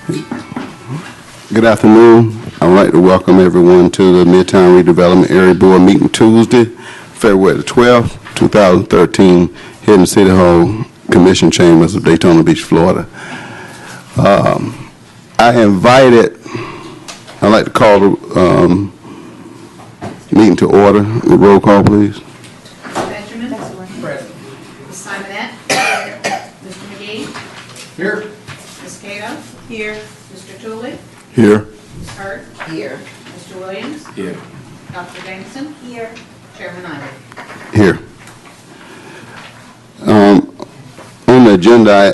Good afternoon. I'd like to welcome everyone to the Midtown Redevelopment Area Board meeting Tuesday, February the 12th, 2013, here in the City Hall Commission Chambers of Daytona Beach, Florida. I'd like to call the meeting to order. Roll call, please. Benjamin? Present. Ms. Simonette? Mr. McGee? Here. Ms. Cato? Here. Mr. Tooley? Here. Ms. Hurd? Here. Mr. Williams? Here. Dr. Jameson? Here. Chairman Ivey? Here. On the agenda, I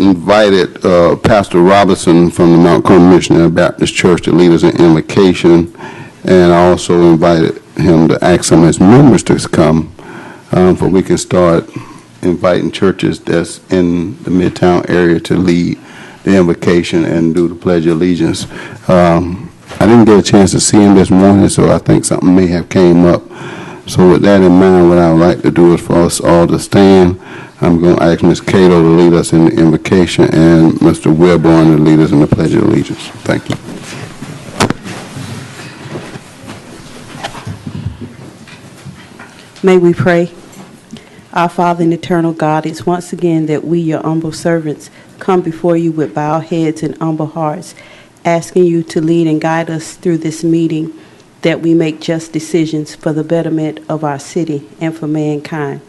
invited Pastor Robinson from the Mount Carmel Missionary Baptist Church to lead us in invocation, and I also invited him to ask some of his members to come, for we can start inviting churches that's in the Midtown area to lead the invocation and do the Pledge of Allegiance. I didn't get a chance to see him this morning, so I think something may have came up. So with that in mind, what I would like to do is for us all to stand. I'm going to ask Ms. Cato to lead us in the invocation and Mr. Wilborn to lead us in the Pledge of Allegiance. Thank you. May we pray. Our Father and eternal God, it's once again that we, your humble servants, come before you with bowed heads and humble hearts, asking you to lead and guide us through this meeting, that we make just decisions for the betterment of our city and for mankind.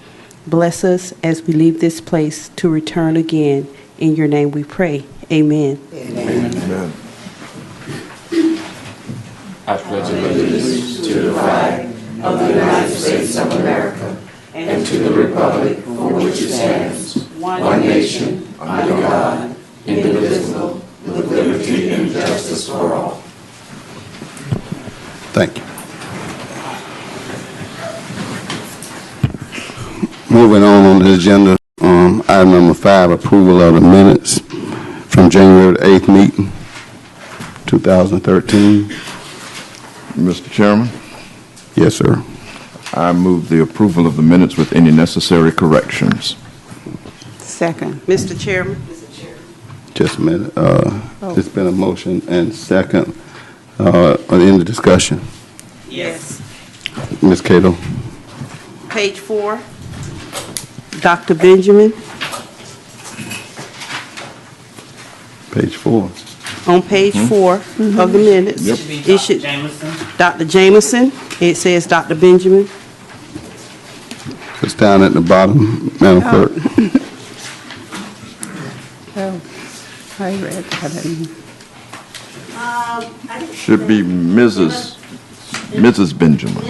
Bless us as we leave this place to return again. In your name we pray. Amen. Amen. Amen. I pledge allegiance to the flag of the United States of America and to the republic for which it stands, one nation, under God, indivisible, with liberty and justice for all. Thank you. Moving on the agenda, item number 5, approval of the minutes from January the 8th meeting, 2013. Mr. Chairman, Yes, sir. I move the approval of the minutes with any necessary corrections. Second. Mr. Chairman. Just a minute. There's been a motion and second. In the discussion. Yes. Ms. Cato. Page 4. Dr. Benjamin. Page 4. On page 4 of the minutes. Yep. It should Dr. Jameson. It says Dr. Benjamin. It's down at the bottom, Madam Clerk. Oh, I read that. Should be Mrs. Benjamin. Mrs. Benjamin,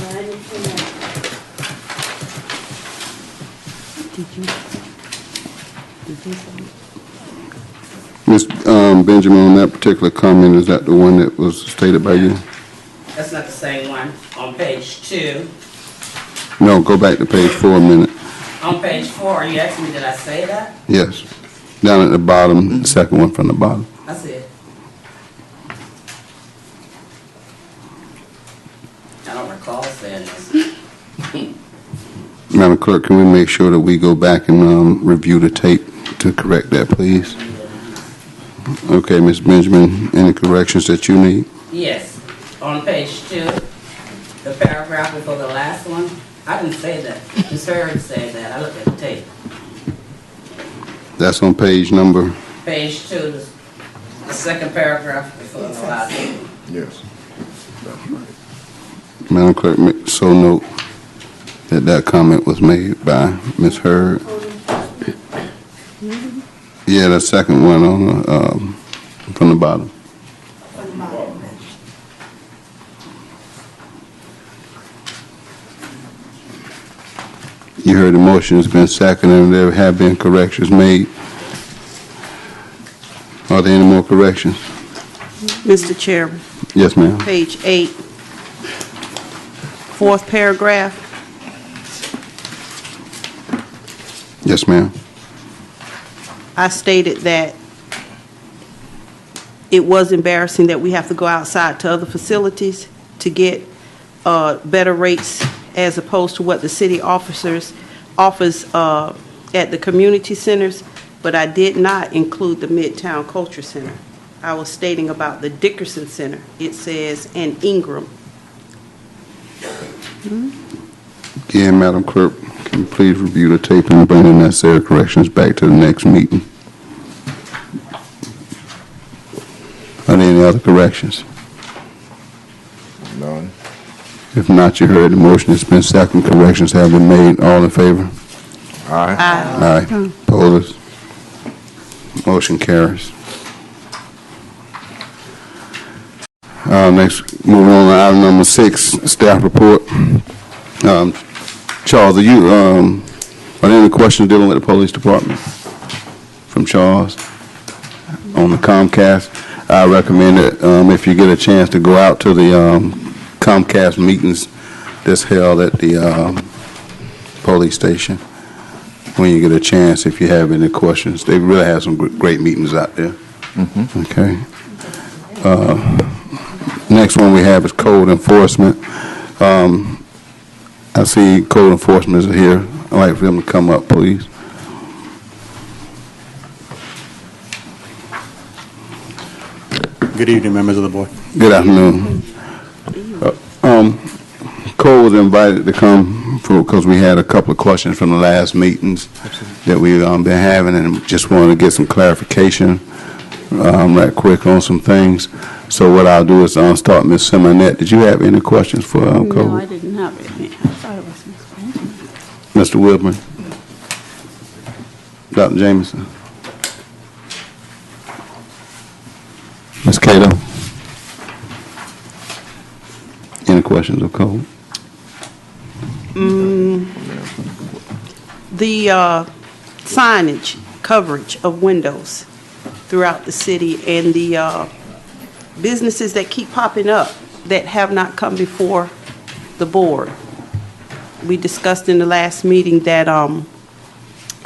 I didn't see that. Did you say? Ms. Benjamin, on that particular comment, is that the one that was stated by you? That's not the same one. On page 2. No, go back to page 4 a minute. On page 4, are you asking me, did I say that? Yes. Down at the bottom, the second one from the bottom. I said. I don't recall saying this. Madam Clerk, can we make sure that we go back and review the tape to correct that, please? Okay, Ms. Benjamin, any corrections that you need? Yes. On page 2, the paragraph before the last one, I didn't say that. Ms. Hurd said that. I looked at the tape. That's on page number? Page 2, the second paragraph before the last one. Yes. Madam Clerk, so note that that comment was made by Ms. Hurd. Yeah, the second one on from the bottom. You heard the motion has been seconded and there have been corrections made. Are there any more corrections? Mr. Chairman. Yes, ma'am. Page 8. Fourth paragraph. Yes, ma'am. I stated that it was embarrassing that we have to go outside to other facilities to get better rates as opposed to what the city offers at the community centers, but I did not include the Midtown Culture Center. I was stating about the Dickerson Center. It says, and Ingram. Again, Madam Clerk, can you please review the tape and bring the necessary corrections back to the next meeting? Are there any other corrections? None. If not, you heard the motion. It's been seconded. Corrections have been made. All in favor? Aye. Aye. Opposed? Motion carries. Next, moving on to item number 6, staff report. Charles, are there any questions dealing with the police department from Charles on the Comcast? I recommend that if you get a chance to go out to the Comcast meetings that's held at the police station when you get a chance, if you have any questions. They really have some great meetings out there. Okay. Next one we have is code enforcement. I see code enforcement is here. I'd like for them to come up, please. Good evening, members of the board. Good afternoon. Cole was invited to come because we had a couple of questions from the last meetings that we've been having, and just wanted to get some clarification right quick on some things. So what I'll do is start Ms. Simonette. Did you have any questions for Cole? No, I didn't have it. I thought it was Miss Mr. Benjamin. Whitman? Dr. Jameson? Ms. Cato? Any questions of Cole? The signage coverage of windows throughout the city and the businesses that keep popping up that have not come before the board. We discussed in the last meeting that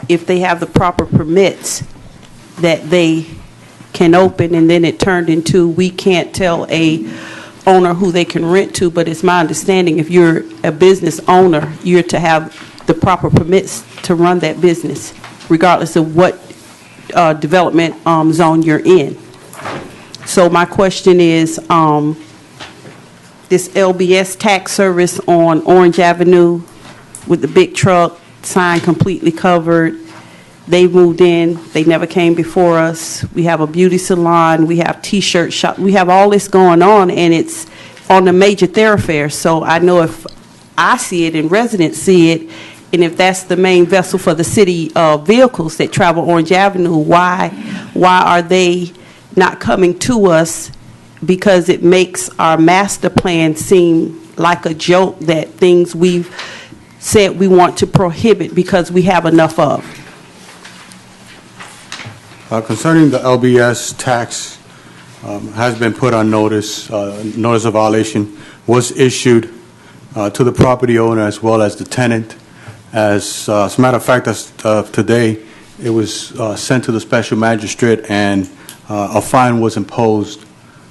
if they have the proper permits, that they can open, and then it turned into we can't tell a owner who they can rent to, but it's my understanding if you're a business owner, you're to have the proper permits to run that business, regardless of what development zone you're in. So my question is, this LBS tax service on Orange Avenue with the big truck, sign completely covered, they moved in, they never came before us. We have a beauty salon, we have T-shirt shop, we have all this going on, and it's on the major thoroughfare. So I know if I see it and residents see it, and if that's the main vessel for the city vehicles that travel Orange Avenue, why are they not coming to us? Because it makes our master plan seem like a joke, that things we've said we want to prohibit because we have enough of. Concerning the LBS tax, has been put on notice. Notice of violation was issued to the property owner as well as the tenant. As a matter of fact, as of today, it was sent to the special magistrate, and a fine was imposed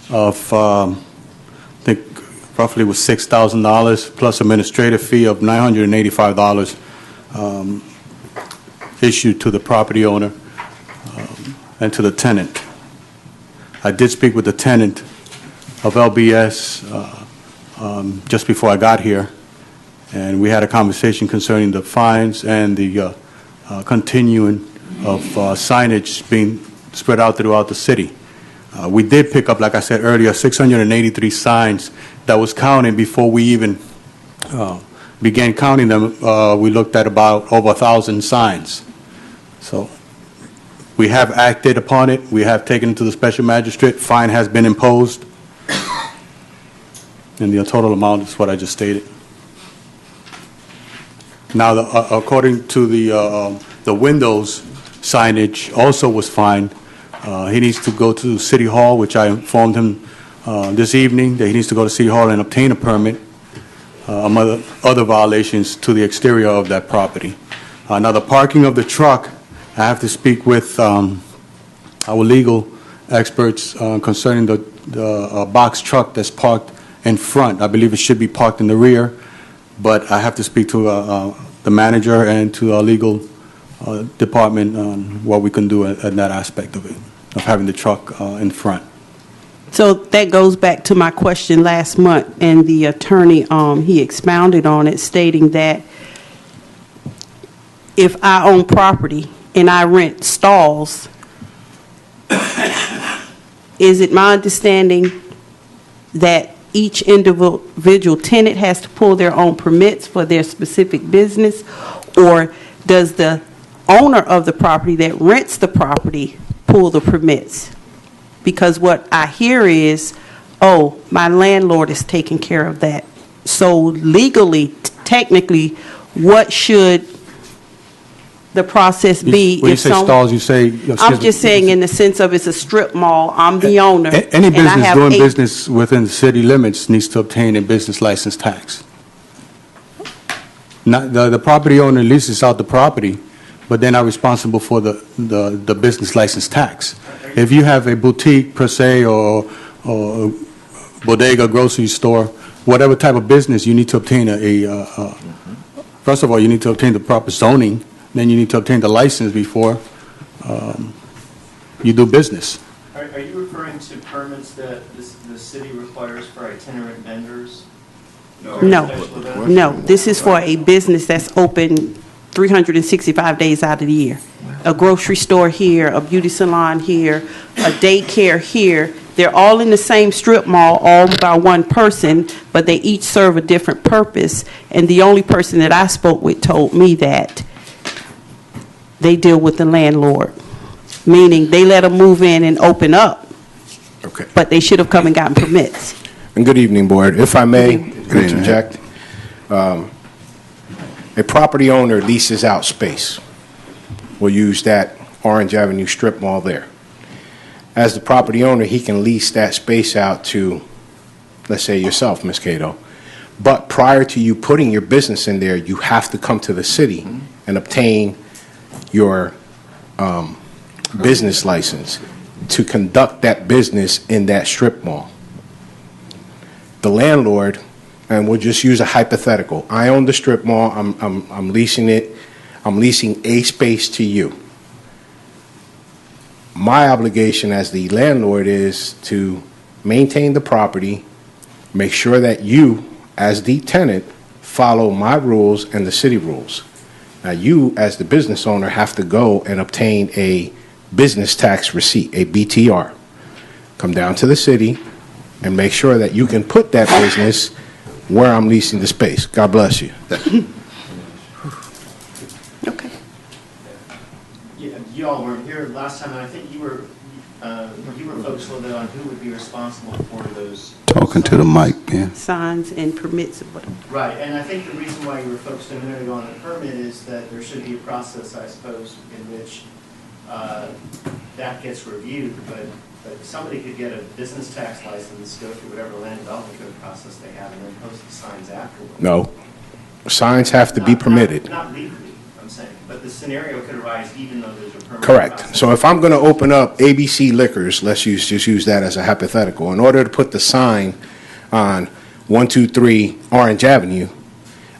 of, I think, roughly was $6,000 plus administrative fee of $985 issued to the property owner and to the tenant. I did speak with the tenant of LBS just before I got here, and we had a conversation concerning the fines and the continuing of signage being spread out throughout the city. We did pick up, like I said earlier, 683 signs that was counted before we even began counting them. We looked at about over 1,000 signs. So we have acted upon it. We have taken it to the special magistrate. Fine has been imposed. And the total amount is what I just stated. Now, according to the windows signage also was fined. He needs to go to City Hall, which I informed him this evening that he needs to go to City Hall and obtain a permit, among other violations to the exterior of that property. Now, the parking of the truck, I have to speak with our legal experts concerning the box truck that's parked in front. I believe it should be parked in the rear, but I have to speak to the manager and to our legal department on what we can do at that aspect of it, of having the truck in front. So that goes back to my question last month, and the attorney, he expounded on it, stating that if I own property and I rent stalls, is it my understanding that each individual tenant has to pull their own permits for their specific business, or does the owner of the property that rents the property pull the permits? Because what I hear is, oh, my landlord is taking care of that. So legally, technically, what should the process be When you if say some... stalls, you say... I'm just saying in the sense of it's a strip mall, I'm the owner. Any and I business have doing 8 business within the city limits needs to obtain a business license tax. Not, the property owner leases out the property, but they're not responsible for the business license tax. If you have a boutique per se, or bodega, grocery store, whatever type of business, you need to obtain first of all, you need to obtain the proper zoning, then you need to obtain the license before you do business. Are you referring to permits that the city requires for itinerant vendors? No, no, this is for a business that's open 365 days out of the year. A grocery store here, a beauty salon here, a daycare here. They're all in the same strip mall, all by one person, but they each serve a different purpose. And the only person that I spoke with told me that they deal with the landlord, meaning they let them move in and open up, Okay. but they should have come and gotten permits. And good evening, Board. If I may evening. interject, a property owner leases out space. We'll use that Orange Avenue strip mall there. As the property owner, he can lease that space out to, let's say, yourself, Ms. Cato. But prior to you putting your business in there, you have to come to the city and obtain your business license to conduct that business in that strip mall. The landlord, and we'll just use a hypothetical. I own the strip mall. I'm leasing it. I'm leasing a space to you. My obligation as the landlord is to maintain the property, make sure that you, as the tenant, follow my rules and the city rules. Now, you, as the business owner, have to go and obtain a business tax receipt, a BTR. Come down to the city and make sure that you can put that business where I'm leasing the space. God bless you. Okay. You all weren't here last time, and I think you were focused a little bit on who would be responsible for those. Talking to the mic, Ben. Signs and permits. Right, and I think the reason why you were focused a minute ago on the permit is that there should be a process, I suppose, in which that gets reviewed, but somebody could get a business tax license, go through whatever land development code process they have, and then post the signs afterwards. No. Signs have to be permitted. Not legally, I'm saying, but the scenario could arise even though there's a permit. Correct. process. So if I'm going to open up ABC Liquors, let's just use that as a hypothetical. In order to put the sign on 123 Orange Avenue,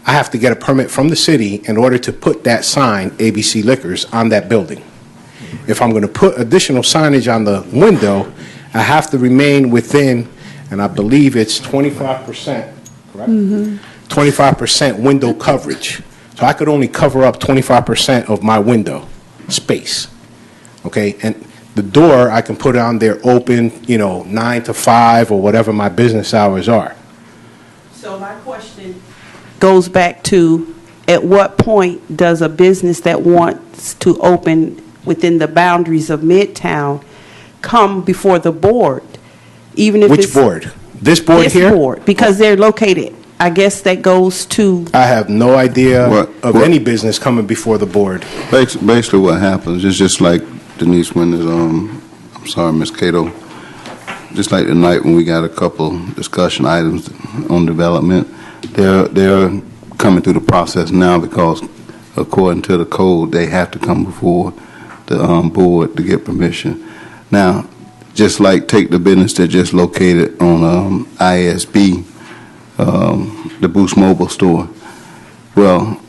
I have to get a permit from the city in order to put that sign, ABC Liquors, on that building. If I'm going to put additional signage on the window, I have to remain within, and I believe it's 25%, correct? 25% window coverage. So I could only cover up 25% of my window space, okay? And the door, I can put on there open, 9 to 5 or whatever my business hours are. So my question goes back to, at what point does a business that wants to open within the boundaries of Midtown come before the board? Even if Which it's board? This board here? This board, because they're located. I guess that goes to, I have no idea What- of what- any business coming before the board. Basically what happens is just like Denise, when there's, I'm sorry, Ms. Cato, just like tonight when we got a couple discussion items on development, they're coming through the process now because according to the code, they have to come before the board to get permission. Now, just like take the business that just located on ISB, the Boost Mobile store. Well,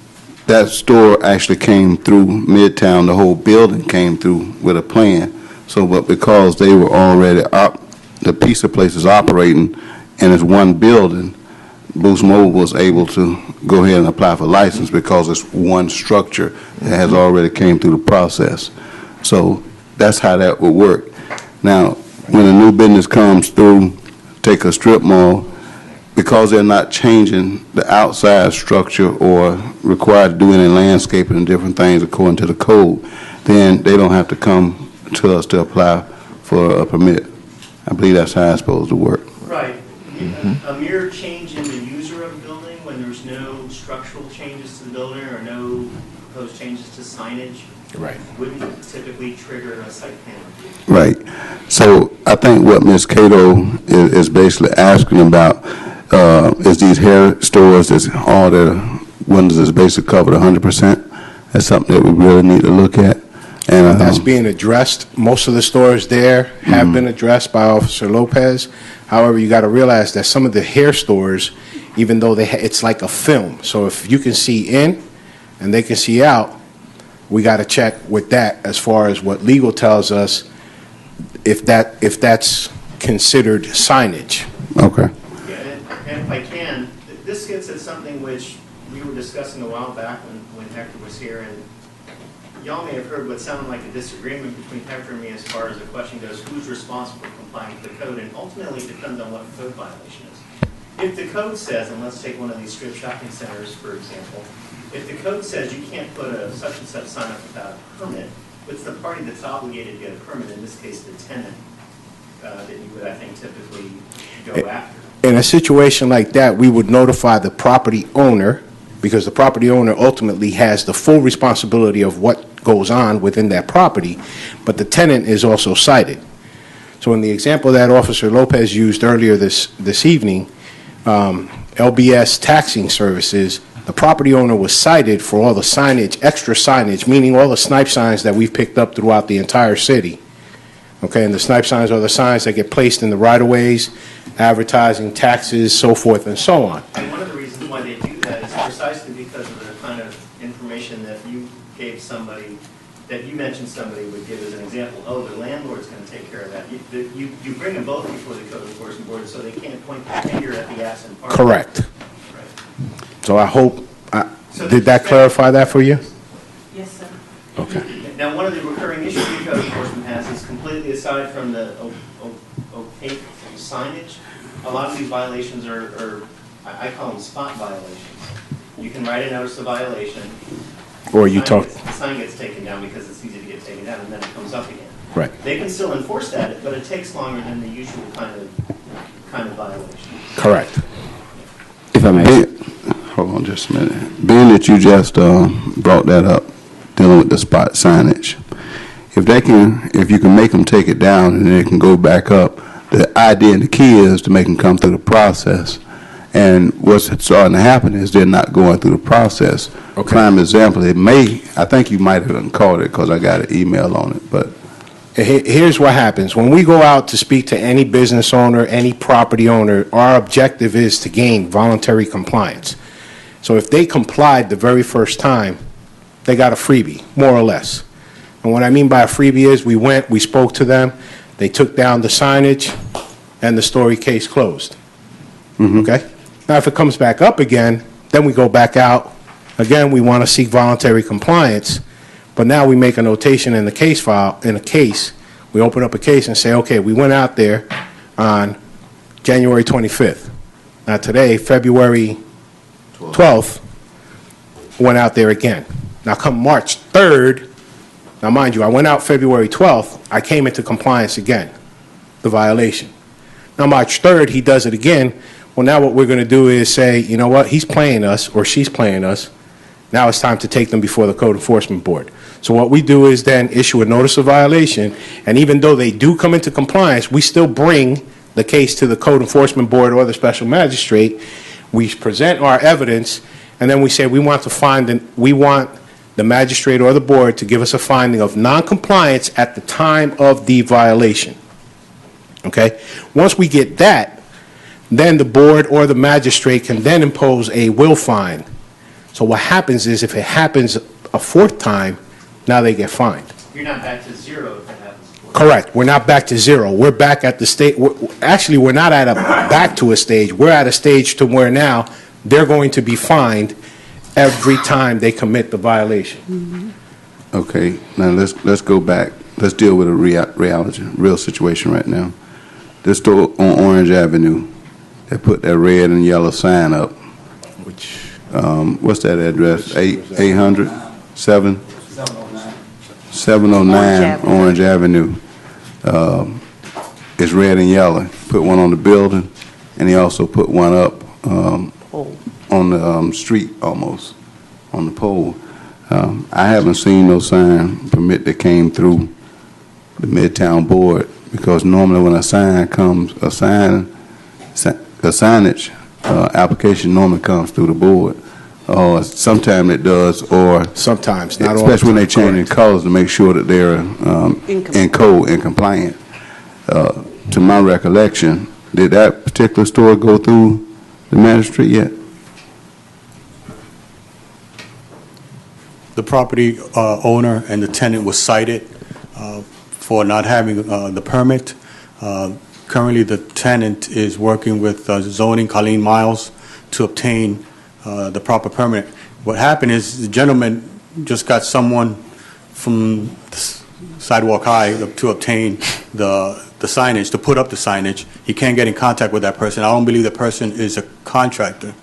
that store actually came through Midtown. The whole building came through with a plan. So, but because they were already the pizza place is operating and it's one building, Boost Mobile was able to go ahead and apply for license because it's one structure that has already came through the process. So that's how that would work. Now, when a new business comes through, take a strip mall, because they're not changing the outside structure or required to do any landscaping and different things according to the code, then they don't have to come to us to apply for a permit. I believe that's how it's supposed to work. Right. A mere change in the user of the building when there's no structural changes to the building or no proposed changes to signage Right. wouldn't typically trigger a site plan review. Right. So I think what Ms. Cato is basically asking about is these hair stores, is all their windows is basically covered 100%. That's something that we really need to look at. And That's being addressed. Most of the stores there have been addressed by Officer Lopez. However, you got to realize that some of the hair stores, even though it's like a film, so if you can see in and they can see out, we got to check with that as far as what legal tells us if that's considered signage. Okay. Yeah, and if I can, this gets at something which we were discussing a while back when Hector was here, and y'all may have heard what sounded like a disagreement between Hector and me as far as the question goes, who's responsible for complying with the code, and ultimately it depends on what the code violation is. If the code says, and let's take one of these strip shopping centers, for example, if the code says you can't put a such and such sign up without a permit, it's the party that's obligated to get a permit, in this case the tenant, that you would, I think, typically go after. In a situation like that, we would notify the property owner, because the property owner ultimately has the full responsibility of what goes on within that property, but the tenant is also cited. So in the example that Officer Lopez used earlier this evening, LBS Taxing Services, the property owner was cited for all the signage, extra signage, meaning all the snipe signs that we've picked up throughout the entire city. Okay, and the snipe signs are the signs that get placed in the right-of-ways, advertising, taxes, so forth and so on. And one of the reasons why they do that is precisely because of the kind of information that you gave somebody, that you mentioned somebody would give as an example. Oh, the landlord's going to take care of that. You bring them both before the code enforcement board so they can't point the finger at the absent party. Correct. Right. So I hope, So did that clarify that for you? Yes, sir. Okay. Now, one of the recurring issues the code enforcement has is completely aside from the opaque signage, a lot of these violations are I call them spot violations. You can write a notice of violation. Or you talk, The sign gets taken down because it's easy to get taken down, and then it comes up again. right. They can still enforce that, but it takes longer than the usual kind of violation. Correct. If I may, hold on just a minute. Being that you just brought that up, dealing with the spot signage, if you can make them take it down and then it can go back up, the idea and the key is to make them come through the process. And what's starting to happen is they're not going through the process. Okay. Prime example, I think you might have called it because I got an email on it, but Here's what happens. When we go out to speak to any business owner, any property owner, our objective is to gain voluntary compliance. So if they complied the very first time, they got a freebie, more or less. And what I mean by a freebie is we spoke to them, they took down the signage, and the story case closed. Okay? Now, if it comes back up again, then we go back out. Again, we want to seek voluntary compliance, but now we make a notation in the case file, in a case, we open up a case and say, okay, we went out there on January 25th. Now today, February 12th, went out there again. Now come March 3rd, now mind you, I went out February 12th, I came into compliance again, the violation. Now March 3rd, he does it again. Well, now what we're going to do is say, you know what, he's playing us or she's playing us. Now it's time to take them before the Code Enforcement Board. So what we do is then issue a notice of violation, and even though they do come into compliance, we still bring the case to the Code Enforcement Board or the special magistrate. We present our evidence, and then we say we want the magistrate or the board to give us a finding of noncompliance at the time of the violation. Okay? Once we get that, then the board or the magistrate can then impose a will fine. So what happens is if it happens a fourth time, now they get fined. You're not back to zero if it happens 4 Correct. We're not back to zero. We're back at the state. Actually, we're not at a back to a stage. We're at a stage to where now they're going to be fined every time they commit the violation. Okay, now let's go back. Let's deal with a reality, real situation right now. This store on Orange Avenue, they put that red and yellow sign up. Which What's that address? 800? 709 Orange Avenue. It's red and yellow. Put one on the building, and he also put one up on the street almost, on the pole. I haven't seen no sign permit that came through the Midtown board, because normally when a sign comes, a signage application normally comes through the board. Sometimes it does, or sometimes, not all the especially when they time. change the colors to make sure that they're in code and compliant. To my recollection, did that particular store go through the magistrate yet? The property owner and the tenant was cited for not having the permit. Currently, the tenant is working with zoning, Colleen Miles, to obtain the proper permit. What happened is the gentleman just got someone from Sidewalk High to obtain the signage, to put up the signage. He can't get in contact with that person. I don't believe the person is a contractor.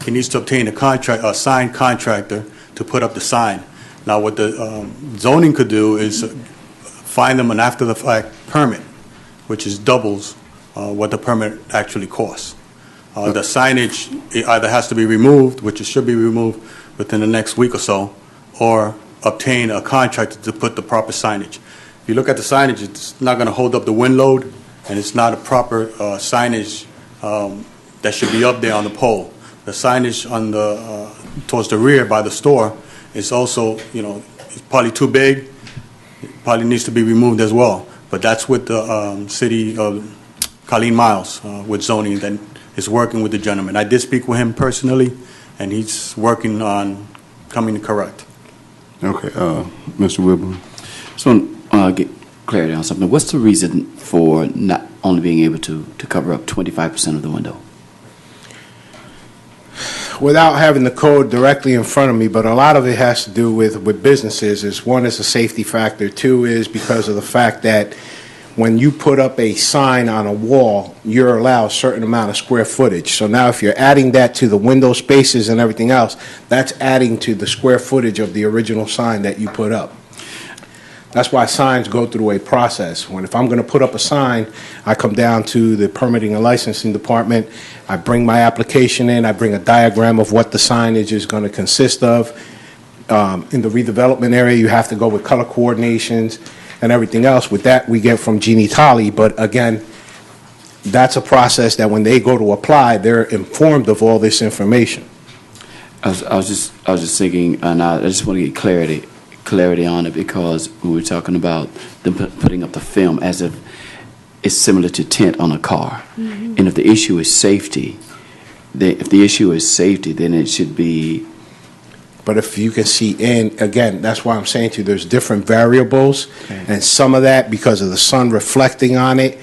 He needs to obtain a signed contractor to put up the sign. Now, what the zoning could do is find them an after-the-fact permit, which is doubles what the permit actually costs. The signage either has to be removed, which it should be removed within the next week or so, or obtain a contractor to put the proper signage. If you look at the signage, it's not going to hold up the wind load, and it's not a proper signage that should be up there on the pole. The signage on the towards the rear by the store is also, it's probably too big. It probably needs to be removed as well. But that's with the city of Colleen Miles with zoning that is working with the gentleman. I did speak with him personally, and he's working on coming to correct. Okay, Mr. Wilburn. So I want to get clarity on something. What's the reason for not only being able to cover up 25% of the window? Without having the code directly in front of me, but a lot of it has to do with businesses. Is one is a safety factor. Two is because of the fact that when you put up a sign on a wall, you're allowed a certain amount of square footage. So now if you're adding that to the window spaces and everything else, that's adding to the square footage of the original sign that you put up. That's why signs go through a process. If I'm going to put up a sign, I come down to the permitting and licensing department, I bring my application in, I bring a diagram of what the signage is going to consist of. In the redevelopment area, you have to go with color coordinations and everything else. With that, we get from Jeannie Tolley, but again, that's a process that when they go to apply, they're informed of all this information. I was just thinking, and I just want to get clarity on it, because we were talking about them putting up the film as if it's similar to tint on a car. Mm-hmm. And if the issue is safety, then it should be. But if you can see in, again, that's why I'm saying to you, there's different variables, okay. And some of that, because of the sun reflecting on it,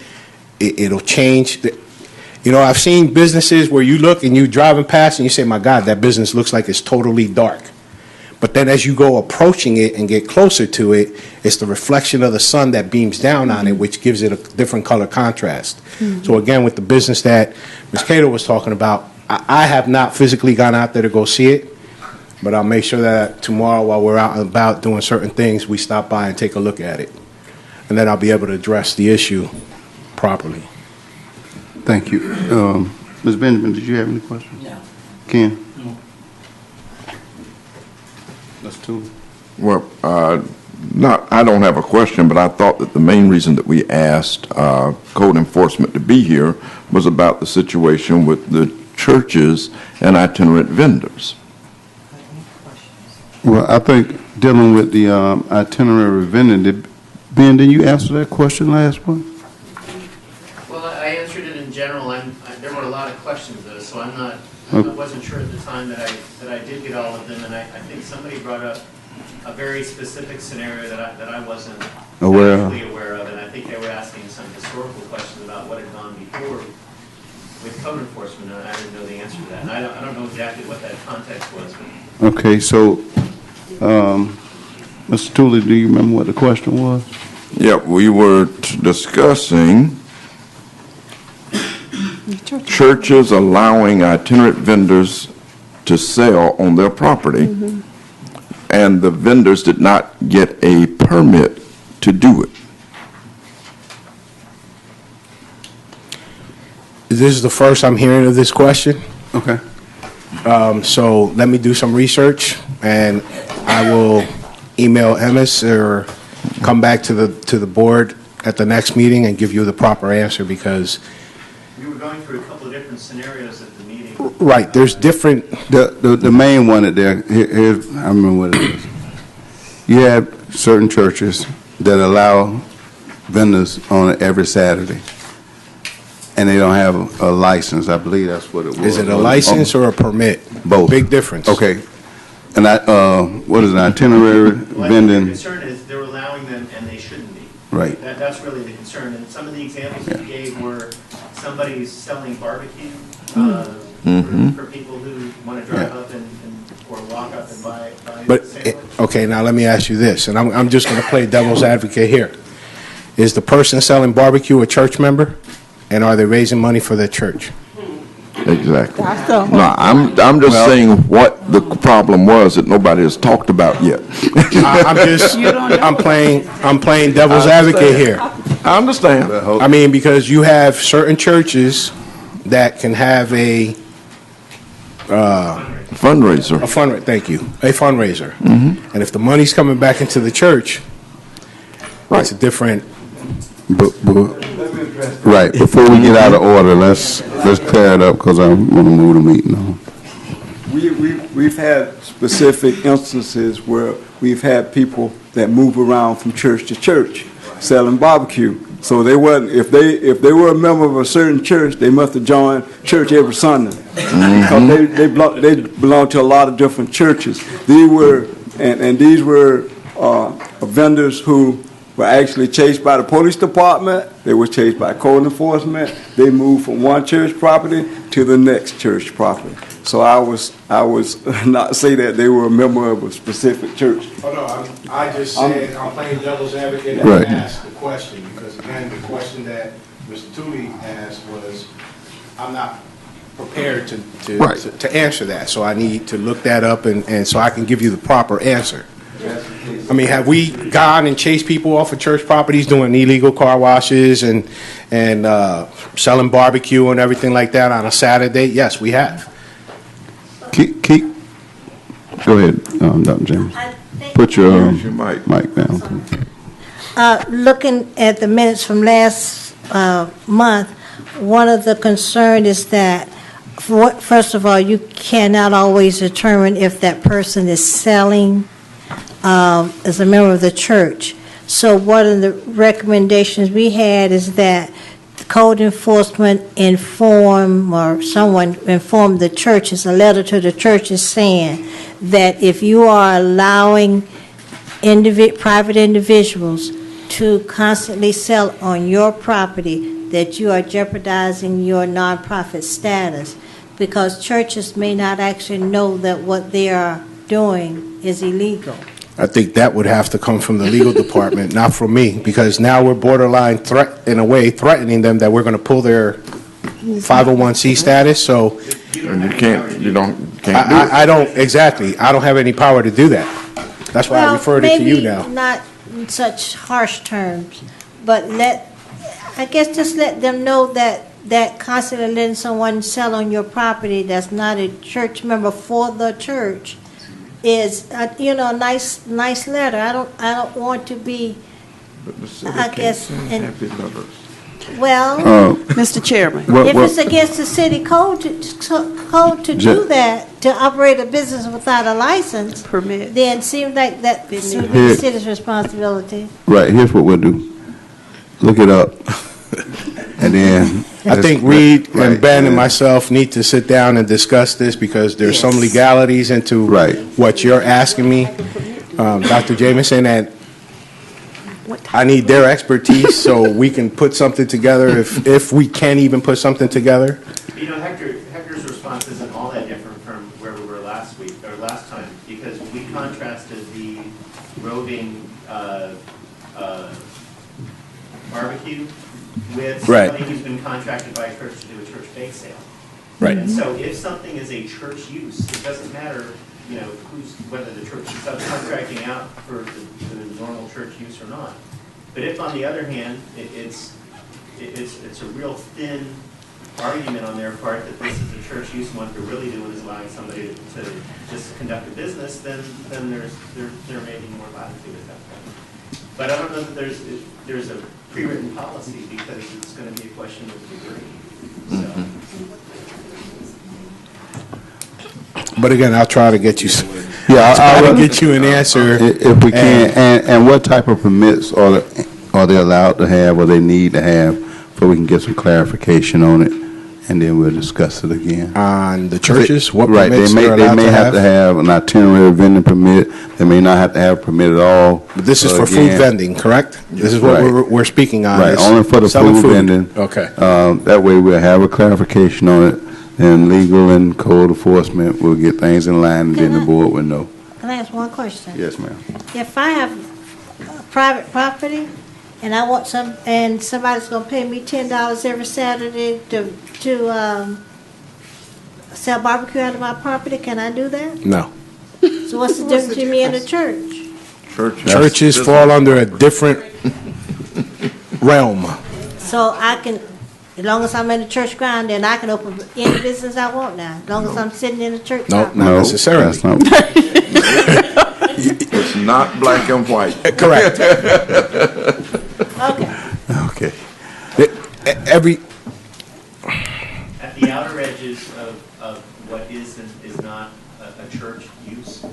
it'll change. I've seen businesses where you look and you're driving past and you say, my God, that business looks like it's totally dark. But then as you go approaching it and get closer to it, it's the reflection of the sun that beams down on it, which gives it a different color contrast. Mm-hmm. So again, with the business that Ms. Cato was talking about, I have not physically gone out there to go see it, but I'll make sure that tomorrow while we're out and about doing certain things, we stop by and take a look at it. And then I'll be able to address the issue properly. Thank you. Ms. Benjamin, did you have any questions? No. Ken? That's two. Well, I don't have a question, but I thought that the main reason that we asked code enforcement to be here was about the situation with the churches and itinerant vendors. Well, I think dealing with the itinerary vendor, Ben, did you answer that question last one? Well, I answered it in general. There were a lot of questions though, so I'm not. Okay. I wasn't sure at the time that I did get all of them, and I think somebody brought up a very specific scenario that I wasn't Aware of. actually aware of, and I think they were asking some historical questions about what had gone before with code enforcement, and I didn't know the answer to that. And I don't know exactly what that context was, but Okay, so, Mr. Tooley, do you remember what the question was? Yeah, we were discussing churches allowing itinerant vendors to sell on their property, and the vendors did not get a permit to do it. This is the first I'm hearing of this question. Okay. So let me do some research, and I will email Emmis or come back to the board at the next meeting and give you the proper answer, because we were going through a couple of different scenarios at the meeting. right, there's different. The main one that there, here's, I remember what it is. You have certain churches that allow vendors on every Saturday, and they don't have a license. I believe that's what it was. Is it a license or a permit? Both. Big difference. Okay. And what is an itinerary Well, vending? the concern is they're allowing them and they shouldn't be. Right. That's really the concern. And some of the examples you gave were somebody's selling barbecue for people who want to drive up and or walk up and buy But, a sandwich. okay, now let me ask you this, and I'm just going to play devil's advocate here. Is the person selling barbecue a church member, and are they raising money for their church? Exactly. That's the No, I'm just saying what the problem was that nobody has talked about yet. I'm playing devil's advocate here. I understand. I mean, because you have certain churches that can have a Fundraiser. thank you, a fundraiser. And if the money's coming back into the church, it's a different. Right, before we get out of order, let's clear it up, because I'm going to move the meeting on. We've had specific instances where we've had people that move around from church to church selling barbecue. So they wasn't, if they were a member of a certain church, they must have joined church every Sunday. Because they belong to a lot of different churches. These were vendors who were actually chased by the police department. They were chased by code enforcement. They moved from one church property to the next church property. So I was not say that they were a member of a specific church. Oh, no, I just said I'm playing devil's advocate and Right. asked the question, because again, the question that Mr. Tooley asked was, I'm not prepared to answer that, so I need to look that up and so I can give you the proper answer. I mean, have we gone and chased people off of church properties doing illegal car washes and selling barbecue and everything like that on a Saturday? Yes, we have. Go ahead, Dr. James. Put your mic down. Looking at the minutes from last month, one of the concern is that, first of all, you cannot always determine if that person is selling as a member of the church. So one of the recommendations we had is that code enforcement inform, or someone inform the churches, a letter to the churches saying that if you are allowing private individuals to constantly sell on your property, that you are jeopardizing your nonprofit status, because churches may not actually know that what they are doing is illegal. I think that would have to come from the legal department, not from me, because now we're borderline in a way, threatening them that we're going to pull their 501c status, so. And you can't do it. I don't, exactly, I don't have any power to do that. That's why I referred it to you now. Maybe not in such harsh terms, but I guess just let them know that constantly letting someone sell on your property that's not a church member for the church is, a nice letter. I don't want to be, I guess, well, Mr. Chairman. if it's against the city code to do that, to operate a business without a license, Permit. then it seems like that should be the city's responsibility. Right, here's what we'll do. Look it up, and then. I think Reed and Ben and myself need to sit down and discuss this, because there's some legalities into what you're asking me. Dr. Jameson, and I need their expertise so we can put something together, if we can even put something together. You know, Hector's response isn't all that different from where we were last week, or last time, because we contrasted the roving barbecue with somebody who's been contracted by a church to do a church bake sale. Right. And so if something is a church use, it doesn't matter, you know, whether the church is subcontracting out for the normal church use or not. But if, on the other hand, it's a real thin argument on their part that this is a church use and what they're really doing is allowing somebody to just conduct a business, then there may be more latitude at that point. But I don't know that there's a pre-written policy, because it's going to be a question of degree. So. But again, I'll try to get you. I'll get you an answer if we can. And what type of permits are they allowed to have, or they need to have, so we can get some clarification on it, and then we'll discuss it again. On the churches, what right? Permits They allowed may have to have an itinerary vending permit. They may not have to have a permit at all. But this is for food vending, correct? This is what we're speaking on. Right, only for the food vending. Okay. That way we'll have a clarification on it, and legal and code enforcement will get things in line, and then the board will know. Can I ask one question? Yes, ma'am. If I have private property and I want and somebody's gonna pay me $10 every Saturday to sell barbecue out of my property, can I do that? No. So what's the difference between me and a church? Churches fall under a different realm. So I can, as long as I'm in the church ground, then I can open any business I want now, as long as I'm sitting in the church. No, not necessarily. That's not. It's not black and white. Correct. Okay. Every At the outer edges of what is and is not a church use,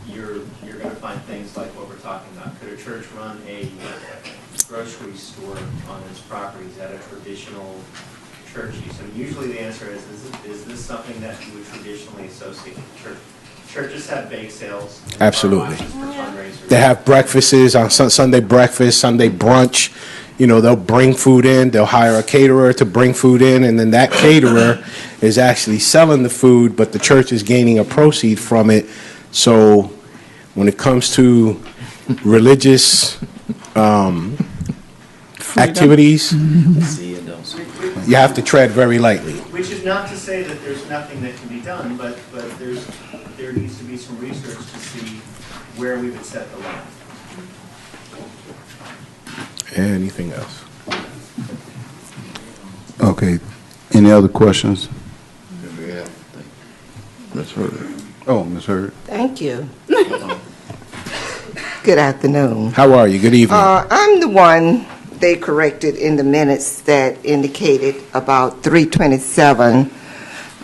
you're going to find things like what we're talking about. Could a church run a grocery store on its property? Is that a traditional church use? And usually the answer is this something that you would traditionally associate with church? Churches have bake sales. Absolutely. For fundraisers. They have breakfasts on Sunday breakfast, Sunday brunch. You know, they'll bring food in, they'll hire a caterer to bring food in, and then that caterer is actually selling the food, but the church is gaining a proceed from it. So when it comes to religious activities, you have to tread very lightly. Which is not to say that there's nothing that can be done, but there needs to be some research to see where we would set the line. Anything else? Okay. Any other questions? Ms. Hurd. Oh, Ms. Hurd. Thank you. Good afternoon. How are you? Good evening. I'm the one they corrected in the minutes that indicated about 327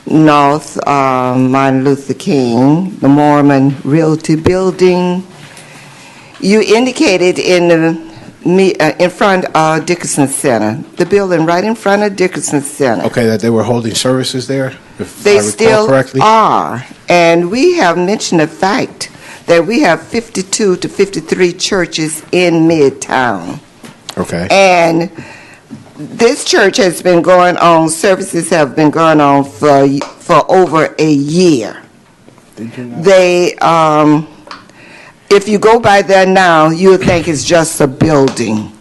North Martin Luther King, the Mormon Realty Building. You indicated in front of Dickinson Center, the building right in front of Dickinson Center. Okay, that they were holding services there, if They I recall still correctly? are. And we have mentioned the fact that we have 52 to 53 churches in Midtown. Okay. And this church has been going on, services have been going on for over a year. They, if you go by there now, you'll think it's just a building.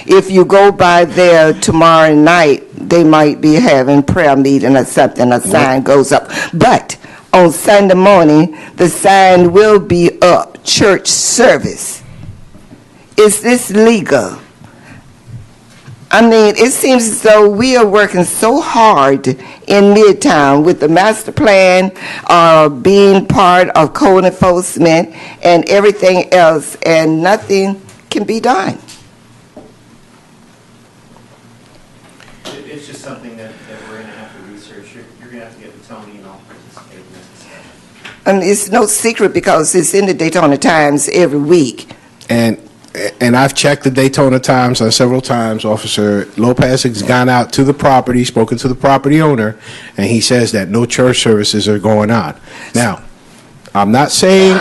If you go by there tomorrow night, they might be having prayer meeting or something, a sign goes up. But on Sunday morning, the sign will be up, church service. Is this legal? I mean, it seems as though we are working so hard in Midtown with the master plan, being part of code enforcement and everything else, and nothing can be done. It's just something that we're going to have to research. You're going to have to get with Tony and all participate in this discussion. And it's no secret because it's in the Daytona Times every week. And I've checked the Daytona Times several times. Officer Lopez has gone out to the property, spoken to the property owner, and he says that no church services are going on. Now, I'm not saying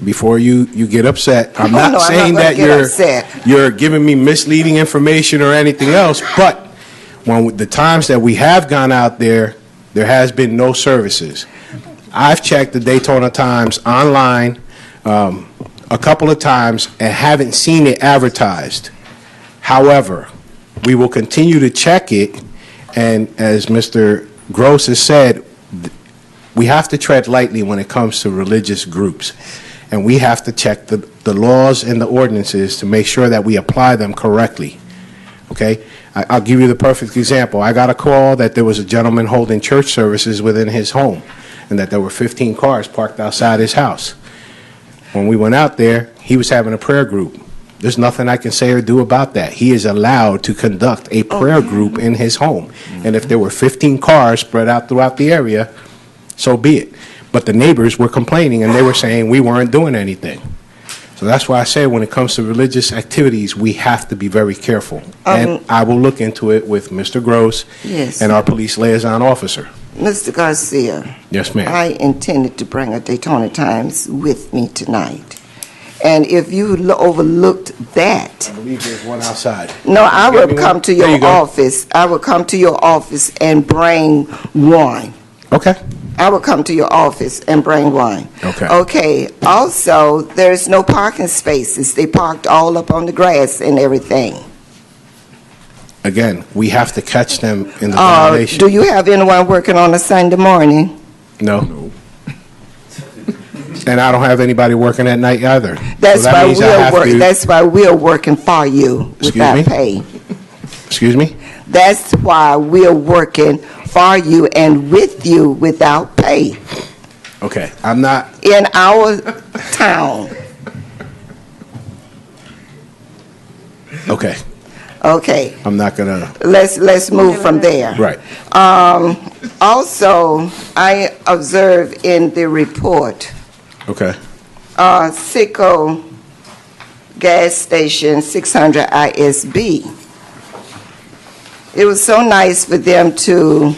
before you get upset, I'm not no, I'm saying not that gonna get upset. you're giving me misleading information or anything else, but when the times that we have gone out there, there has been no services. I've checked the Daytona Times online a couple of times and haven't seen it advertised. However, we will continue to check it, and as Mr. Gross has said, we have to tread lightly when it comes to religious groups, and we have to check the laws and the ordinances to make sure that we apply them correctly. Okay? I'll give you the perfect example. I got a call that there was a gentleman holding church services within his home, and that there were 15 cars parked outside his house. When we went out there, he was having a prayer group. There's nothing I can say or do about that. He is allowed to conduct a prayer group in his home. And if there were 15 cars spread out throughout the area, so be it. But the neighbors were complaining, and they were saying we weren't doing anything. So that's why I say when it comes to religious activities, we have to be very careful. And I will look into it with Mr. Gross and our police liaison officer. Mr. Garcia. Yes, ma'am. I intended to bring a Daytona Times with me tonight. And if you overlooked that. I believe there's one outside. No, I would come to your office. I would come to your office and bring one. Okay. I would come to your office and bring one. Okay. Okay. Also, there's no parking spaces. They parked all up on the grass and everything. Again, we have to catch them in the violation. Do you have anyone working on a Sunday morning? No. And I don't have anybody working at night either. That's So that why means I have to- That's why we're working for you without me? pay. Excuse me? That's why we're working for you and with you without pay Okay, I'm not, in our town. okay, Okay, I'm not gonna, let's move from there. right. Also, I observed in the report, Okay, Sicko gas station 600 ISB. It was so nice for them to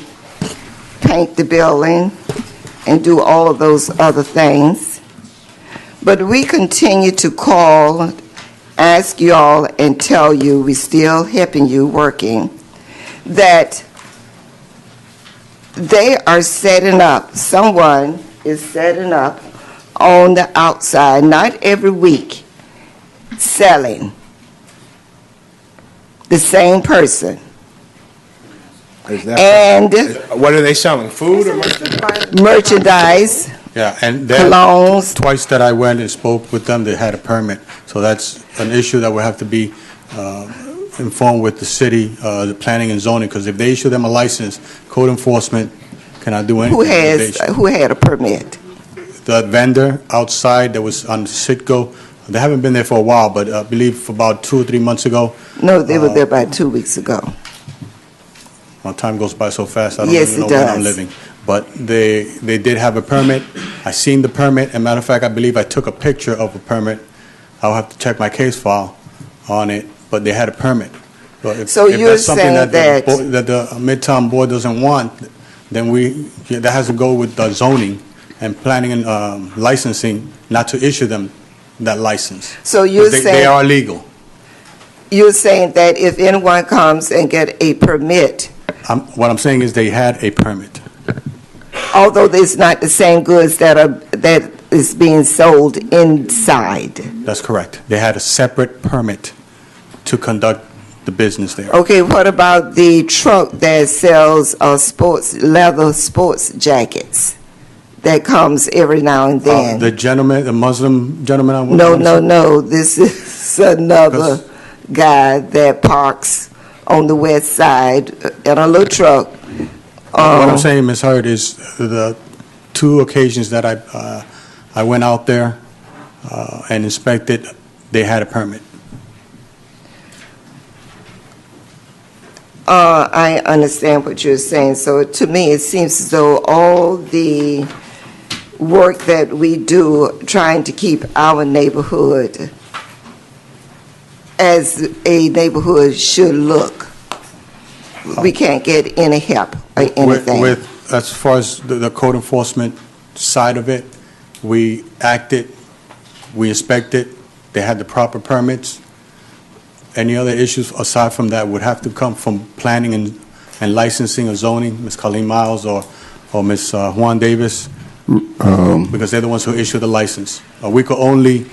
paint the building and do all of those other things. But we continue to call, ask y'all, and tell you, we're still helping you, working, that they are setting up, someone is setting up on the outside, not every week, selling the same person. is that, And what are they selling, food or? merchandise, Yeah, and then colognes. twice that I went and spoke with them, they had a permit. So that's an issue that will have to be informed with the city, the planning and zoning, because if they issue them a license, code enforcement cannot do anything. Who had a permit? The vendor outside that was on Citgo, they haven't been there for a while, but I believe about 2 or 3 months ago. No, they were there about 2 weeks ago. Well, time goes by so fast, I don't Yes, even know it when I'm does. living. But they did have a permit. I seen the permit, and matter of fact, I believe I took a picture of a permit. I'll have to check my case file on it, but they had a permit. So if you're that's something saying that that- the Midtown Board doesn't want, then that has to go with the zoning and planning and licensing, not to issue them that license. So you're 'Cause they are saying, legal. you're saying that if anyone comes and get a permit, What I'm saying is they had a permit. although it's not the same goods that is being sold inside. That's correct. They had a separate permit to conduct the business there. Okay, what about the truck that sells leather sports jackets that comes every now and then? The gentleman, the Muslim gentleman? No. This is another guy that parks on the west side in a little truck. What I'm saying, Ms. Hurd, is the 2 occasions that I went out there and inspected, they had a permit. I understand what you're saying. So to me, it seems as though all the work that we do trying to keep our neighborhood as a neighborhood should look, we can't get any help or anything. As far as the code enforcement side of it, we acted We inspected, they had the proper permits. Any other issues aside from that would have to come from planning and licensing or zoning, Ms. Colleen Miles or Ms. Juan Davis, because they're the ones who issue the license. We could only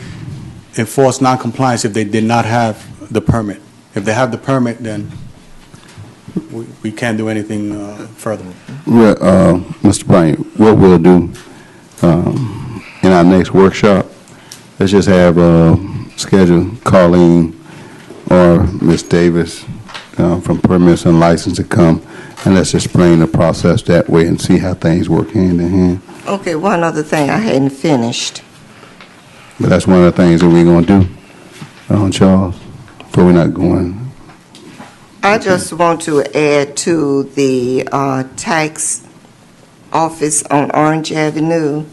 enforce noncompliance if they did not have the permit. If they have the permit, then we can't do anything further. Mr. Bryant, what we'll do in our next workshop, let's just have schedule Colleen or Ms. Davis from permits and license to come, and let's explain the process that way and see how things work hand in hand. Okay, one other thing I hadn't finished. But that's one of the things that we're going to do, Charles, before we're not going. I just want to add to the tax office on Orange Avenue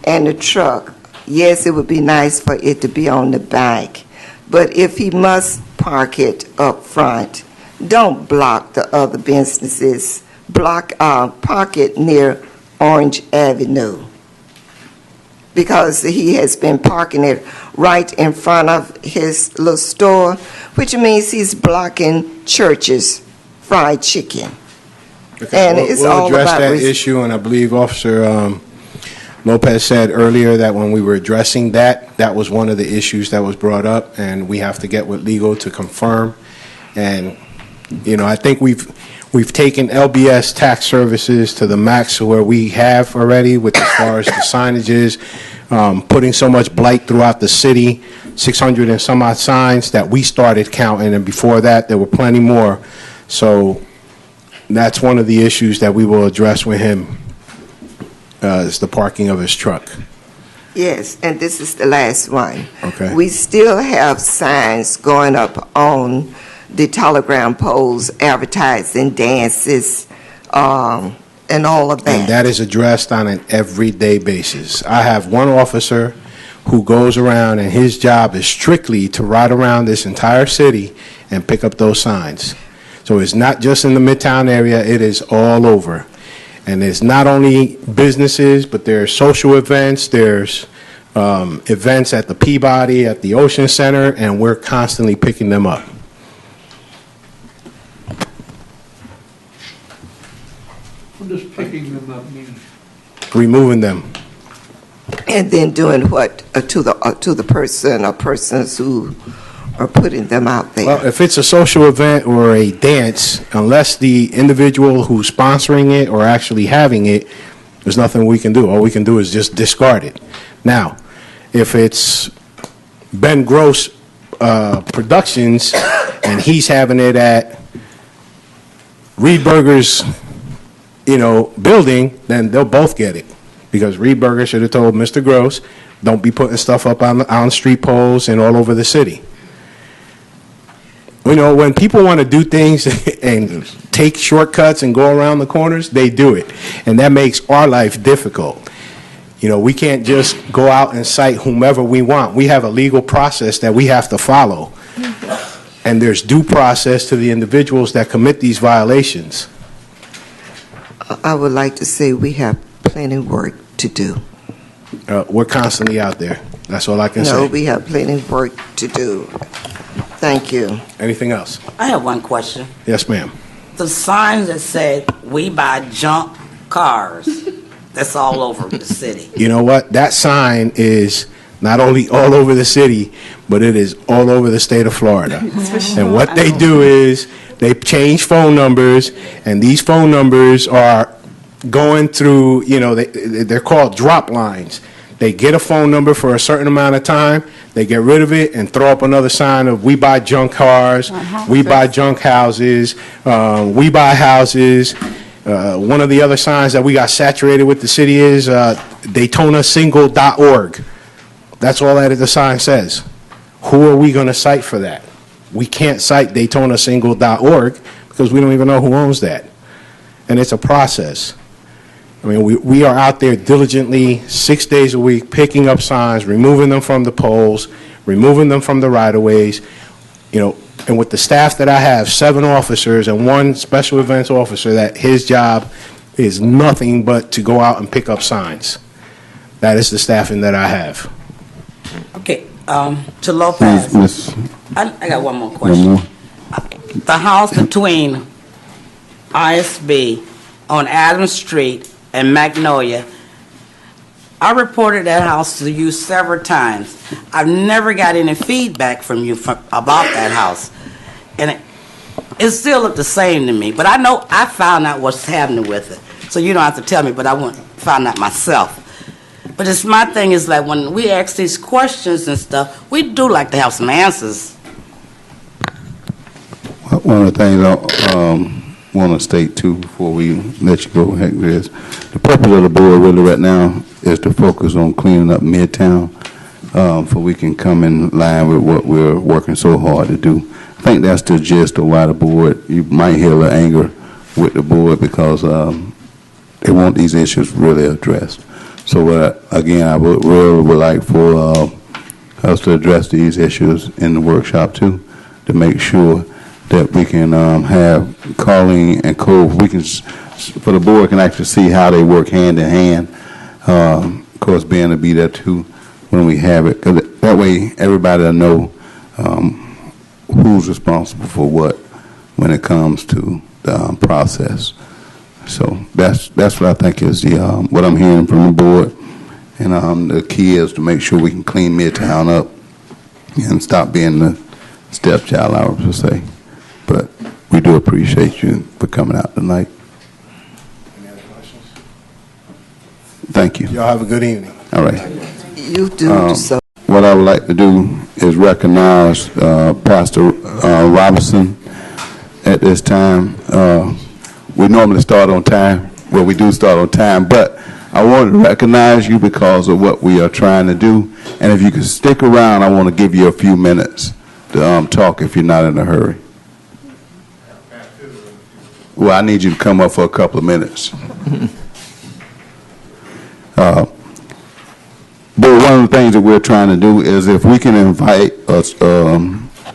and the truck. Yes, it would be nice for it to be on the back, but if he must park it up front, don't block the other businesses. Park it near Orange Avenue, because he has been parking it right in front of his little store, which means he's blocking Church's fried chicken. Okay, And it's we'll all address about that issue, and I believe Officer Lopez said earlier that when we were addressing that, that was one of the issues that was brought up, and we have to get with legal to confirm. And, you know, I think we've taken LBS tax services to the max where we have already with as far as the signages, putting so much blight throughout the city, 600 and some odd signs that we started counting, and before that there were plenty more. So that's one of the issues that we will address with him, is the parking of his truck. Yes, and this is the last one. Okay. We still have signs going up on the telegram poles advertising dances and all of that. And that is addressed on an everyday basis. I have one officer who goes around, and his job is strictly to ride around this entire city and pick up those signs. So it's not just in the Midtown area, it is all over. And it's not only businesses, but there's social events, there's events at the Peabody, at the Ocean Center, and we're constantly picking them up. What does picking them up mean? Removing them. And then doing what to the person or persons who are putting them out there? Well, if it's a social event or a dance, unless the individual who's sponsoring it or actually having it, there's nothing we can do. All we can do is just discard it. Now, if it's Ben Gross Productions and he's having it at Reed Burger's, building, then they'll both get it. Because Reed Burger should have told Mr. Gross, don't be putting stuff up on street poles and all over the city. When people want to do things and take shortcuts and go around the corners, they do it. And that makes our life difficult. We can't just go out and cite whomever we want. We have a legal process that we have to follow. And there's due process to the individuals that commit these violations. I would like to say we have plenty of work to do. We're constantly out there. That's all I can say. No, we have plenty of work to do. Thank you. Anything else? I have one question. Yes, ma'am. The signs that said, "We buy junk cars," that's all over the city. You know what? That sign is not only all over the city, but it is all over the state of Florida. And what they do is they change phone numbers, and these phone numbers are going through, they're called drop lines. They get a phone number for a certain amount of time, they get rid of it and throw up another sign of "We buy junk cars," "We buy junk houses," "We buy houses." One of the other signs that we got saturated with the city is DaytonaSingle.org. That's all that the sign says. Who are we going to cite for that? We can't cite DaytonaSingle.org because we don't even know who owns that. And it's a process. I mean, we are out there diligently 6 days a week picking up signs, removing them from the poles, removing them from the right-of-ways, and with the staff that I have, 7 officers and 1 special events officer, that his job is nothing but to go out and pick up signs. That is the staffing that I have. Okay, to Lopez. Miss, I got one more one question. more? The house between ISB on Adams Street and Magnolia, I reported that house to you several times. I've never got any feedback from you about that house. And it still looked the same to me. But I know I found out what's happening with it. So you don't have to tell me, but I want to find out myself. But it's my thing is like when we ask these questions and stuff, we do like to have some answers. One of the things I want to state too before we let you go, Hector, is the purpose of the board really right now is to focus on cleaning up Midtown, so we can come in line with what we're working so hard to do. I think that's the gist of why the board, you might hear a little anger with the board because they want these issues really addressed. So again, I would like for us to address these issues in the workshop too, to make sure that we can have Colleen and Cove, we can, for the board can actually see how they work hand in hand. Of course, Ben will be there too when we have it. 'Cause that way, everybody will know who's responsible for what when it comes to the process. So that's what I think is the what I'm hearing from the board, and the key is to make sure we can clean Midtown up and stop being the stepchild, I would say. But we do appreciate you for coming out tonight. Any other questions? Thank you. Y'all have a good evening. All right. You do so. What I would like to do is recognize Pastor Robinson at this time. We normally start on time. Well, we do start on time, but I want to recognize you because of what we are trying to do. And if you can stick around, I want to give you a few minutes to talk if you're not in a hurry. Well, I need you to come up for a couple of minutes. But one of the things that we're trying to do is if we can invite a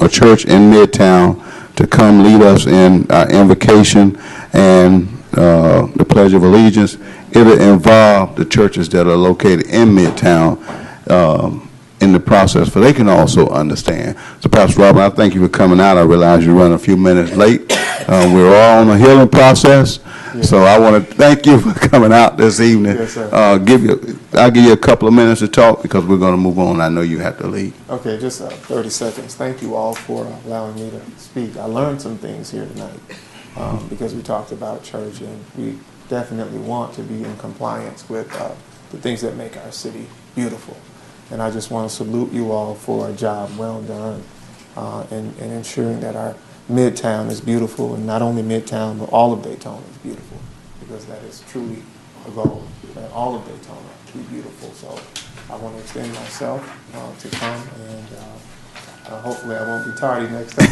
church in Midtown to come lead us in our invocation and the Pledge of Allegiance, it'll involve the churches that are located in Midtown in the process, for they can also understand. So, Pastor Robert, I thank you for coming out. I realize you run a few minutes late. We're all on a healing process, so I want to thank you for coming out this evening. Yes, sir. I'll give you a couple of minutes to talk because we're going to move on. I know you have to leave. Okay, just 30 seconds. Thank you all for allowing me to speak. I learned some things here tonight because we talked about church, and we definitely want to be in compliance with the things that make our city beautiful. And I just want to salute you all for a job well done in ensuring that our Midtown is beautiful, and not only Midtown, but all of Daytona is beautiful, because that is truly a goal, that all of Daytona be beautiful. So I want to extend myself to come, and hopefully I won't be tardy next time,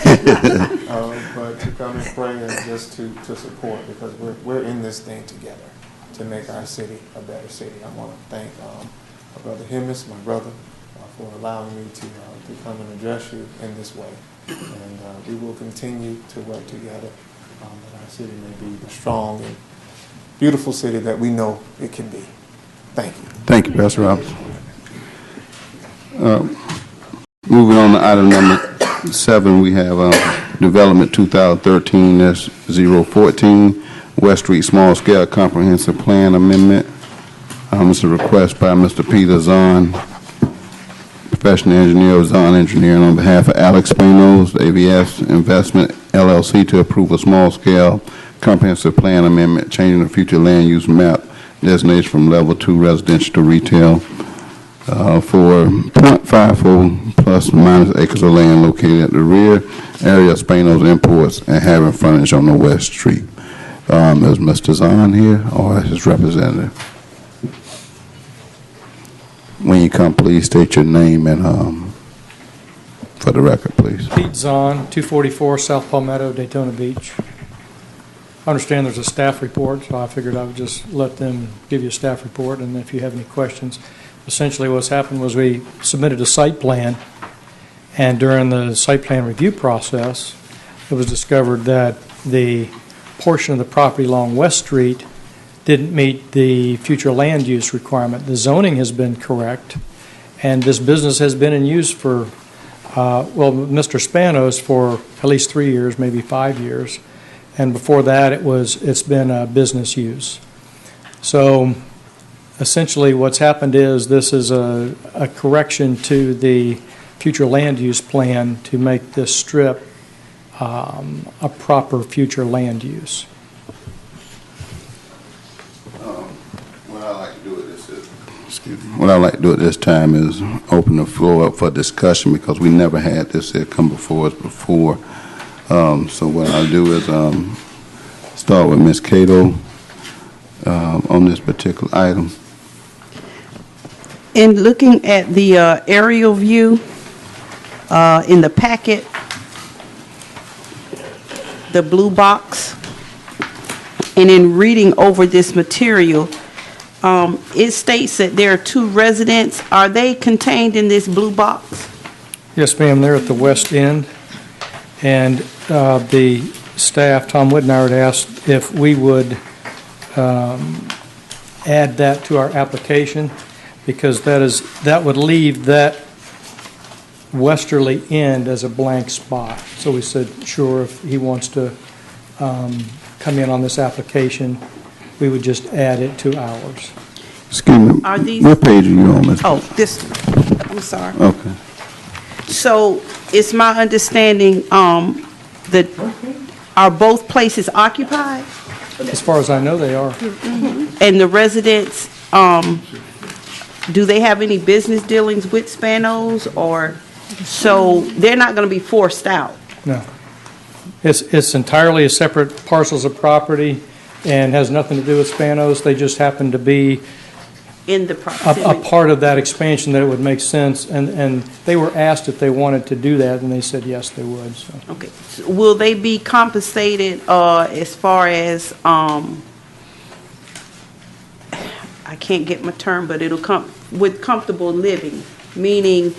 but to come and pray and just to support, because we're in this thing together to make our city a better city. I want to thank my brother Himmis, my brother, for allowing me to come and address you in this way. And we will continue to work together that our city may be the strong and beautiful city that we know it can be. Thank you. Thank you, Pastor Roberts. Moving on to item number 7, we have Development 2013, that's 014, West Street Small Scale Comprehensive Plan Amendment. It's a request by Mr. Peter Zahn, professional engineer of Zahn Engineering, on behalf of Alex Spanos, AVS Investment LLC, to approve a small-scale comprehensive plan amendment changing the future land use map designation from level 2 residential to retail for 0.54 plus or minus acres of land located at the rear area of Spanos Imports and having frontage on the West Street. Is Mr. Zahn here or his representative? When you come, please state your name and for the record, please. Pete Zahn, 244 South Palmetto, Daytona Beach. I understand there's a staff report, so I figured I would just let them give you a staff report, and if you have any questions. Essentially what's happened was we submitted a site plan, and during the site plan review process, it was discovered that the portion of the property along West Street didn't meet the future land use requirement. The zoning has been correct, And this business has been in use for, Mr. Spanos for at least 3 years, maybe 5 years. And before that, it's been business use. So essentially what's happened is this is a correction to the future land use plan to make this strip a proper future land use. What I like to do at this time is open the floor up for discussion because we never had this come before us before. So what I'll do is start with Ms. Cato on this particular item. In looking at the aerial view in the packet, the blue box, and in reading over this material, it states that there are 2 residents. Are they contained in this blue box? Yes, ma'am, they're at the west end. And the staff, Tom Whitnire, had asked if we would add that to our application, because that would leave that westerly end as a blank spot. So we said, sure, if he wants to come in on this application, we would just add it to ours. Excuse me, what page are you on, Ms.? Oh, this, I'm sorry. Okay. So it's my understanding that are both places occupied? As far as I know, they are. And the residents, do they have any business dealings with Spanos, or, so they're not going to be forced out? No. It's entirely a separate parcels of property and has nothing to do with Spanos. They just happen to be in the a part of that expansion that it would make sense. And they were asked if they wanted to do that, and they said yes, they would. So. Okay. So will they be compensated as far as, I can't get my term, but it'll come with comfortable living, meaning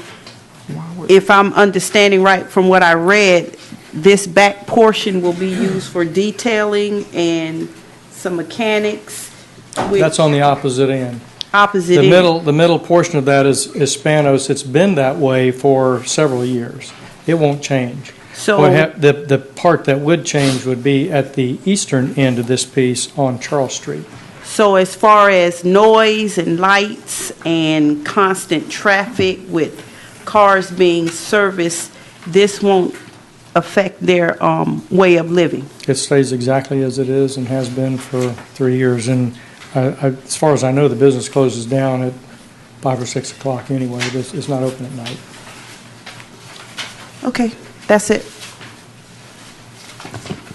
if I'm understanding right from what I read, this back portion will be used for detailing and some mechanics. That's on the opposite end. Opposite end. end. The middle portion of that is Spanos. It's been that way for several years. It won't change. So the part that would change would be at the eastern end of this piece on Charles Street. So as far as noise and lights and constant traffic with cars being serviced, this won't affect their way of living? It stays exactly as it is and has been for 3 years. And as far as I know, the business closes down at 5 or 6 o'clock anyway. It's not open at night. Okay, that's it.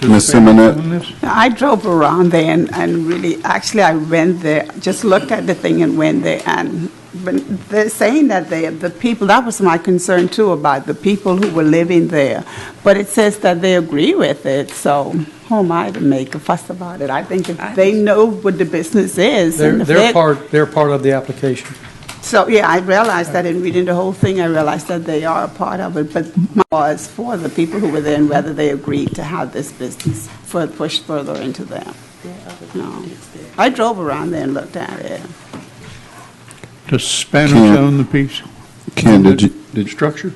Ms. Simonette? I drove around there and really, actually I went there, just looked at the thing and went there, and but they're saying that the people, that was my concern too, about the people who were living there. But it says that they agree with it, so who am I to make a fuss about it? I think if they know what the business is. They're part of the application. So, yeah, I realized that in reading the whole thing, I realized that they are a part of it, but my was for the people who were there and whether they agreed to have this business pushed further into them. No. I drove around there and looked at it. Does Spanos own the piece? Ken, did you? The structure?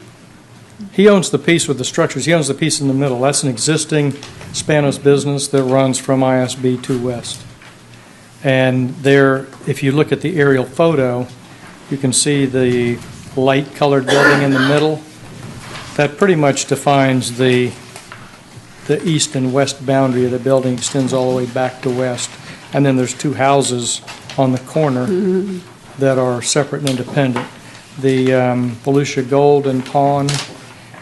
He owns the piece with the structures. He owns the piece in the middle. That's an existing Spanos business that runs from ISB to west. And there, if you look at the aerial photo, you can see the light-colored building in the middle. That pretty much defines the east and west boundary of the building, extends all the way back to west. And then there's 2 houses on the corner that are separate and independent. The Volusia Gold and Pawn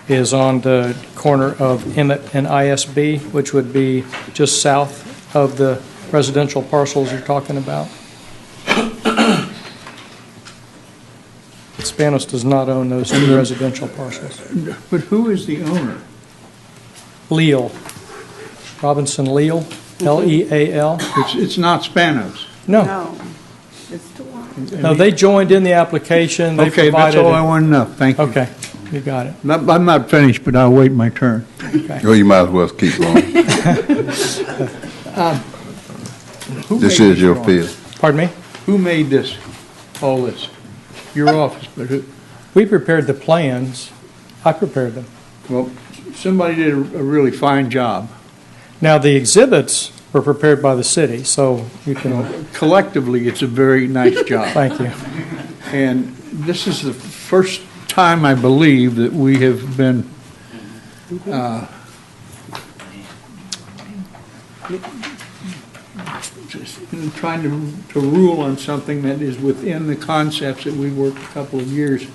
is on the corner of Emmett and ISB, which would be just south of the residential parcels you're talking about. Spanos does not own those 2 residential parcels. But who is the owner? Leal. Robinson Leal, L-E-A-L. It's not Spanos? No. It's the one. No, they joined in the application. They Okay, that's all I want to know. Thank you. Okay, you got it. I'm not finished, but I'll wait my turn. Okay. Well, you might as well keep going. Who This made is your drawing? field. Pardon me? Who made this, all this? your office, but We prepared the plans. I prepared them. well, somebody did a really fine job. Now, the exhibits were prepared by the city, so you can, Collectively, it's a very nice job. thank you. And this is the first time, I believe, that we have been just trying to rule on something that is within the concepts that we worked a couple of years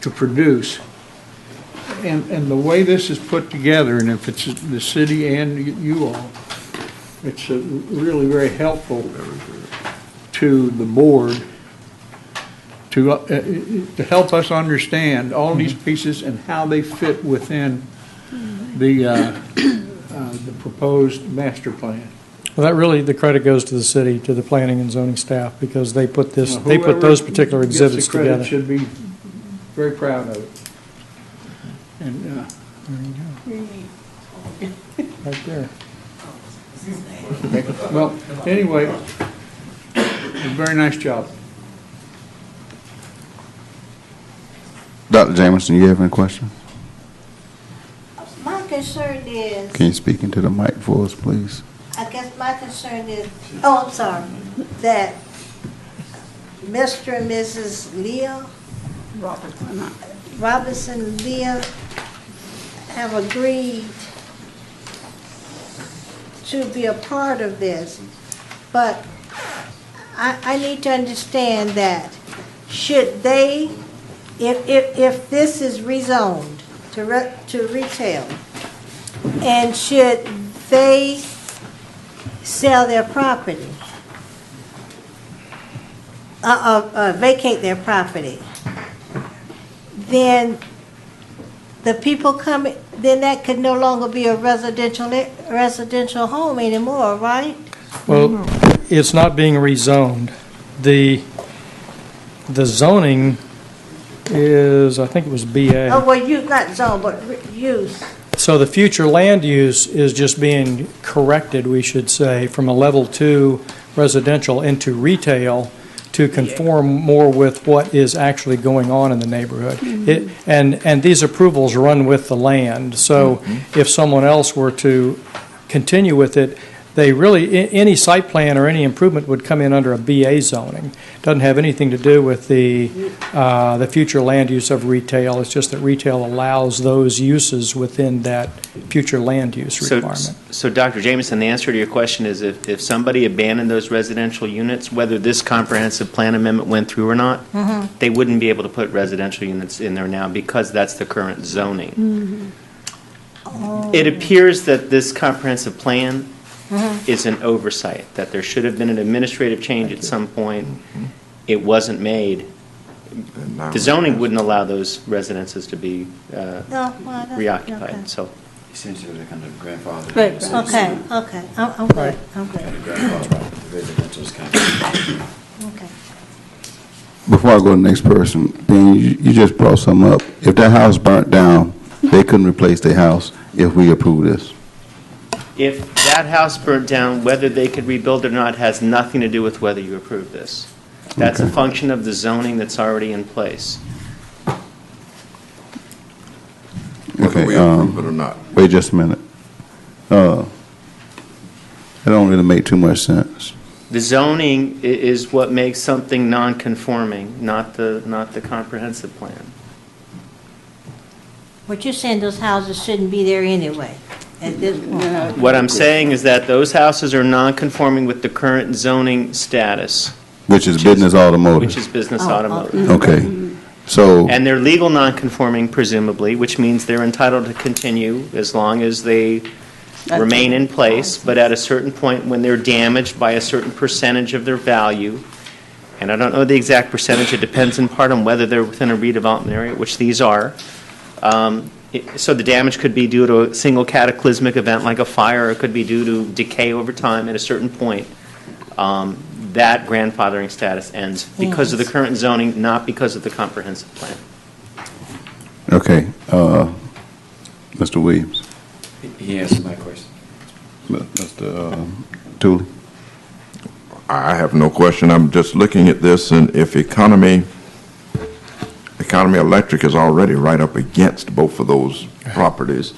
to produce. And the way this is put together, and if it's the city and you all, it's really very helpful to the board to help us understand all these pieces and how they fit within the proposed master plan. Well, that really, the credit goes to the city, to the planning and zoning staff, because they put this, Now, they put those particular whoever exhibits gets the credit together. should be very proud of it. And Right there. well, anyway, a very nice job. Dr. Jameson, you have any questions? My concern is, Can you speak into the mic for us, please? I guess my concern is, oh, I'm sorry, that Mr. and Mrs. Leah Robinson Leah have agreed to be a part of this, but I need to understand that should they, if this is rezoned to retail, and should they sell their property, vacate their property, then the people coming, then that could no longer be a residential home anymore, right? Well, it's not being rezoned. The zoning is, I think it was BA. Oh, well, not zone, but use. So the future land use is just being corrected, we should say, from a level 2 residential into retail to conform more with what is actually going on in the neighborhood. And these approvals run with the land. So if someone else were to continue with it, they really, any site plan or any improvement would come in under a BA zoning. Doesn't have anything to do with the future land use of retail. It's just that retail allows those uses within that future land use requirement. So Dr. Jameson, the answer to your question is if somebody abandoned those residential units, whether this comprehensive plan amendment went through or not, they wouldn't be able to put residential units in there now because that's the current zoning. It appears that this comprehensive plan is an oversight, that there should have been an administrative change at some point. It wasn't made. The zoning wouldn't allow those residences to be reoccupied, so. Essentially, they're kind of grandfather. Okay, I'm good, I'm good. Okay. Before I go to the next person, Ben, you just brought something up. If that house burnt down, they couldn't replace their house if we approve this. If that house burnt down, whether they could rebuild it or not has nothing to do with whether you approve this. That's a function of the zoning that's already in place. Whether we approve it or not. Wait just a minute. That don't really make too much sense. The zoning is what makes something non-conforming, not the comprehensive plan. But you're saying those houses shouldn't be there anyway, at this point? What I'm saying is that those houses are non-conforming with the current zoning status. Which is business automotive. Which is business automotive. Okay. So, And they're legal non-conforming presumably, which means they're entitled to continue as long as they remain in place, but at a certain point when they're damaged by a certain percentage of their value, and I don't know the exact percentage, it depends in part on whether they're within a redevelopment area, which these are. So the damage could be due to a single cataclysmic event like a fire, or it could be due to decay over time at a certain point. That grandfathering status ends because of the current zoning, not because of the comprehensive plan. okay, Mr. Williams. He answered my question. Mr. Tooley. I have no question. I'm just looking at this, and if economy Economy Electric is already right up against both of those properties,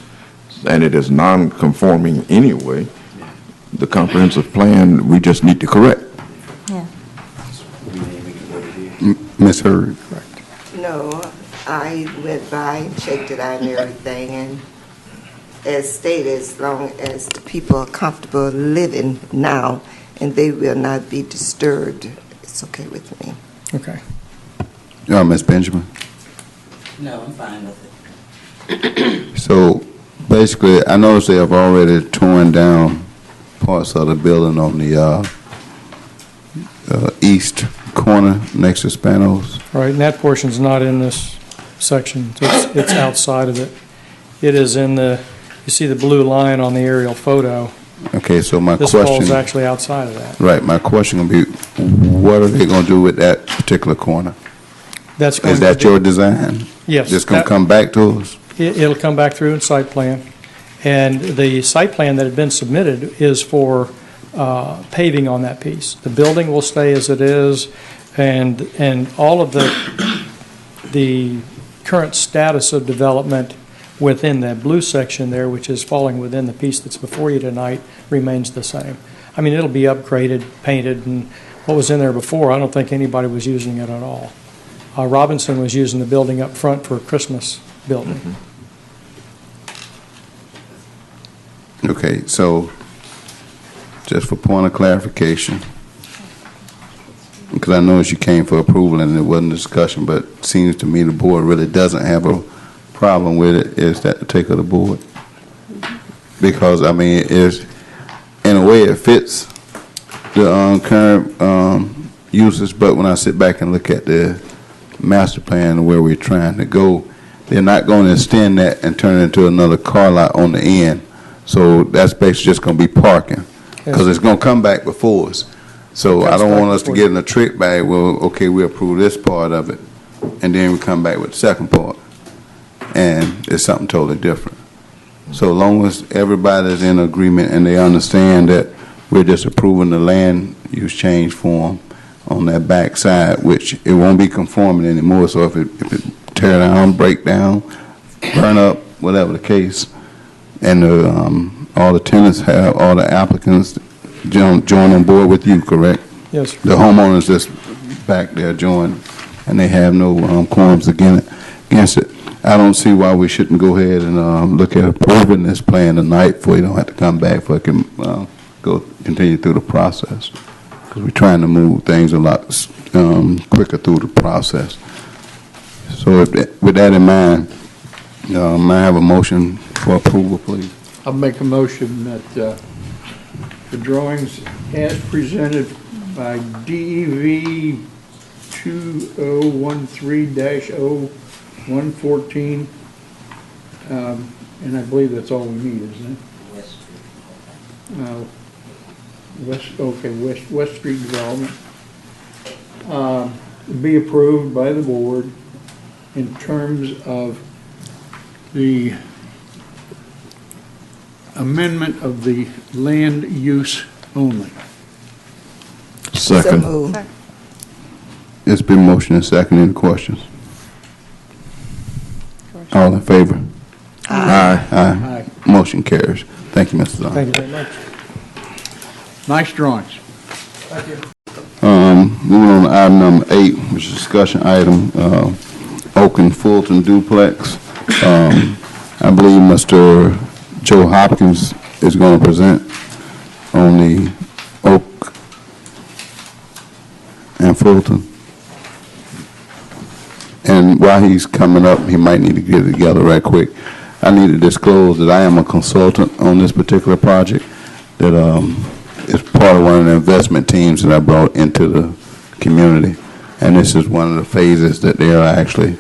and it is non-conforming anyway. The comprehensive plan, we just need to correct. Yeah. Ms. Hurd? No, I went by and checked it out and everything, and as stated, as long as the people are comfortable living now and they will not be disturbed, it's okay with me. Okay. Ms. Benjamin? No, I'm fine with it. So basically, I noticed they have already torn down parts of the building on the east corner next to Spanos. Right, and that portion's not in this section. It's outside of it. It is in the, you see the blue line on the aerial photo. Okay, so my This question... falls actually outside of that. Right, my question will be, what are they going to do with that particular corner? That's going Is to that be- your design? Yes. Just going that- to come back to us? It'll come back through in site plan. And the site plan that had been submitted is for paving on that piece. The building will stay as it is, and all of the current status of development within that blue section there, which is falling within the piece that's before you tonight, remains the same. I mean, it'll be upgraded, painted, and what was in there before, I don't think anybody was using it at all. Robinson was using the building up front for a Christmas building. Okay, so just for point of clarification, because I noticed you came for approval and it wasn't a discussion, but it seems to me the board really doesn't have a problem with it. Is that the take of the board? Because, I mean, it's, in a way, it fits the current uses, but when I sit back and look at the master plan and where we're trying to go, they're not going to extend that and turn it into another car lot on the end. So that's basically just going to be parking, because it's going to come back before us. So I don't want us to get in a trick bag, well, okay, we approve this part of it, and then we come back with the second part, and it's something totally different. So long as everybody's in agreement and they understand that we're just approving the land use change form on that back side, which it won't be conforming anymore, so if it tear down, break down, burn up, whatever the case, and all the tenants have, all the applicants join on board with you, correct? Yes. The homeowners that's back there join, and they have no qualms against it. I don't see why we shouldn't go ahead and look at approving this plan tonight, before you don't have to come back, for it can continue through the process, because we're trying to move things a lot quicker through the process. So with that in mind, may I have a motion for approval, please? I'll make a motion that the drawings as presented by DEV 2013-0114, and I believe that's all we need, isn't it? West Street Development, be approved by the board in terms of the amendment of the land use only. Second. So moved. It's been motioned and seconded. Any questions? All in favor? Aye. Aye. Motion carries. Thank you, Mr. Zahn. Thank you very much. Nice drawings. Thank you. Moving on to item number 8, which is discussion item, Oak and Fulton duplex. I believe Mr. Joe Hopkins is going to present on the Oak and Fulton. And while he's coming up, he might need to get it together right quick. I need to disclose that I am a consultant on this particular project, that is part of one of the investment teams that I brought into the community. And this is one of the phases that they are actually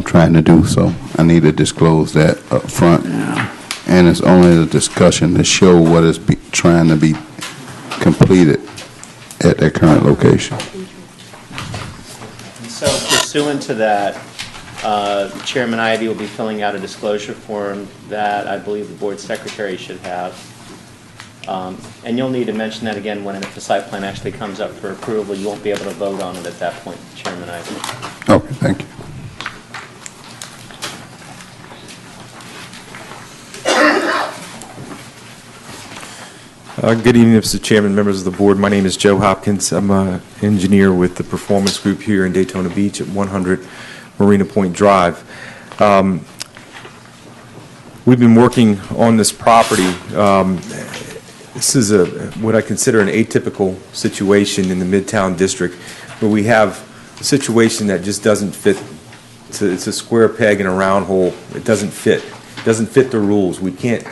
trying to do. So I need to disclose that up front. And it's only a discussion to show what is trying to be completed at their current location. And so pursuant to that, Chairman Ivy will be filling out a disclosure form that I believe the board secretary should have. And you'll need to mention that again when if the site plan actually comes up for approval. You won't be able to vote on it at that point, Chairman Ivy. Okay, thank you. Good evening, Mr. Chairman, members of the board. My name is Joe Hopkins. I'm an engineer with the Performance Group here in Daytona Beach at 100 Marina Point Drive. We've been working on this property. This is what I consider an atypical situation in the Midtown district, where we have a situation that just doesn't fit. It's a square peg in a round hole. It doesn't fit. It doesn't fit the rules. We can't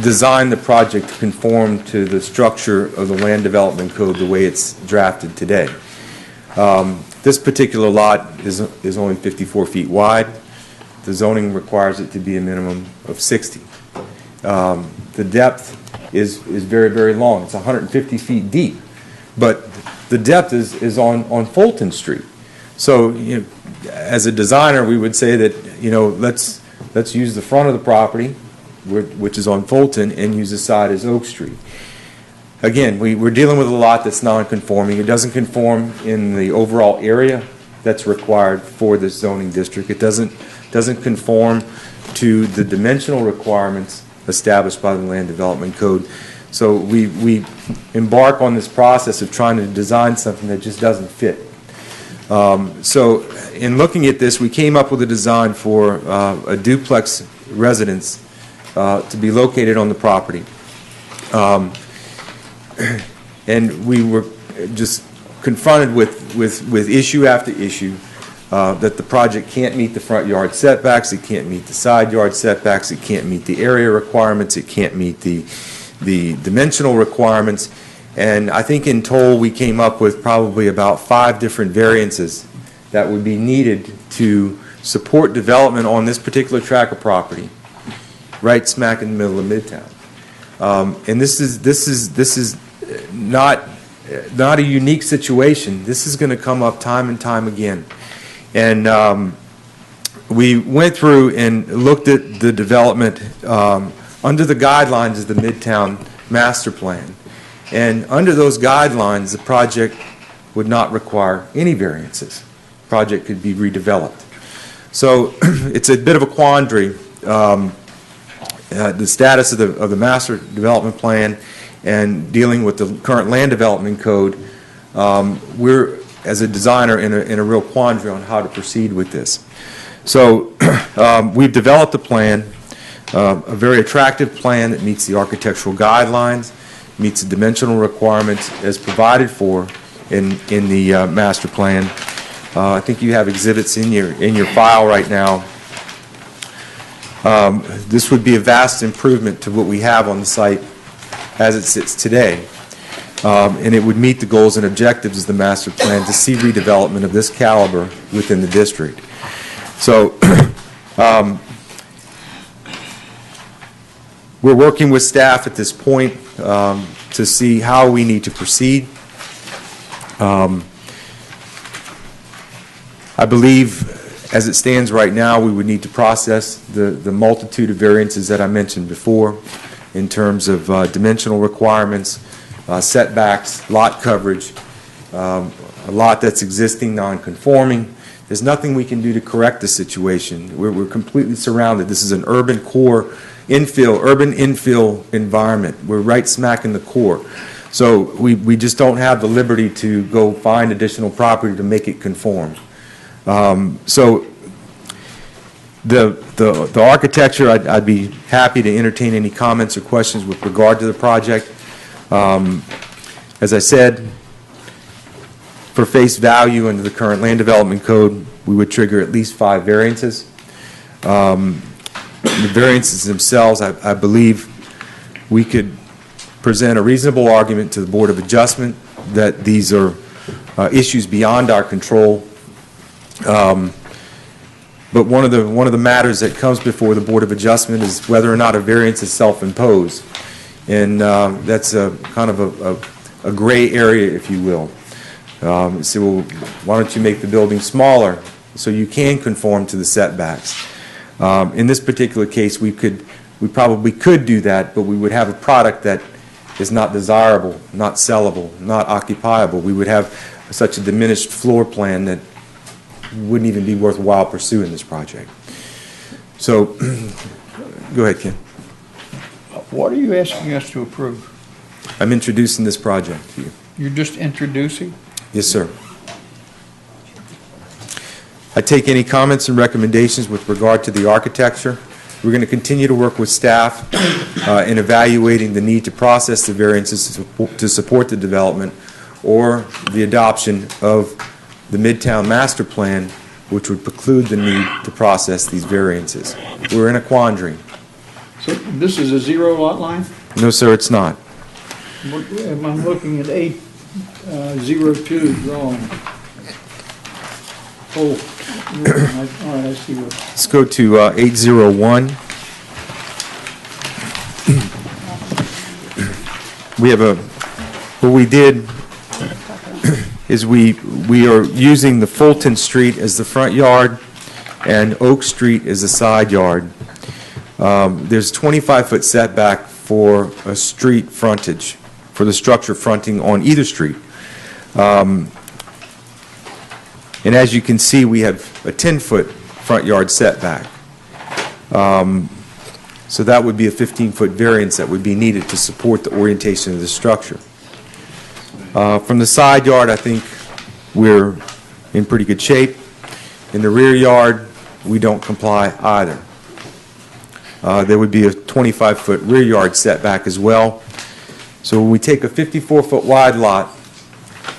design the project to conform to the structure of the Land Development Code the way it's drafted today. This particular lot is only 54 feet wide. The zoning requires it to be a minimum of 60. The depth is very, very long. It's 150 feet deep, but the depth is on Fulton Street. So, as a designer, we would say that let's use the front of the property, which is on Fulton, and use the side as Oak Street. Again, we're dealing with a lot that's non-conforming. It doesn't conform in the overall area that's required for this zoning district. It doesn't conform to the dimensional requirements established by the Land Development Code. So we embark on this process of trying to design something that just doesn't fit. So in looking at this, we came up with a design for a duplex residence to be located on the property. And we were just confronted with issue after issue that the project can't meet the front yard setbacks, it can't meet the side yard setbacks, it can't meet the area requirements, it can't meet the dimensional requirements. And I think in total we came up with probably about 5 different variances that would be needed to support development on this particular tract of property, right smack in the middle of Midtown. And this is not a unique situation. This is going to come up time and time again. And we went through and looked at the development under the guidelines of the Midtown Master Plan. And under those guidelines, the project would not require any variances. The project could be redeveloped. So it's a bit of a quandary. The status of the Master Development Plan and dealing with the current Land Development Code, we're, as a designer, in a real quandary on how to proceed with this. So we've developed a plan, a very attractive plan that meets the architectural guidelines, meets the dimensional requirements as provided for in the master plan. I think you have exhibits in your file right now. This would be a vast improvement to what we have on the site as it sits today. And it would meet the goals and objectives of the master plan to see redevelopment of this caliber within the district. So we're working with staff at this point to see how we need to proceed. I believe, as it stands right now, we would need to process the multitude of variances that I mentioned before in terms of dimensional requirements, setbacks, lot coverage, a lot that's existing non-conforming. There's nothing we can do to correct the situation. We're completely surrounded. This is an urban core urban infill environment. We're right smack in the core. So we just don't have the liberty to go find additional property to make it conform. So the architecture, I'd be happy to entertain any comments or questions with regard to the project. As I said, for face value under the current Land Development Code, we would trigger at least 5 variances. The variances themselves, I believe we could present a reasonable argument to the Board of Adjustment that these are issues beyond our control. But one of the matters that comes before the Board of Adjustment is whether or not a variance is self-imposed, and that's a kind of a gray area, if you will. So, well, why don't you make the building smaller so you can conform to the setbacks? In this particular case, we probably could do that, but we would have a product that is not desirable, not sellable, not occupiable. We would have such a diminished floor plan that wouldn't even be worthwhile pursuing this project. So, go ahead, Ken. What are you asking us to approve? I'm introducing this project to you. You're just introducing? Yes, sir. I take any comments and recommendations with regard to the architecture. We're going to continue to work with staff in evaluating the need to process the variances to support the development or the adoption of the Midtown Master Plan, which would preclude the need to process these variances. We're in a quandary. So this is a zero lot line? No, sir, it's not. I'm looking at 802 drawing. Oh, all right, I see what. Let's go to 801. We have what we did is we are using the Fulton Street as the front yard and Oak Street as the side yard. There's 25-foot setback for a street frontage, for the structure fronting on either street. And as you can see, we have a 10-foot front yard setback. So that would be a 15-foot variance that would be needed to support the orientation of the structure. From the side yard, I think we're in pretty good shape. In the rear yard, we don't comply either. There would be a 25-foot rear yard setback as well. So when we take a 54-foot wide lot,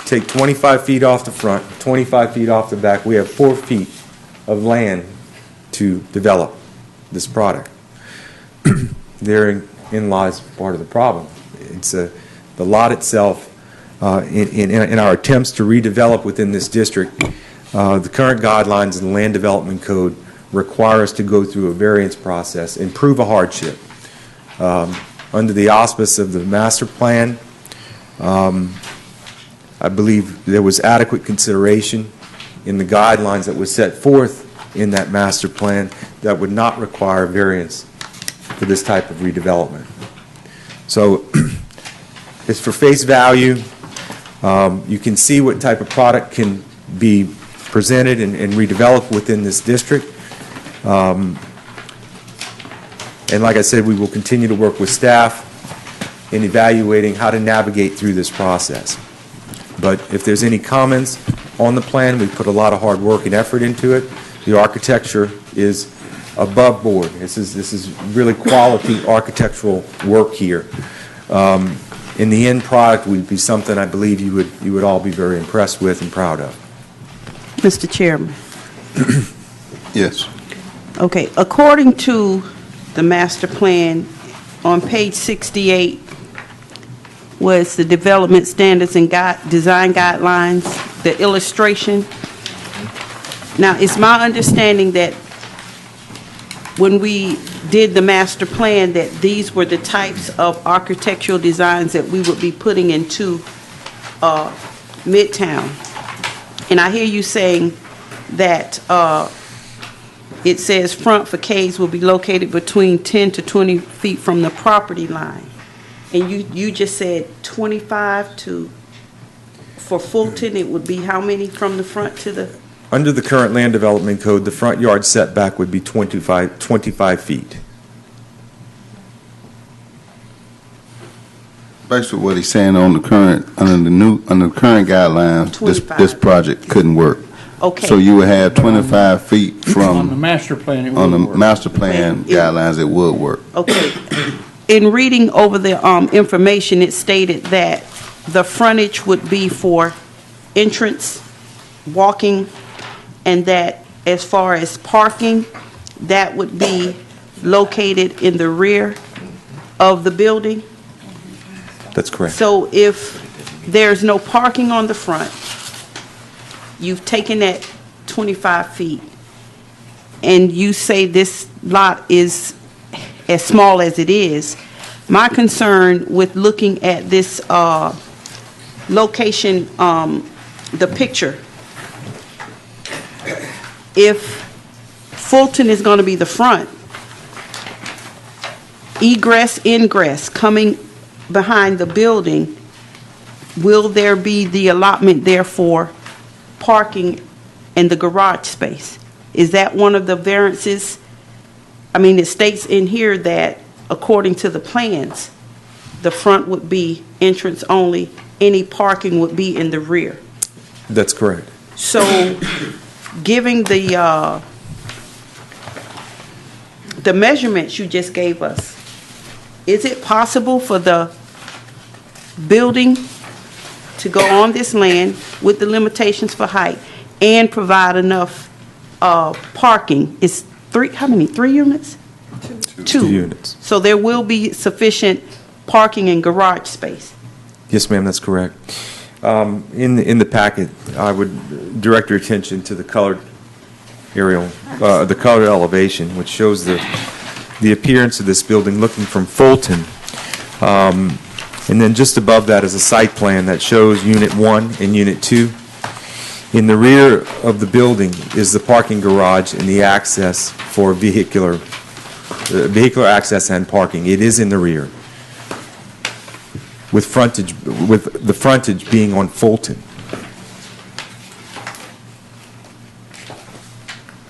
take 25 feet off the front, 25 feet off the back, we have 4 feet of land to develop this product. Therein lies part of the problem. It's the lot itself. In our attempts to redevelop within this district, the current guidelines of the Land Development Code require us to go through a variance process and prove a hardship. Under the auspice of the master plan, I believe there was adequate consideration in the guidelines that was set forth in that master plan that would not require variance for this type of redevelopment. So it's for face value. You can see what type of product can be presented and redeveloped within this district. And like I said, we will continue to work with staff in evaluating how to navigate through this process. But if there's any comments on the plan, we put a lot of hard work and effort into it. The architecture is above board. This is really quality architectural work here. In the end product would be something I believe you would all be very impressed with and proud of. Mr. Chairman. Yes. Okay, according to the master plan, on page 68 was the development standards and design guidelines, the illustration. Now, it's my understanding that when we did the master plan, that these were the types of architectural designs that we would be putting into Midtown. And I hear you saying that it says front facades will be located between 10 to 20 feet from the property line. And you just said 25 to, for Fulton, it would be how many from the front to the? Under the current Land Development Code, the front yard setback would be 25 feet. Basically, what he's saying on the current, under the current guidelines, this project couldn't work. Okay. So you would have 25 feet from. On the master plan, it would On the work. master plan guidelines, it would work. Okay. In reading over the information, it stated that the frontage would be for entrance, walking, and that as far as parking, that would be located in the rear of the building. That's correct. So if there's no parking on the front, you've taken that 25 feet, and you say this lot is as small as it is. My concern with looking at this location, the picture, if Fulton is going to be the front, egress, ingress coming behind the building, will there be the allotment there for parking and the garage space? Is that one of the variances? I mean, it states in here that according to the plans, the front would be entrance only, any parking would be in the rear. That's correct. So, giving the measurements you just gave us, is it possible for the building to go on this land with the limitations for height and provide enough parking? Is how many, 3 units? Two units. So there will be sufficient parking and garage space? Yes, ma'am, that's correct. In the packet, I would direct your attention to the colored aerial, the colored elevation, which shows the appearance of this building looking from Fulton. And then just above that is a site plan that shows Unit 1 and Unit 2. In the rear of the building is the parking garage and the access for vehicular access and parking. It is in the rear, with the frontage being on Fulton.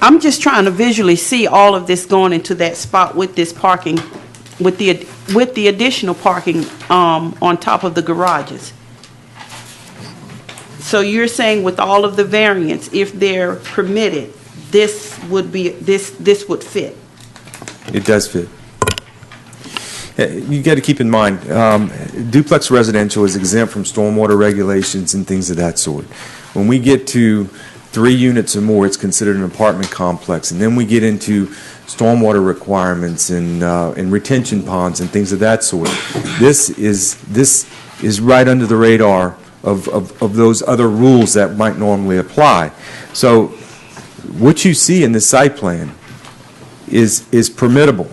I'm just trying to visually see all of this going into that spot with this parking, with the additional parking on top of the garages. So you're saying with all of the variants, if they're permitted, this would fit? It does fit. You got to keep in mind, duplex residential is exempt from stormwater regulations and things of that sort. When we get to 3 units or more, it's considered an apartment complex, and then we get into stormwater requirements and retention ponds and things of that sort. This is right under the radar of those other rules that might normally apply. So what you see in this site plan is permittable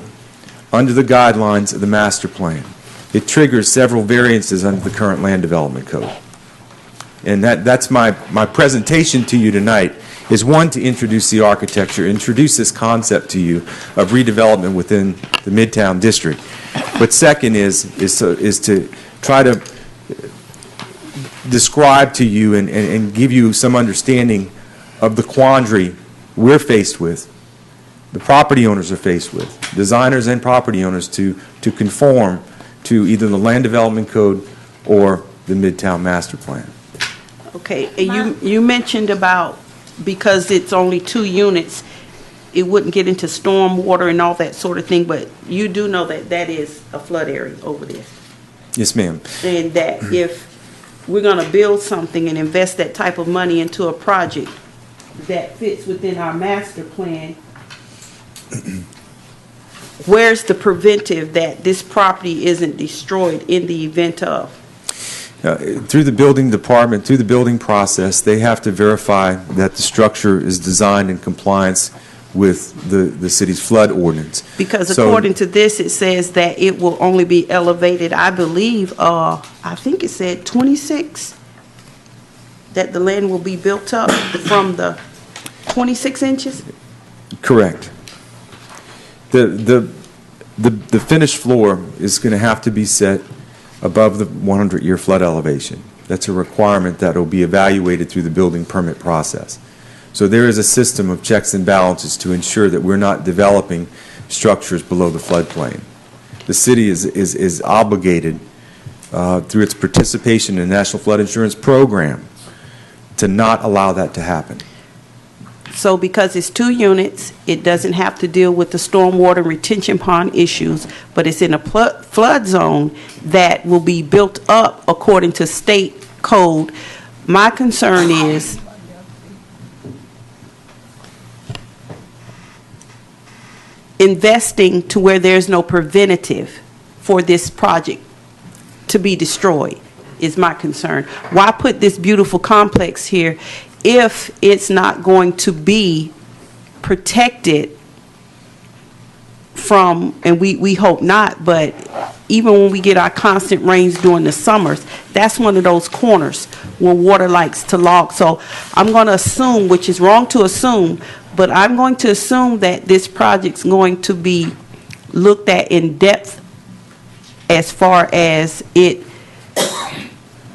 under the guidelines of the master plan. It triggers several variances under the current land development code. And that's my presentation to you tonight, is one, to introduce the architecture, introduce this concept to you of redevelopment within the Midtown district. But second is to try to describe to you and give you some understanding of the quandary we're faced with, the property owners are faced with, designers and property owners, to conform to either the land development code or the Midtown master plan. Okay, you mentioned about, because it's only 2 units, it wouldn't get into storm water and all that sort of thing, but you do know that that is a flood area over there. Yes, ma'am. And that if we're going to build something and invest that type of money into a project that fits within our master plan, where's the preventive that this property isn't destroyed in the event of? Through the building department, through the building process, they have to verify that the structure is designed in compliance with the city's flood ordinance. Because according to this, it says that it will only be elevated, I believe, I think it said 26, that the land will be built up from the 26 inches? Correct. The finished floor is going to have to be set above the 100-year flood elevation. That's a requirement that will be evaluated through the building permit process. So there is a system of checks and balances to ensure that we're not developing structures below the floodplain. The city is obligated through its participation in the National Flood Insurance Program to not allow that to happen. So because it's 2 units, it doesn't have to deal with the stormwater retention pond issues, but it's in a flood zone that will be built up according to state code. My concern is investing to where there's no preventative for this project to be destroyed is my concern. Why put this beautiful complex here if it's not going to be protected from, and we hope not, but even when we get our constant rains during the summers, that's one of those corners where water likes to log. So I'm going to assume, which is wrong to assume, but I'm going to assume that this project's going to be looked at in depth as far as it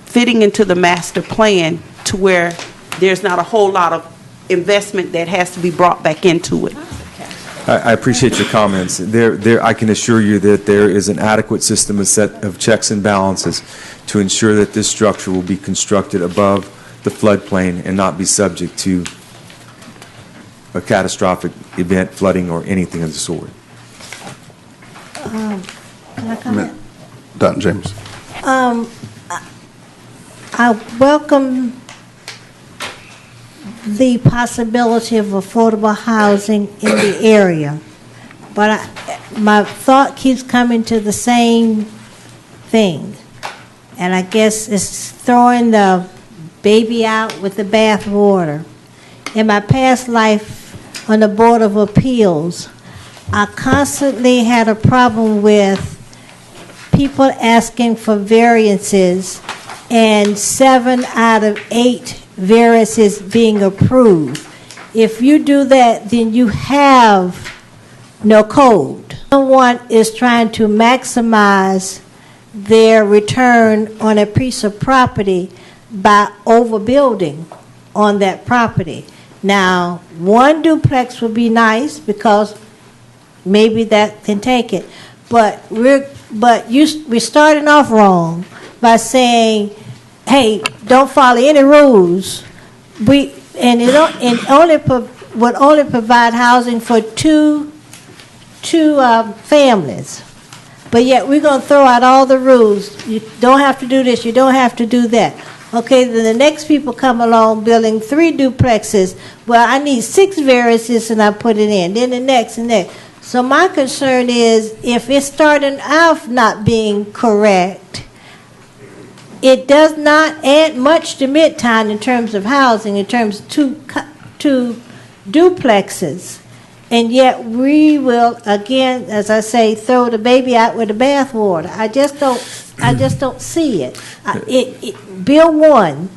fitting into the master plan to where there's not a whole lot of investment that has to be brought back into it. I appreciate your comments. I can assure you that there is an adequate system, a set of checks and balances to ensure that this structure will be constructed above the floodplain and not be subject to a catastrophic event, flooding, or anything of the sort. Can I comment? Dr. James. I welcome the possibility of affordable housing in the area, but my thought keeps coming to the same thing, and I guess it's throwing the baby out with the bathwater. In my past life on the Board of Appeals, I constantly had a problem with people asking for variances and 7 out of 8 variances being approved. If you do that, then you have no code. Someone is trying to maximize their return on a piece of property by overbuilding on that property. Now, 1 duplex would be nice because maybe that can take it, but we're starting off wrong by saying, hey, don't follow any rules. Would only provide housing for two families. But yet we're going to throw out all the rules. You don't have to do this, you don't have to do that. Okay, then the next people come along building 3 duplexes. Well, I need 6 variances and I put it in. Then the next and next. So my concern is if it's starting off not being correct, it does not add much to Midtown in terms of housing, in terms of two duplexes. And yet we will, again, as I say, throw the baby out with the bathwater. I just don't see it. Build 1,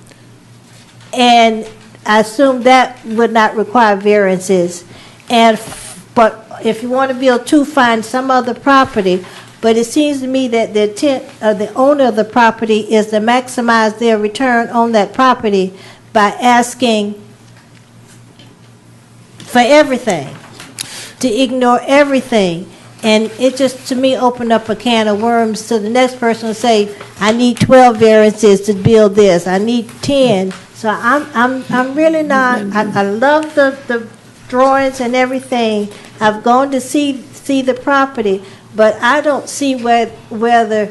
and I assume that would not require variances. But if you want to build 2, find some other property. But it seems to me that the intent of the owner of the property is to maximize their return on that property by asking for everything, to ignore everything. And it just, to me, opened up a can of worms to the next person to say, I need 12 variances to build this. I need 10. So I'm really not, I love the drawings and everything. I've gone to see the property, but I don't see whether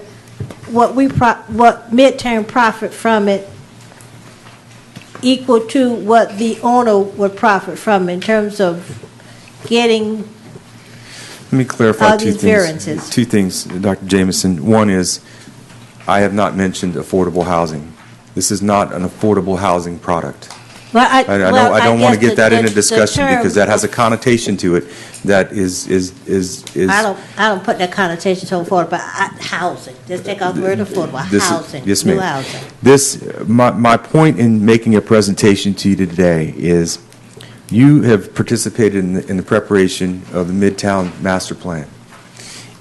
what Midtown profit from it equal to what the owner would profit from in terms of getting Let me clarify all these variances. Two things, Dr. Jameson. One is, I have not mentioned affordable housing. This is not an affordable housing product. Well, I don't want to get that in a discussion term, because that has a connotation to it that is. I don't put that connotation to affordable, but housing. Just take off the word affordable. Housing. Yes, New ma'am. housing. My point in making a presentation to you today is you have participated in the preparation of the Midtown Master Plan.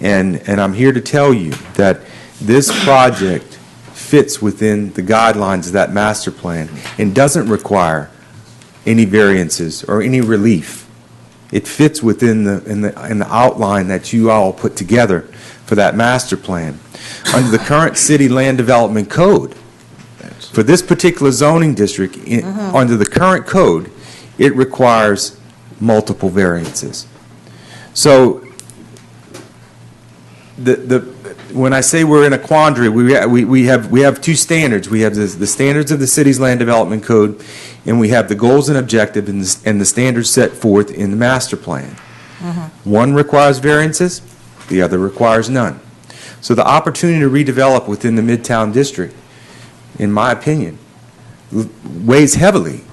And I'm here to tell you that this project fits within the guidelines of that master plan and doesn't require any variances or any relief. It fits within the outline that you all put together for that master plan. Under the current city land development code, for this particular zoning district, under the current code, it requires multiple variances. So when I say we're in a quandary, we have 2 standards. We have the standards of the city's land development code, and we have the goals and objectives and the standards set forth in the master plan. One requires variances, the other requires none. So the opportunity to redevelop within the Midtown district, in my opinion, weighs heavily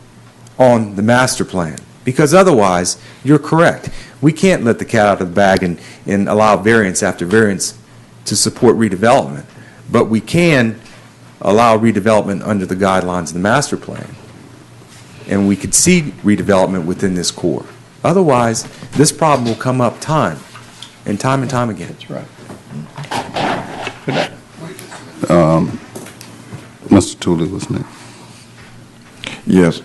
on the master plan, because otherwise, you're correct. We can't let the cat out of the bag and allow variance after variance to support redevelopment, but we can allow redevelopment under the guidelines of the master plan, and we could see redevelopment within this core. Otherwise, this problem will come up time and time again. That's right. Mr. Tooley was next. Yes.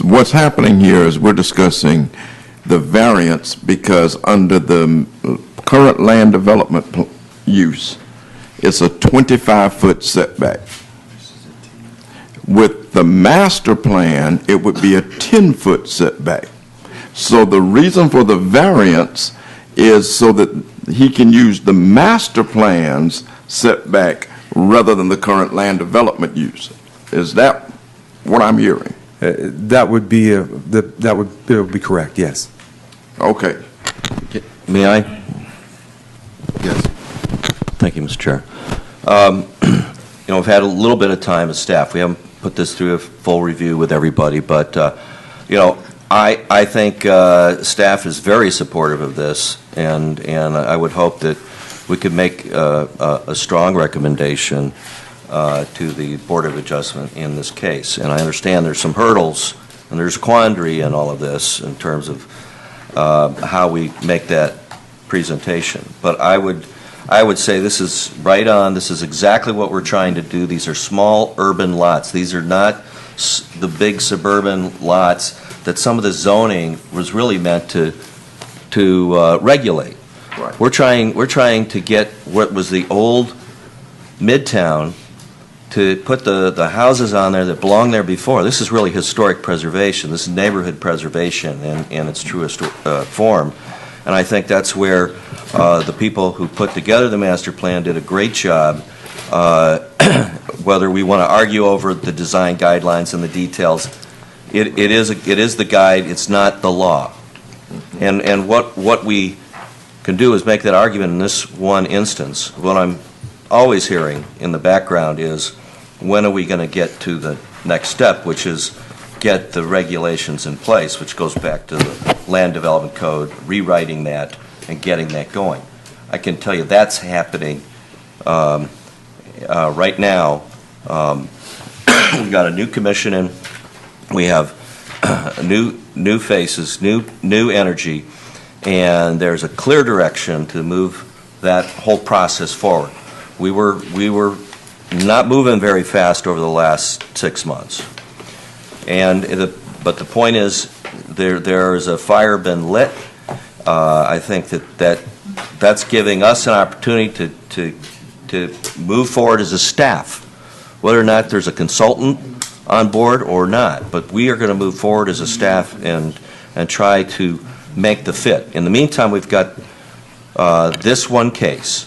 What's happening here is we're discussing the variance because under the current land development use, it's a 25-foot setback. With the master plan, it would be a 10-foot setback. So the reason for the variance is so that he can use the master plan's setback rather than the current land development use. Is that what I'm hearing? That would be that would be correct. Yes. Okay. May I? Yes. Thank you, Mr. Chair. We've had a little bit of time as staff. We haven't put this through a full review with everybody, but I think staff is very supportive of this, and I would hope that we could make a strong recommendation to the Board of Adjustment in this case. And I understand there's some hurdles and there's a quandary in all of this in terms of how we make that presentation. But I would say this is right on. This is exactly what we're trying to do. These are small urban lots. These are not the big suburban lots that some of the zoning was really meant to regulate. Right. We're trying to get what was the old Midtown to put the houses on there that belonged there before. This is really historic preservation. This is neighborhood preservation in its truest form. And I think that's where the people who put together the master plan did a great job. Whether we want to argue over the design guidelines and the details, it is the guide. It's not the law. And what we can do is make that argument in this one instance. What I'm always hearing in the background is, when are we going to get to the next step, which is get the regulations in place, which goes back to the land development code, rewriting that and getting that going. I can tell you that's happening right now. We've got a new commission in. We have new faces, new energy, and there's a clear direction to move that whole process forward. We were not moving very fast over the last 6 months, but the point is there is a fire been lit. I think that's giving us an opportunity to move forward as a staff, whether or not there's a consultant on board or not. But we are going to move forward as a staff and try to make the fit. In the meantime, we've got this one case,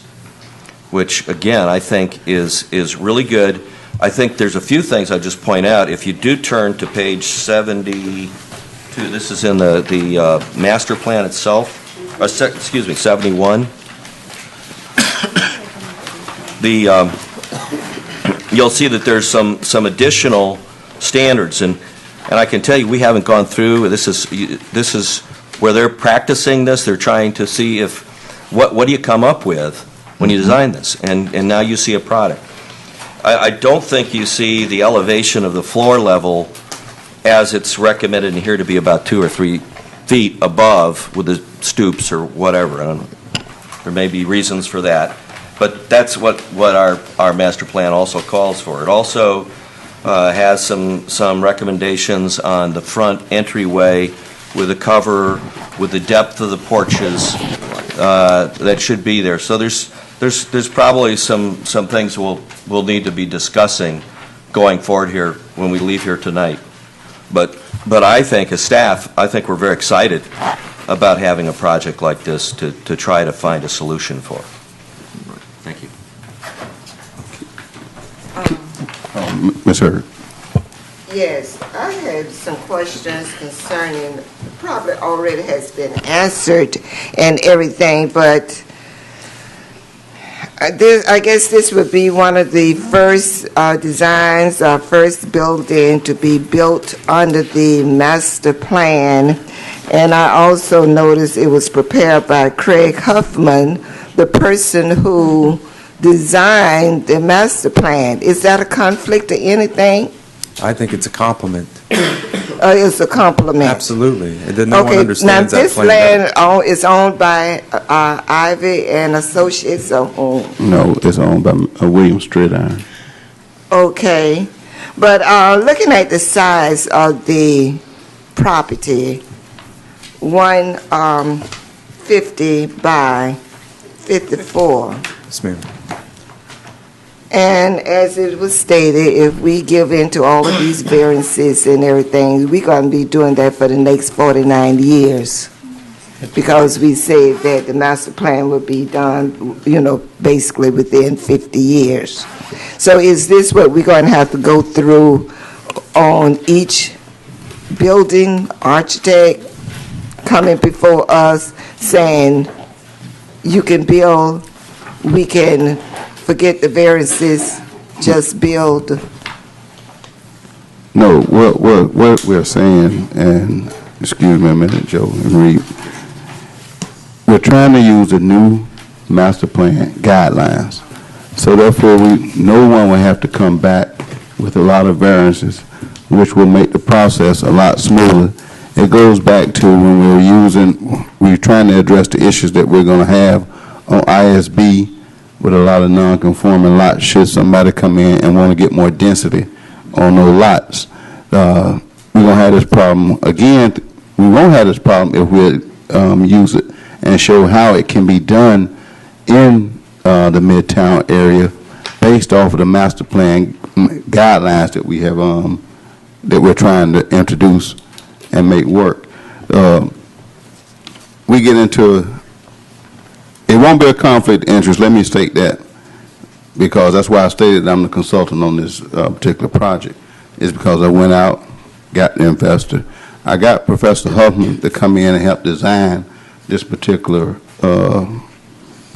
which again I think is really good. I think there's a few things I just point out. If you do turn to page 72, this is in the master plan itself. Excuse me, 71. You'll see that there's some additional standards, and I can tell you we haven't gone through. This is where they're practicing this. They're trying to see if what do you come up with when you design this, and now you see a product. I don't think you see the elevation of the floor level as it's recommended in here to be about 2 or 3 feet above with the stoops or whatever. I don't know. There may be reasons for that, but that's what our master plan also calls for. It also has some recommendations on the front entryway with a cover, with the depth of the porches that should be there. So there's probably some things we'll need to be discussing going forward here when we leave here tonight. But I think as staff, I think we're very excited about having a project like this to try to find a solution for. Thank you. Ms. Hurd. Yes, I had some questions concerning, probably already has been answered and everything, but I guess this would be one of the first designs, first building to be built under the master plan. And I also noticed it was prepared by Craig Huffman, the person who designed the master plan. Is that a conflict or anything? I think it's a compliment. It's a compliment. Absolutely. No one understands now that plan better. This land is owned by Ivy and Associates or whom? No, it's owned by William Stridiron. Okay. But looking at the size of the property, 150 by 54. Yes, ma'am. And as it was stated, if we give in to all of these variances and everything, we're going to be doing that for the next 49 years. Because we say that the master plan will be done, basically within 50 years. So is this what we're going to have to go through on each building, architect coming before us saying, you can build, we can forget the variances, just build? No, what we're saying, and excuse me a minute, Joe, and read. We're trying to use the new master plan guidelines. So therefore, no one will have to come back with a lot of variances, which will make the process a lot smoother. It goes back to when we're trying to address the issues that we're going to have on ISB with a lot of non-conforming lots should somebody come in and want to get more density on those lots. We're going to have this problem again. We won't have this problem if we use it and show how it can be done in the Midtown area based off of the master plan guidelines that we have that we're trying to introduce and make work. We get into it won't be a conflict of interest. Let me state that, because that's why I stated that I'm the consultant on this particular project. Is because I went out, got the investor. I got Professor Huffman to come in and help design this particular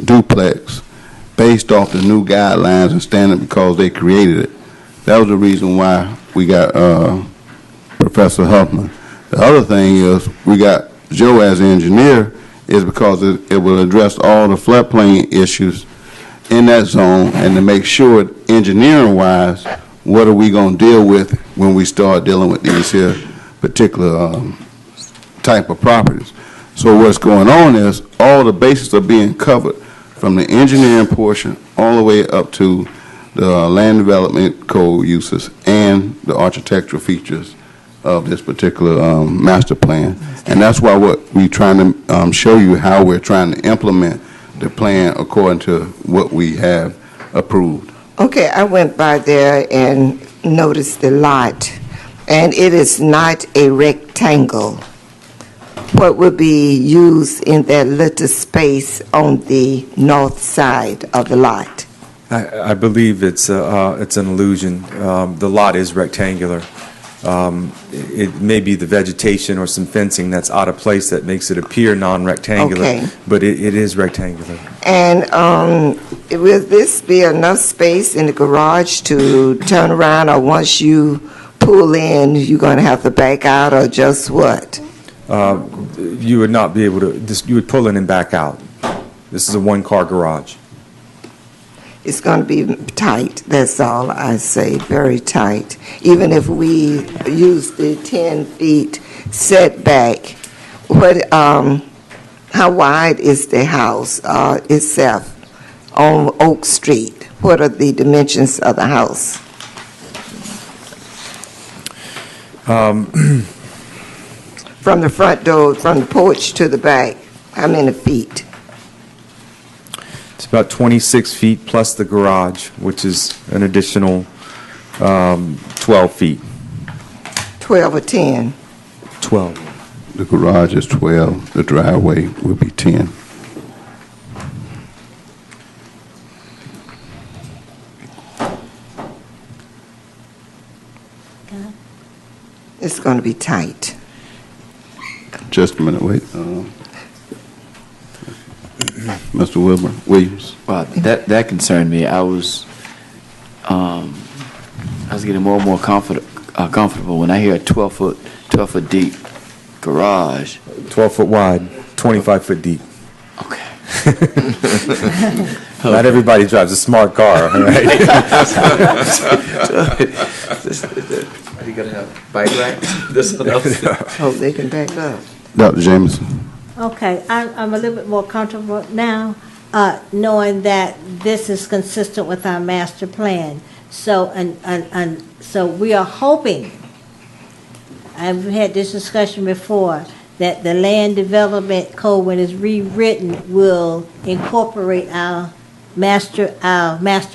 duplex based off the new guidelines and standard because they created it. That was the reason why we got Professor Huffman. The other thing is we got Joe as an engineer is because it will address all the floodplain issues in that zone and to make sure engineering-wise, what are we going to deal with when we start dealing with these here particular type of properties. So what's going on is all the bases are being covered from the engineering portion all the way up to the land development code uses and the architectural features of this particular master plan. And that's why what we're trying to show you how we're trying to implement the plan according to what we have approved. Okay, I went by there and noticed the lot, and it is not a rectangle. What would be used in that little space on the north side of the lot? I believe it's an illusion. The lot is rectangular. It may be the vegetation or some fencing that's out of place that makes it appear non-rectangular, Okay. but it is rectangular. And will this be enough space in the garage to turn around, or once you pull in, you're going to have to back out, or just what? You would not be able to, you would pull in and back out. This is a one-car garage. It's going to be tight, that's all I say, very tight. Even if we use the 10 feet setback, how wide is the house itself on Oak Street? What are the dimensions of the house? From the front door, from the porch to the back, how many feet? It's about 26 feet plus the garage, which is an additional 12 feet. 12 or 10? 12. The garage is 12, the driveway will be 10. It's going to be tight. Just a minute, wait. Mr. Williams. Well, that concerned me. I was getting more and more comfortable when I hear a 12 foot deep garage. 12 foot wide, 25 foot deep. Okay. Not everybody drives a smart car, right? Are you gonna have bike racks? Oh, they can back up. Dr. Jameson. Okay, I'm a little bit more comfortable now, knowing that this is consistent with our master plan. So, and so we are hoping, and we've had this discussion before, that the land development code, when it's rewritten, will incorporate our master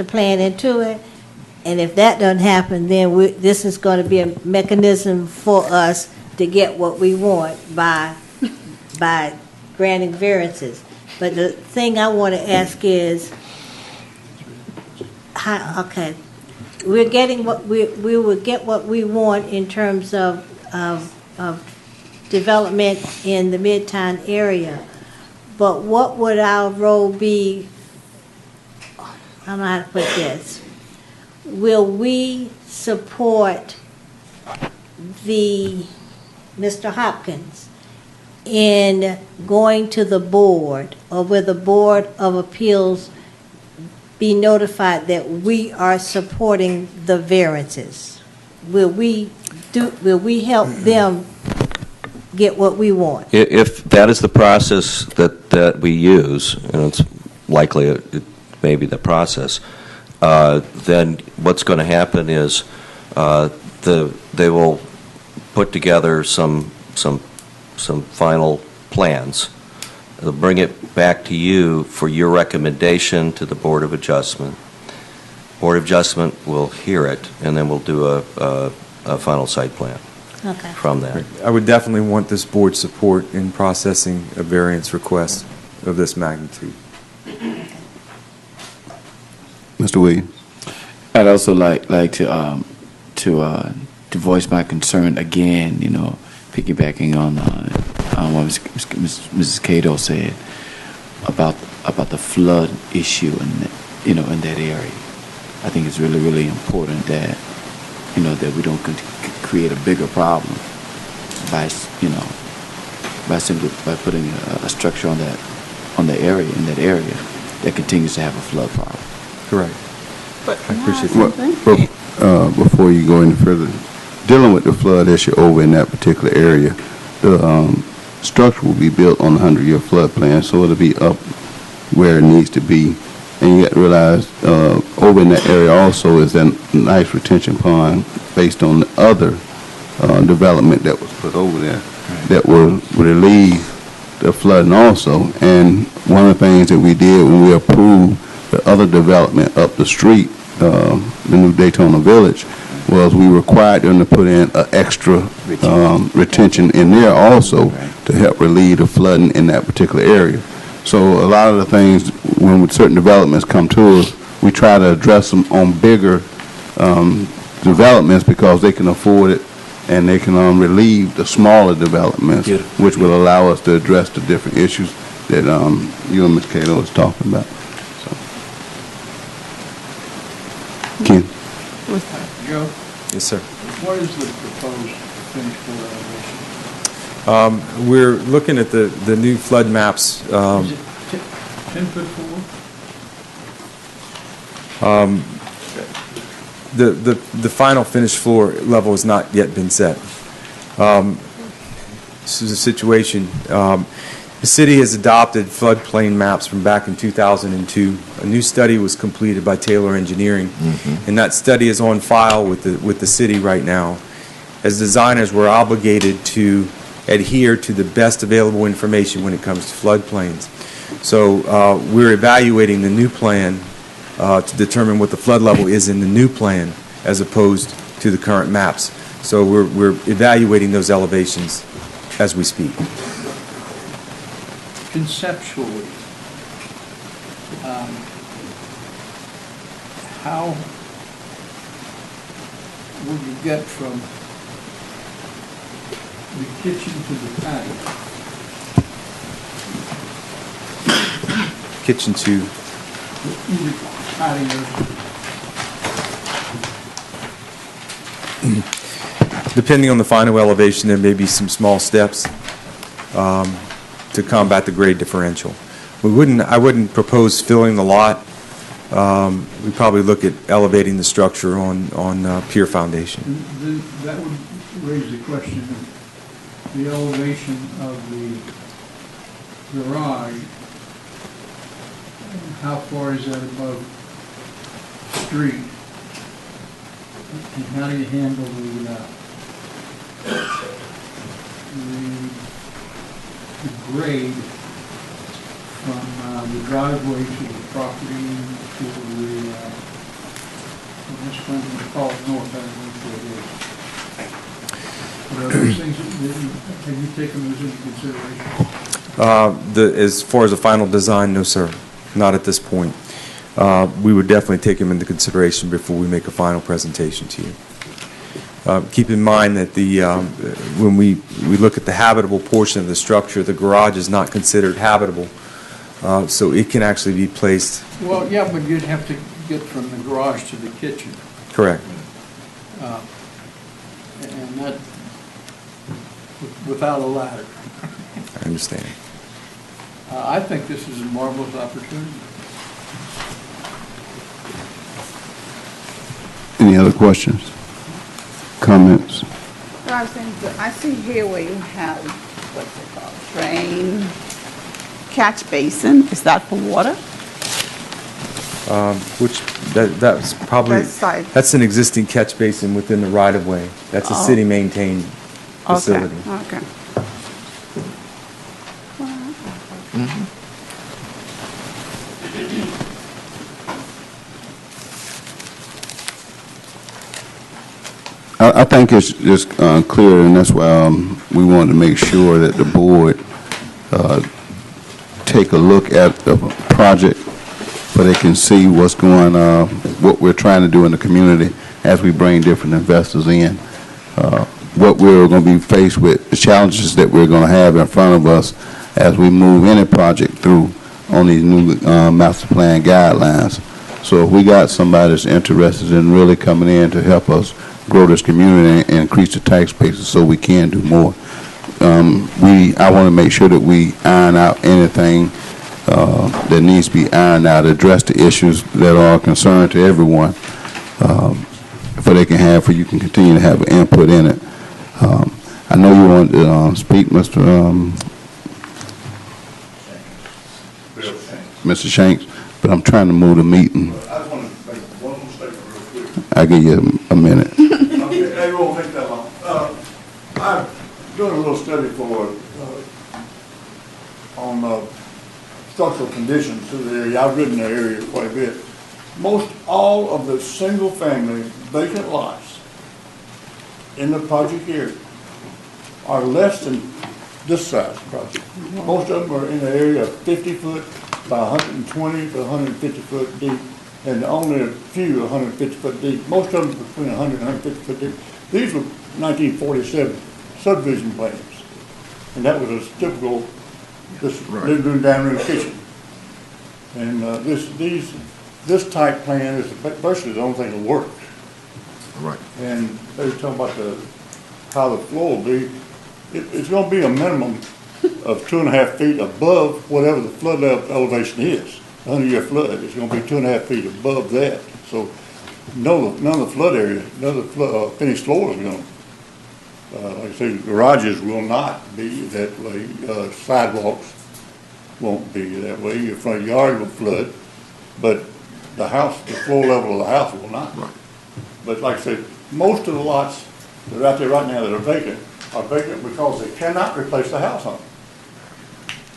plan into it. And if that doesn't happen, then this is going to be a mechanism for us to get what we want by granting variances. But the thing I want to ask is, okay, we're getting what we will get what we want in terms of development in the Midtown area. But what would our role be? I don't know how to put this. Will we support Mr. Hopkins in going to the board, or will the Board of Appeals be notified that we are supporting the variances? Will we help them get what we want? If that is the process that we use, and it's likely it may be the process, then what's going to happen is they will put together some final plans. They'll bring it back to you for your recommendation to the Board of Adjustment. Board of Adjustment will hear it, and then we'll do a final site plan from that. I would definitely want this board's support in processing a variance request of this magnitude. Mr. Williams. I'd also like to voice my concern again, piggybacking on what Mrs. Cato said about the flood issue in that area. I think it's really, really important that that we don't create a bigger problem by simply putting a structure in that area that continues to have a flood problem. Correct. I appreciate that. Before you go any further, dealing with the flood issue over in that particular area, the structure will be built on the 100-year flood plan, so it'll be up where it needs to be. And you got to realize, over in that area also is that nice retention pond based on the other development that was put over there that will relieve the flooding also. And one of the things that we did when we approved the other development up the street, the new Daytona Village, was we required them to put in an extra retention in there also to help relieve the flooding in that particular area. So a lot of the things, when certain developments come to us, we try to address them on bigger developments because they can afford it and they can relieve the smaller developments, which will allow us to address the different issues that you and Ms. Cato was talking about. So. Ken? Joe? Yes, sir. What is the proposed finished floor elevation? We're looking at the new flood maps. Is it 10-foot floor? The final finished floor level has not yet been set. This is a situation. The city has adopted floodplain maps from back in 2002. A new study was completed by Taylor Engineering, and that study is on file with the city right now. As designers, we're obligated to adhere to the best available information when it comes to floodplains. So we're evaluating the new plan to determine what the flood level is in the new plan as opposed to the current maps. So we're evaluating those elevations as we speak. Conceptually, how would you get from the kitchen to the patio? Kitchen to Either patio. Depending on the final elevation, there may be some small steps to combat the grade differential. I wouldn't propose filling the lot. We'd probably look at elevating the structure on pier foundation. That would raise the question of the elevation of the garage. How far is that above street? And how do you handle the the grade from the driveway to the property to the, this one we call it north, I don't know what it is. But are those things, have you taken those into consideration? As far as a final design, no, sir, not at this point. We would definitely take them into consideration before we make a final presentation to you. Keep in mind that when we look at the habitable portion of the structure, the garage is not considered habitable, so it can actually be placed. Well, yeah, but you'd have to get from the garage to the kitchen. Correct. And that, without a ladder. I understand. I think this is a marvelous opportunity. Any other questions? Comments? Well, I was saying, I see here where you have, what's it called, drain, catch basin, is that for water? That's probably, That side. that's an existing catch basin within the right-of-way. That's a Oh. city-maintained facility. Okay. I think it's just clear, and that's why we wanted to make sure that the board take a look at the project so they can see what's going on, what we're trying to do in the community as we bring different investors in. What we're going to be faced with, the challenges that we're going to have in front of us as we move any project through on these new master plan guidelines. So if we got somebody that's interested in really coming in to help us grow this community and increase the tax bases so we can do more, I want to make sure that we iron out anything that needs to be ironed out, address the issues that are a concern to everyone, for you can continue to have an input in it. I know you want to speak, Mr. Shanks, but I'm trying to move the meeting. I just want to make one more statement real quick. I'll give you a minute. Okay, it won't take that long. I'm doing a little study on structural conditions to the area. I've ridden the area quite a bit. Most all of the single-family vacant lots in the project area are less than this size project. Most of them are in the area of 50 foot by 120 to 150 foot deep, and only a few 150 foot deep. Most of them between 100 and 150 foot deep. These were 1947 subdivision plans, and that was a typical living room, dining room, kitchen. And this type plan is virtually the only thing that works. Right. And they were talking about how the floor will be. It's going to be a minimum of 2.5 feet above whatever the flood level elevation is. 100-year flood, it's going to be 2.5 feet above that. So none of the flood area, none of the finished floors are going to, like I say, garages will not be that way. Sidewalks won't be that way. Your front yard will flood, but the floor level of the house will not. Right. But like I said, most of the lots that are out there right now that are vacant because they cannot replace the house on them.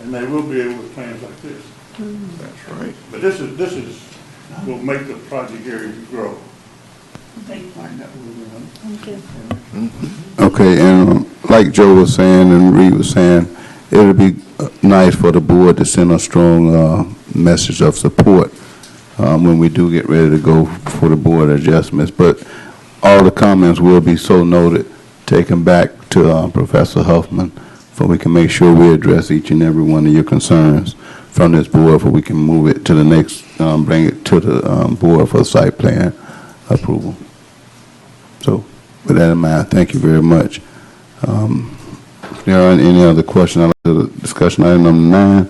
And they will be able with plans like this. That's right. But this will make the project area grow. Thank you. Okay, and like Joe was saying and Reed was saying, it would be nice for the board to send a strong message of support when we do get ready to go for the board adjustments. But all the comments will be so noted, taken back to Professor Huffman, so we can make sure we address each and every one of your concerns from this board, so we can move it to the next, bring it to the board for site plan approval. So with that in mind, thank you very much. If there aren't any other questions, I'd like to discussion item number 9.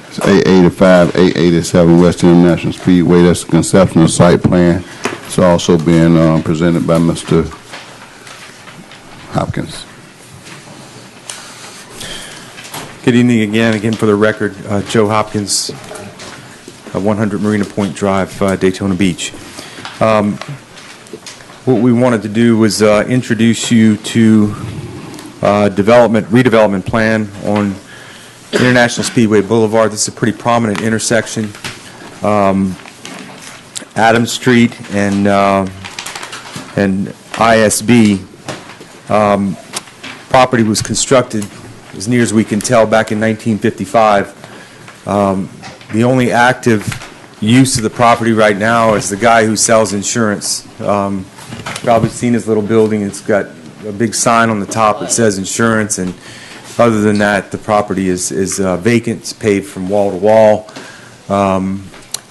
It's 885, 887 West International Speedway. That's the conceptual site plan. It's also being presented by Mr. Hopkins. Good evening again for the record, Joe Hopkins, 100 Marina Point Drive, Daytona Beach. What we wanted to do was introduce you to redevelopment plan on International Speedway Boulevard. This is a pretty prominent intersection. Adams Street and ISB. Property was constructed, as near as we can tell, back in 1955. The only active use of the property right now is the guy who sells insurance. Probably seen his little building. It's got a big sign on the top that says insurance, and other than that, the property is vacant. It's paved from wall to wall.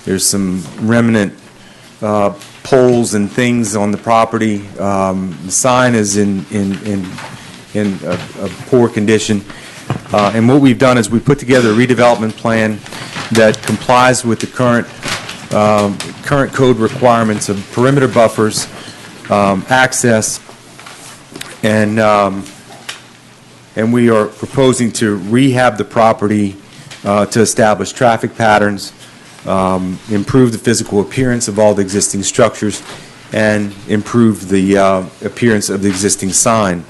There's some remnant poles and things on the property. The sign is in a poor condition. And what we've done is we put together a redevelopment plan that complies with the current code requirements of perimeter buffers, access, and we are proposing to rehab the property to establish traffic patterns, improve the physical appearance of all the existing structures, and improve the appearance of the existing sign.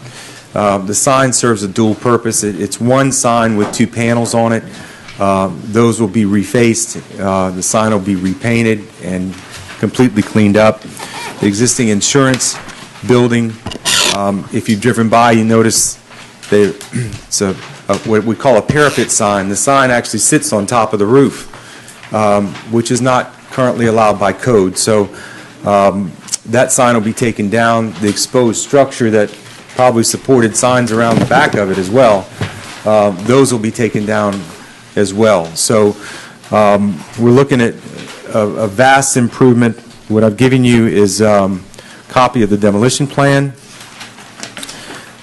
The sign serves a dual purpose. It's one sign with two panels on it. Those will be refaced. The sign will be repainted and completely cleaned up. The existing insurance building, if you've driven by, you notice it's what we call a parapet sign. The sign actually sits on top of the roof, which is not currently allowed by code. So that sign will be taken down. The exposed structure that probably supported signs around the back of it as well, those will be taken down as well. So we're looking at a vast improvement. What I've given you is a copy of the demolition plan,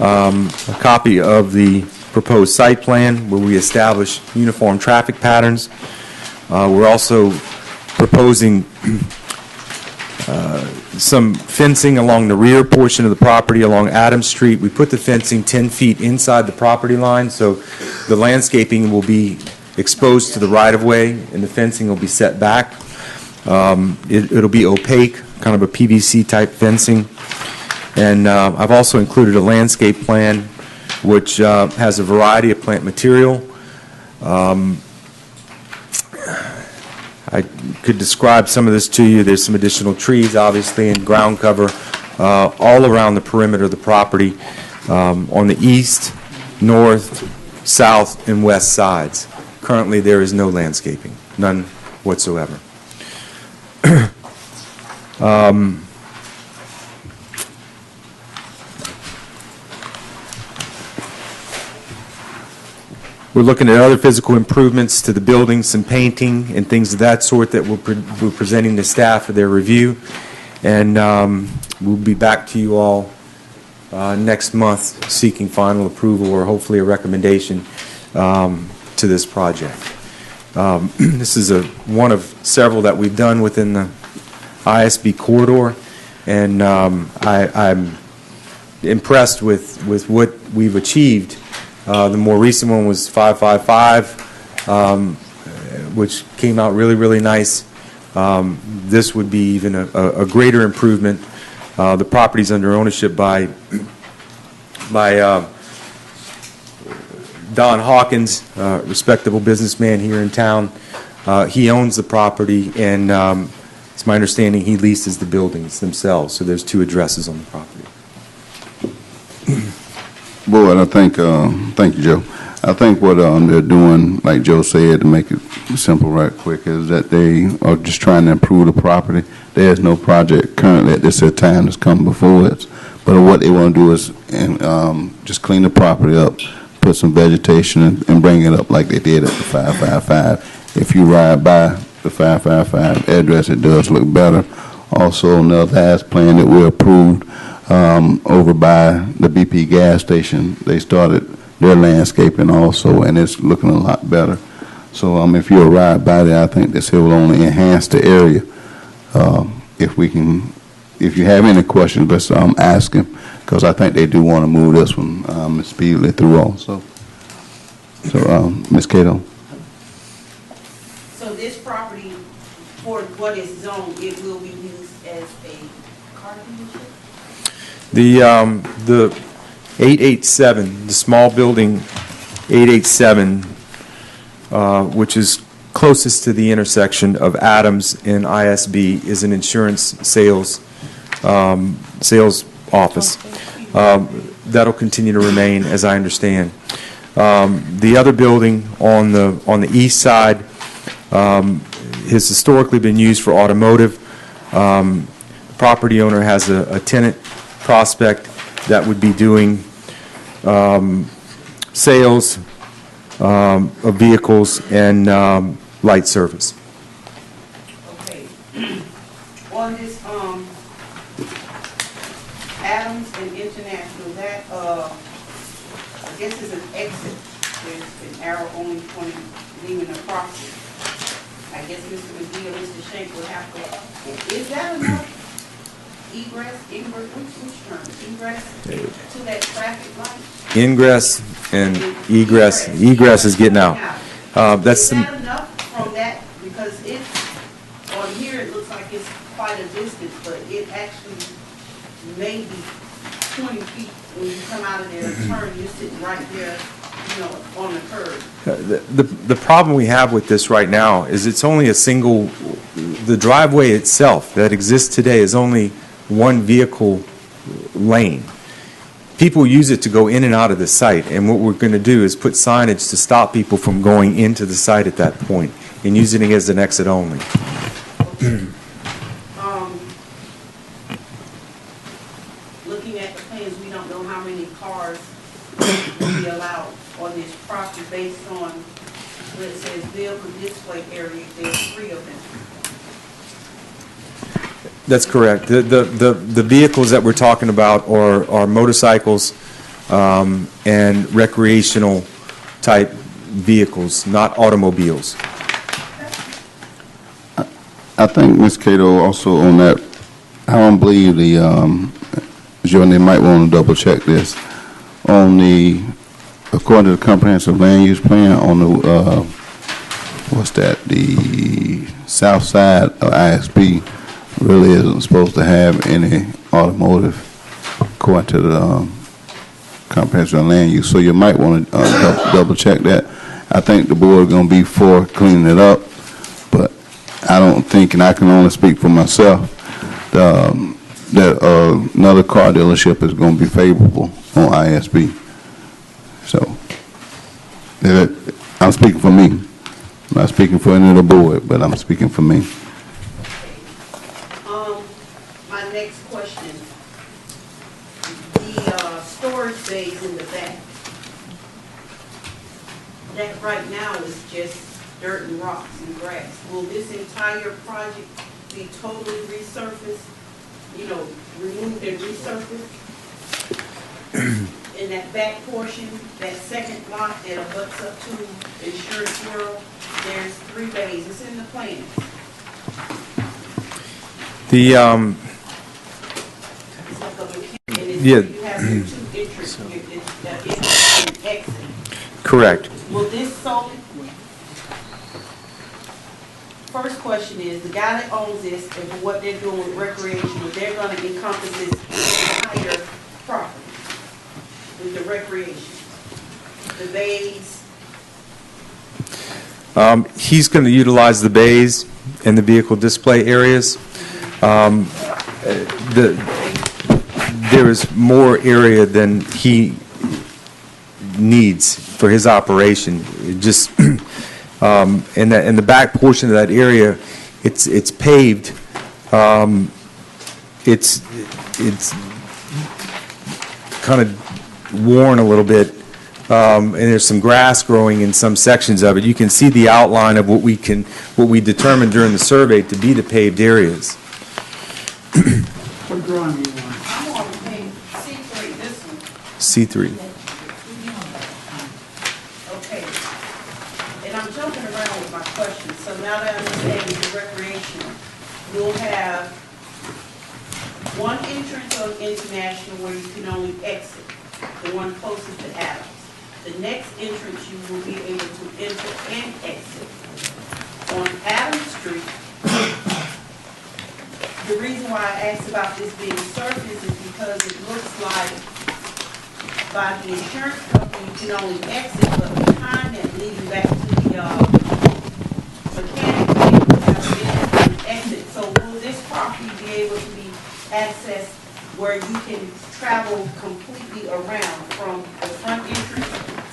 a copy of the proposed site plan where we establish uniform traffic patterns. We're also proposing some fencing along the rear portion of the property along Adams Street. We put the fencing 10 feet inside the property line, so the landscaping will be exposed to the right-of-way, and the fencing will be set back. It'll be opaque, kind of a PVC-type fencing. And I've also included a landscape plan which has a variety of plant material. I could describe some of this to you. There's some additional trees, obviously, and ground cover all around the perimeter of the property on the east, north, south, and west sides. Currently, there is no landscaping, none whatsoever. We're looking at other physical improvements to the building, some painting and things of that sort that we're presenting to staff for their review. And we'll be back to you all next month seeking final approval or hopefully a recommendation to this project. This is one of several that we've done within the ISB corridor, and I'm impressed with what we've achieved. The more recent one was 555, which came out really, really nice. This would be even a greater improvement. The property's under ownership by Don Hawkins, respectable businessman here in town. He owns the property, and it's my understanding he leases the buildings themselves, so there's 2 addresses on the property. Board, I think, thank you, Joe. I think what they're doing, like Joe said, to make it simple right quick, is that they are just trying to improve the property. There's no project currently at this time that's come before it. But what they want to do is just clean the property up, put some vegetation and bring it up like they did at the 555. If you ride by the 555 address, it does look better. Also, another as plan that we approved over by the BP gas station, they started their landscaping also, and it's looking a lot better. So if you ride by there, I think this will only enhance the area. If you have any questions, let's ask him, because I think they do want to move this one speedily through also. So, Ms. Cato. So this property, for what is zoned, it will be used as a car dealership? The 887, the small building 887, which is closest to the intersection of Adams and ISB, is an insurance sales office. That'll continue to remain, as I understand. The other building on the east side has historically been used for automotive. The property owner has a tenant prospect that would be doing sales of vehicles and light service. Okay. On this, Adams and International, that, I guess is an exit. There's an arrow only pointing, leaving the property. I guess Mr. McGee or Mr. Shank would have to, is that enough egress, which term? Egress to that traffic light? Ingress and egress. Egress is getting out. That's Is that enough from that? Because it's, on here it looks like it's quite a distance, but it actually may be 20 feet when you come out of there and turn, you're sitting right there, on the curb. the problem we have with this right now is it's only a single, the driveway itself that exists today is only one vehicle lane. People use it to go in and out of the site, and what we're going to do is put signage to stop people from going into the site at that point and using it as an exit only. Looking at the plans, we don't know how many cars will be allowed on this property based on where it says vehicle display area. There's 3 of them. That's correct. The vehicles that we're talking about are motorcycles and recreational type vehicles, not automobiles. I think, Ms. Cato, also on that, I don't believe Joe, and they might want to double check this, on according to the comprehensive land use plan, on the, the south side of ISB really isn't supposed to have any automotive according to the comprehensive land use. So you might want to double check that. I think the board is going to be for cleaning it up, but I don't think, and I can only speak for myself, that another car dealership is going to be favorable on ISB. So I'm speaking for me. I'm not speaking for any of the board, but I'm speaking for me. My next question, the storage bays in the back, that right now is just dirt and rocks and grass. Will this entire project be totally resurfaced, removed and resurfaced? In that back portion, that second block that abuts up to Insurance World, there's 3 bays. It's in the plans. Yeah. Correct. Will this solely, first question is, the guy that owns this and what they're doing with recreational, they're going to encompass this entire property with the recreation, the bays? He's going to utilize the bays and the vehicle display areas. There is more area than he needs for his operation. It just in the back portion of that area, it's paved. It's kind of worn a little bit, and there's some grass growing in some sections of it. You can see the outline of what we determined during the survey to be the paved areas. What drawing do you want? I'm on page C3, this one. C3. Okay. And I'm jumping around with my questions. So now that I understand the recreational, you'll have one entrance on International where you can only exit, the one closest to Adams. The next entrance you will be able to enter and exit. On Adams Street, the reason why I asked about this being surface is because it looks like by the insurance company, you can only exit, but behind that, leading back to the mechanics, they have an exit. So will this property be able to be accessed where you can travel completely around from the front entrance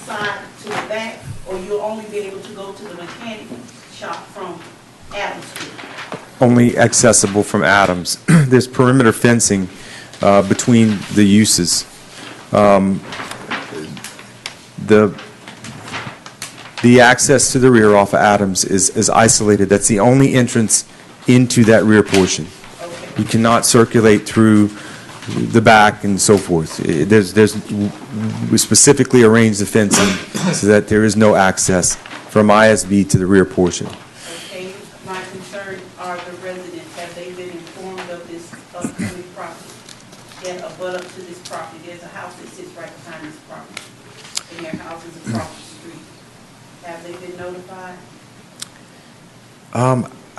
side to the back, or you'll only be able to go to the mechanic shop from Adams Street? Only accessible from Adams. There's perimeter fencing between the uses. The access to the rear off of Adams is isolated. That's the only entrance into that rear portion. You cannot circulate through the back and so forth. We specifically arranged the fencing so that there is no access from ISB to the rear portion. Okay, my concern are the residents. Have they been informed of this upcoming property? That abut up to this property. There's a house that sits right behind this property, and their house is across the street. Have they been notified?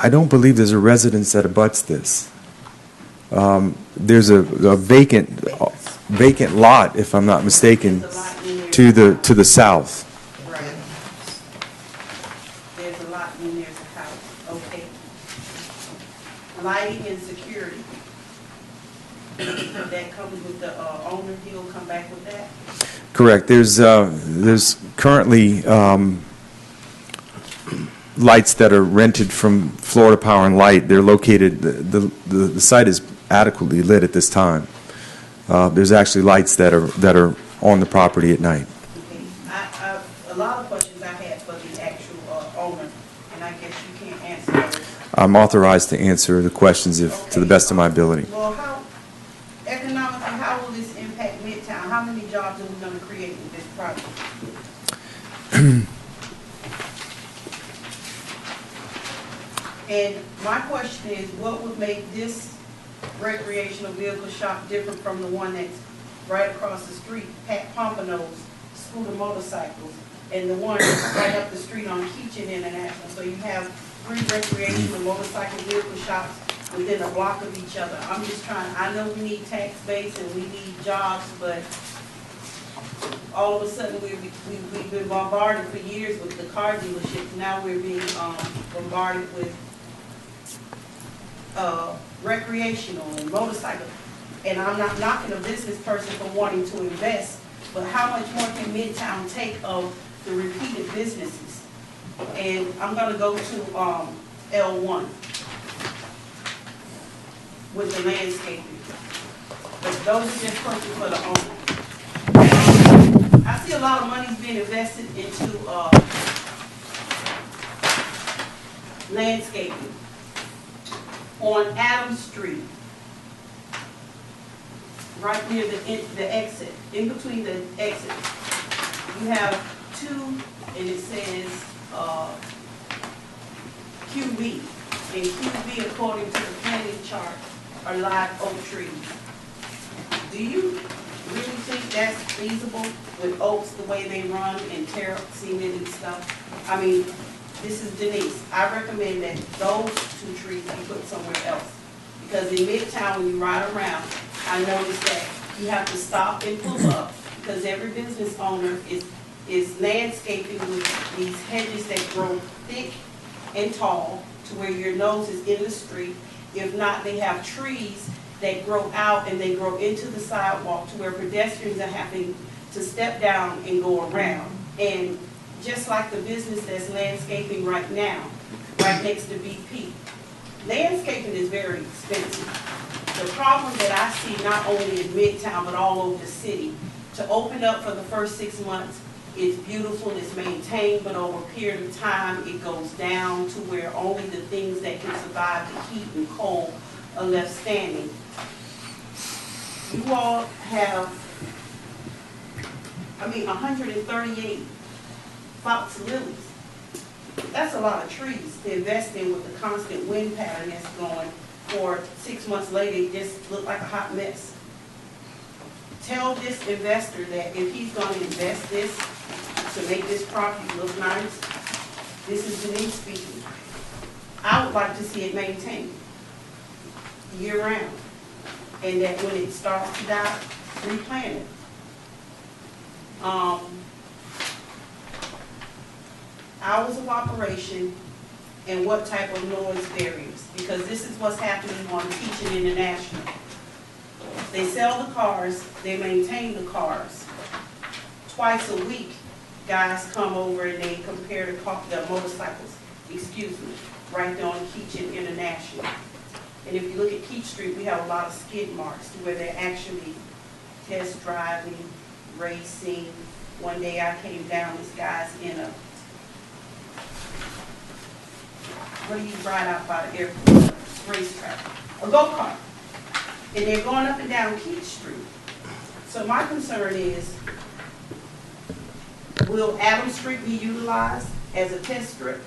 I don't believe there's a residence that abuts this. There's a vacant lot, if I'm not mistaken, to the south. Right. There's a lot and there's a house. Okay. Lighting and security. That comes with the owner. He'll come back with that. Correct. There's currently lights that are rented from Florida Power and Light. They're located. The site is adequately lit at this time. There's actually lights that are on the property at night. Okay. A lot of questions I had for the actual owner, and I guess you can't answer those. I'm authorized to answer the questions to the best of my ability. Well, economically, how will this impact Midtown? How many jobs are we going to create with this project? And my question is, what would make this recreational vehicle shop different from the one that's right across the street, Pat Pompano's scooter motorcycles, and the one right up the street on Keachin International? So you have 3 recreational motorcycle vehicle shops within a block of each other. I'm just trying, I know we need tax base and we need jobs, but all of a sudden we've been bombarded for years with the car dealerships. Now we're being bombarded with recreational and motorcycle. And I'm not knocking a business person for wanting to invest, but how much more can Midtown take of the repeated businesses? And I'm going to go to L1 with the landscaping. But those are just questions for the owner. I see a lot of money's being invested into landscaping on Adams Street, right near the exit, in between the exits. You have 2, and it says QB. And QB, according to the planning chart, are live oak trees. Do you really think that's feasible with oaks the way they run and tear up cement and stuff? I mean, this is Denise. I recommend that those 2 trees be put somewhere else. Because in Midtown, when you ride around, I noticed that you have to stop and pull up because every business owner is landscaping with these hedges that grow thick and tall to where your nose is in the street. If not, they have trees that grow out and they grow into the sidewalk to where pedestrians are having to step down and go around. And just like the business that's landscaping right now, right next to BP, landscaping is very expensive. The problem that I see not only in Midtown but all over the city, to open up for the first 6 months, it's beautiful, it's maintained, but over a period of time, it goes down to where only the things that can survive the heat and cold are left standing. You all have, 138 fox lilies. That's a lot of trees to invest in with the constant wind pattern that's going. For 6 months later, it just looked like a hot mess. Tell this investor that if he's going to invest this to make this property look nice, this is Denise speaking, I would like to see it maintained year-round. And that when it starts to die, replant it. Hours of operation, and what type of noise barriers, because this is what's happening on Teaching International. They sell the cars, they maintain the cars. Twice a week, guys come over and they compare the motorcycles, right there on Keaching International. And if you look at Keach Street, we have a lot of skid marks where they're actually test driving, racing. One day I came down, this guy's in a, what do you ride out by the airport? Racetrack, a go-kart. And they're going up and down Keach Street. So my concern is, will Adams Street be utilized as a test strip?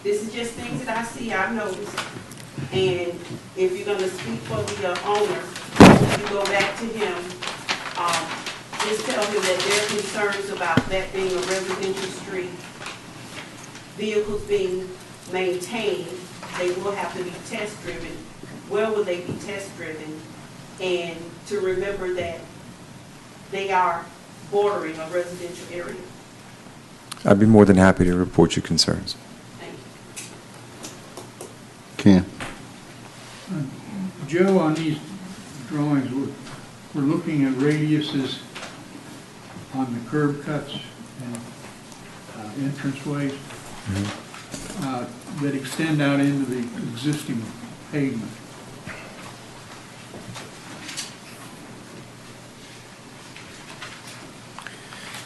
This is just things that I see, I've noticed. And if you're gonna speak for the owner, you go back to him, just tell him that there are concerns about that being a residential street, vehicles being maintained, they will have to be test driven. Where will they be test driven? And to remember that they are bordering a residential area. I'd be more than happy to report your concerns. Ken? Joe, on these drawings, we're looking at radiuses on the curb cuts and entranceways that extend out into the existing pavement.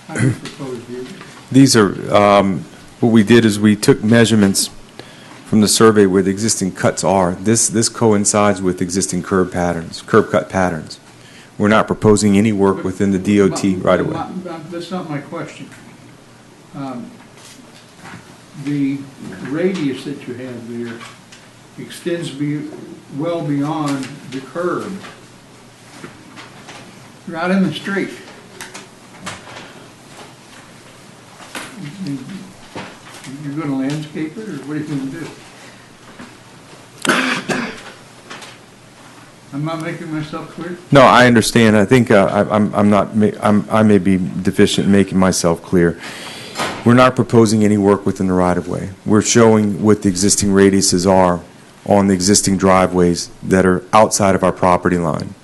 How do you propose these? These are, what we did is we took measurements from the survey where the existing cuts are. This coincides with existing curb cut patterns. We're not proposing any work within the DOT right away. That's not my question. The radius that you have there extends well beyond the curb. You're out in the street. You're going to landscape it, or what are you going to do? I'm not making myself clear? No, I understand. I think I may be deficient in making myself clear. We're not proposing any work within the right-of-way. We're showing what the existing radiuses are on the existing driveways that are outside of our property line.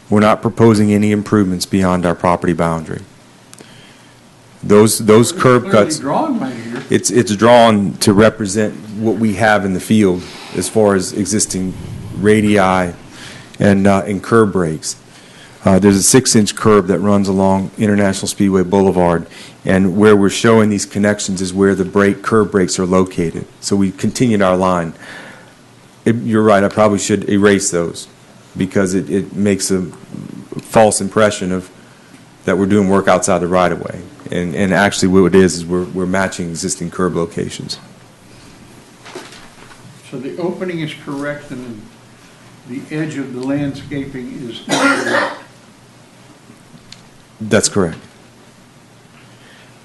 We're not proposing any improvements beyond our property boundary. Those curb cuts, it's drawn to represent what we have in the field as far as existing radii and curb breaks. There's a 6-inch curb that runs along International Speedway Boulevard, and where we're showing these connections is where the curb breaks are located. So we continued our line. You're right, I probably should erase those because it makes a false impression of that we're doing work outside the right-of-way. And actually what it is we're matching existing curb locations. So the opening is correct and the edge of the landscaping is incorrect? That's correct.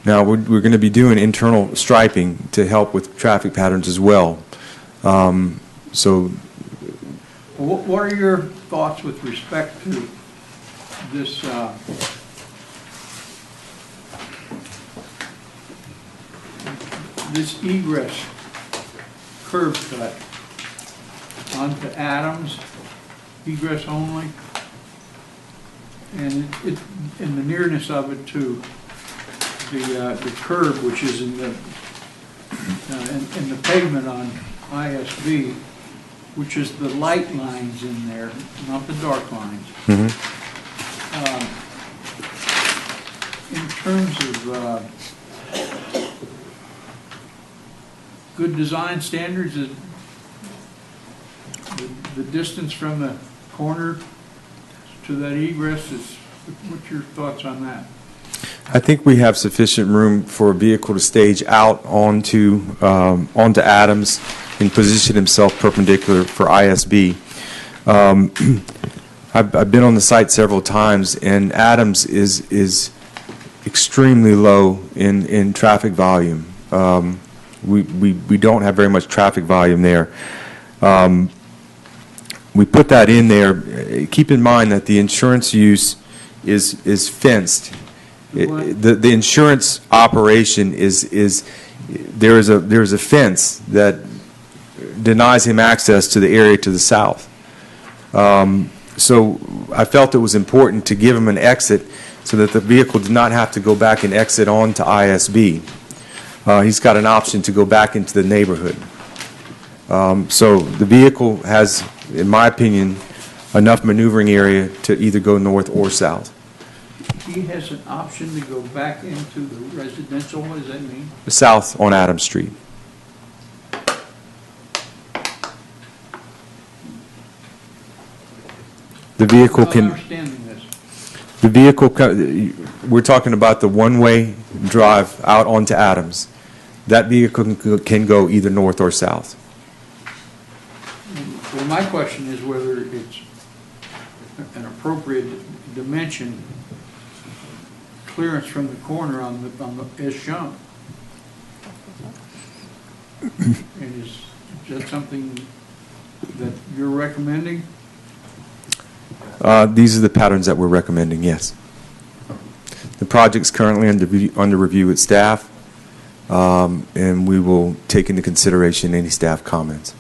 Now, we're going to be doing internal striping to help with traffic patterns as well. So, what are your thoughts with respect to this this egress curb cut onto Adams, egress only, and in the nearness of it to the curb, which is in the pavement on ISB, which is the light lines in there, not the dark lines. In terms of good design standards, the distance from the corner to that egress is, what's your thoughts on that? I think we have sufficient room for a vehicle to stage out onto Adams and position himself perpendicular for ISB. I've been on the site several times, and Adams is extremely low in traffic volume. We don't have very much traffic volume there. We put that in there. Keep in mind that the insurance use is fenced, The insurance operation there is a fence that denies him access to the area to the south. So I felt it was important to give him an exit so that the vehicle did not have to go back and exit onto ISB. He's got an option to go back into the neighborhood. So the vehicle has, in my opinion, enough maneuvering area to either go north or south. He has an option to go back into the residential, what does that mean? South on Adams Street. The vehicle can. I'm understanding this. The vehicle, we're talking about the one-way drive out onto Adams. That vehicle can go either north or south. Well, my question is whether it's an appropriate dimension clearance from the corner on the as shown. And is that something that you're recommending? These are the patterns that we're recommending, yes. The project's currently under review with staff, and we will take into consideration any staff comments.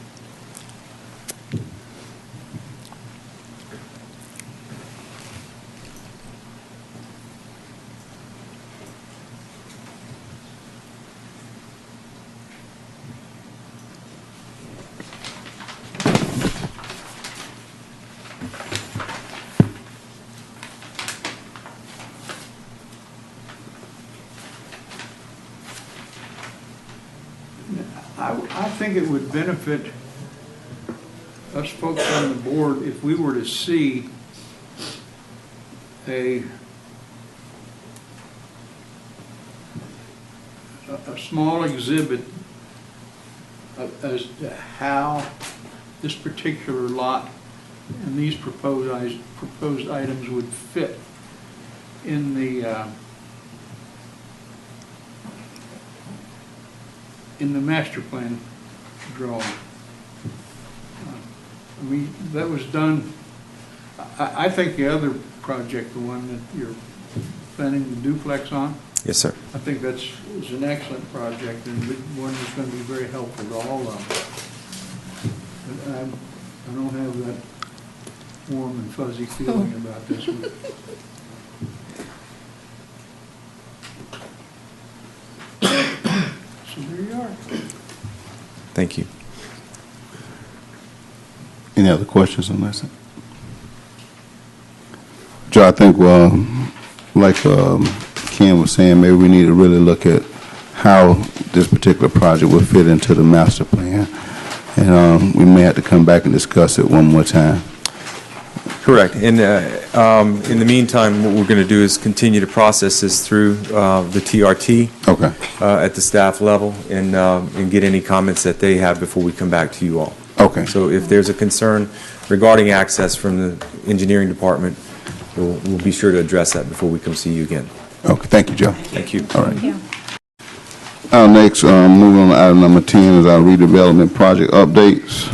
I think it would benefit us folks on the board if we were to see a small exhibit as to how this particular lot and these proposed items would fit in the master plan drawing. I mean, that was done, I think the other project, the one that you're planning the duplex on, Yes, sir. I think is an excellent project and one that's going to be very helpful to all of them. But I don't have that warm and fuzzy feeling about this one. So there you are. Thank you. Any other questions on this? Joe, I think, like Ken was saying, maybe we need to really look at how this particular project will fit into the master plan. And we may have to come back and discuss it one more time. Correct. And in the meantime, what we're going to do is continue to process this through the TRT at the staff level and get any comments that they have before we come back to you all. Okay. So if there's a concern regarding access from the engineering department, we'll be sure to address that before we come see you again. Okay. Thank you, Joe. Thank you. All right. Our next, moving on to item number 10 is our redevelopment project updates.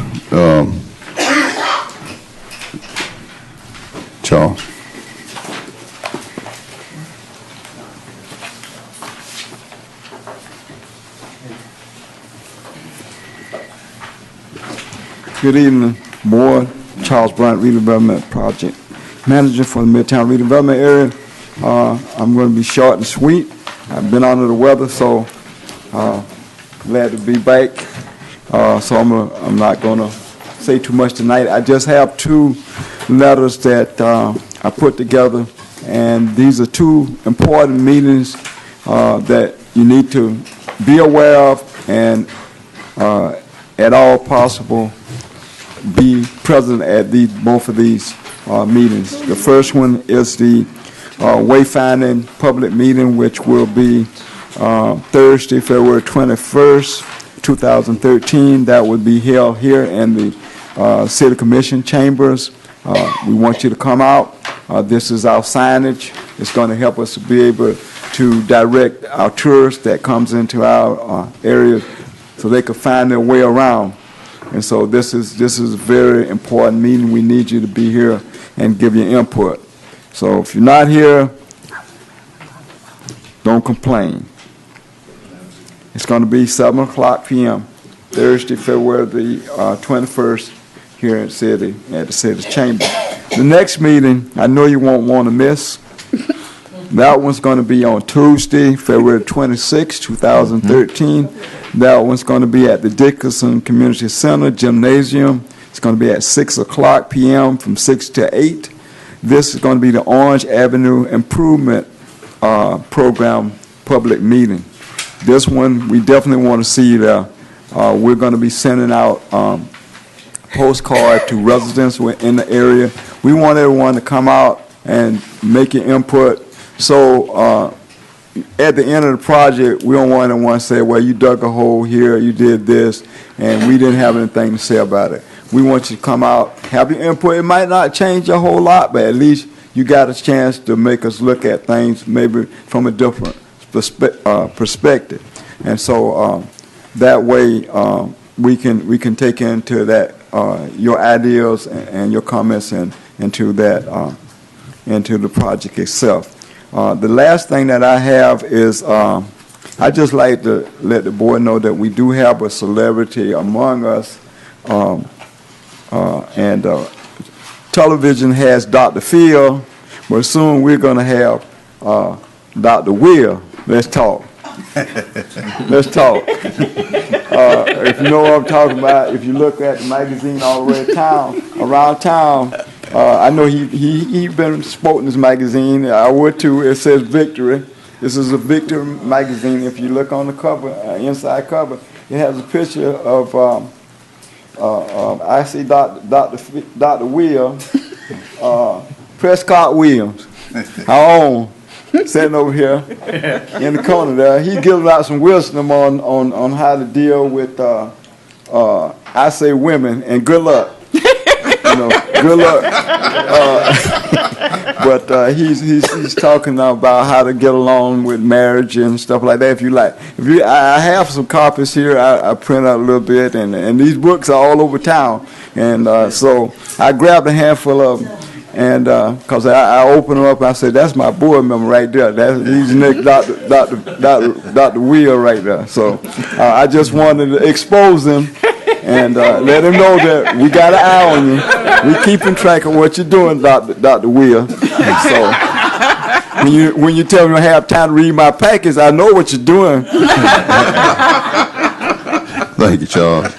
Charles. Good evening, Board. Charles Bryant, Redevelopment Project Manager for the Midtown Redevelopment Area. I'm going to be short and sweet. I've been under the weather, so glad to be back. So I'm not going to say too much tonight. I just have two letters that I put together, and these are two important meetings that you need to be aware of and at all possible be present at both of these meetings. The first one is the wayfinding public meeting, which will be Thursday, February 21st, 2013. That would be held here in the City Commission chambers. We want you to come out. This is our signage. It's going to help us to be able to direct our tourists that comes into our area so they can find their way around. And so this is a very important meeting. We need you to be here and give your input. So if you're not here, going to complain. It's going to be 7 o'clock p.m., Thursday, February the 21st, here in the city, at the city chamber. The next meeting, I know you won't want to miss. That one's going to be on Tuesday, February 26, 2013. That one's going to be at the Dickinson Community Center Gymnasium. It's going to be at 6 o'clock p.m. from 6 to 8. This is going to be the Orange Avenue Improvement Program public meeting. This one, we definitely want to see you there. We're going to be sending out postcard to residents in the area. We want everyone to come out and make your input. So at the end of the project, we don't want anyone to say, well, you dug a hole here, you did this, and we didn't have anything to say about it. We want you to come out, have your input. It might not change a whole lot, but at least you got a chance to make us look at things maybe from a different perspective. And so that way we can take into that your ideas and your comments into that into the project itself. The last thing that I have is I just like to let the board know that we do have a celebrity among us, and television has Dr. Phil, but soon we're going to have Dr. Will. Let's talk. Let's talk. If you know what I'm talking about, if you look at the magazine all around town, I know he been sporting this magazine. I would too. It says Victory. This is a Victory magazine. If you look on the cover, inside cover, it has a picture of I see Dr. Will, Prescott Williams, our own, sitting over here in the corner there. He's giving out some wisdom on how to deal with I say women, and good luck. Good luck. But he's talking about how to get along with marriage and stuff like that. If you like, I have some copies here. I print out a little bit, and these books are all over town. And so I grabbed a handful of them, and because I opened them up, and I said, "That's my board member right there. He's Nick Dr. Will right there." So I just wanted to expose him. And let him know that we got an eye on you. We keeping track of what you're doing, Dr. Will. So when you tell me I have time to read my package, I know what you're doing. Thank you, Charles.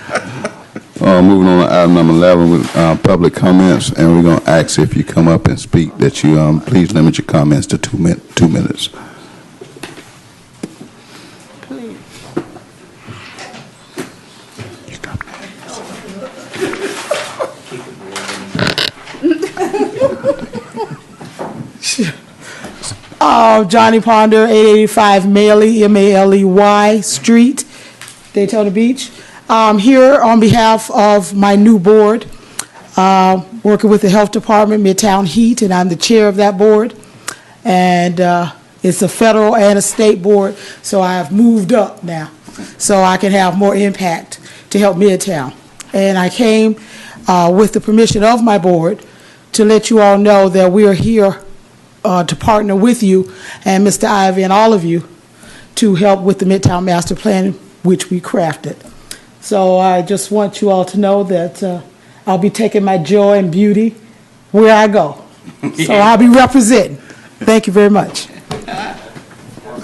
Moving on to item number 11 with public comments, and we're going to ask if you come up and speak that you please limit your comments to 2 minutes. Johnny Ponder, 885 Maley, M-A-L-E-Y Street, Daytona Beach. Here on behalf of my new board, working with the Health Department, Midtown Heat, and I'm the chair of that board. And it's a federal and a state board, so I've moved up now, so I can have more impact to help Midtown. And I came with the permission of my board to let you all know that we are here to partner with you and Mr. Ivy and all of you to help with the Midtown Master Plan, which we crafted. So I just want you all to know that I'll be taking my joy and beauty where I go. So I'll be representing. Thank you very much.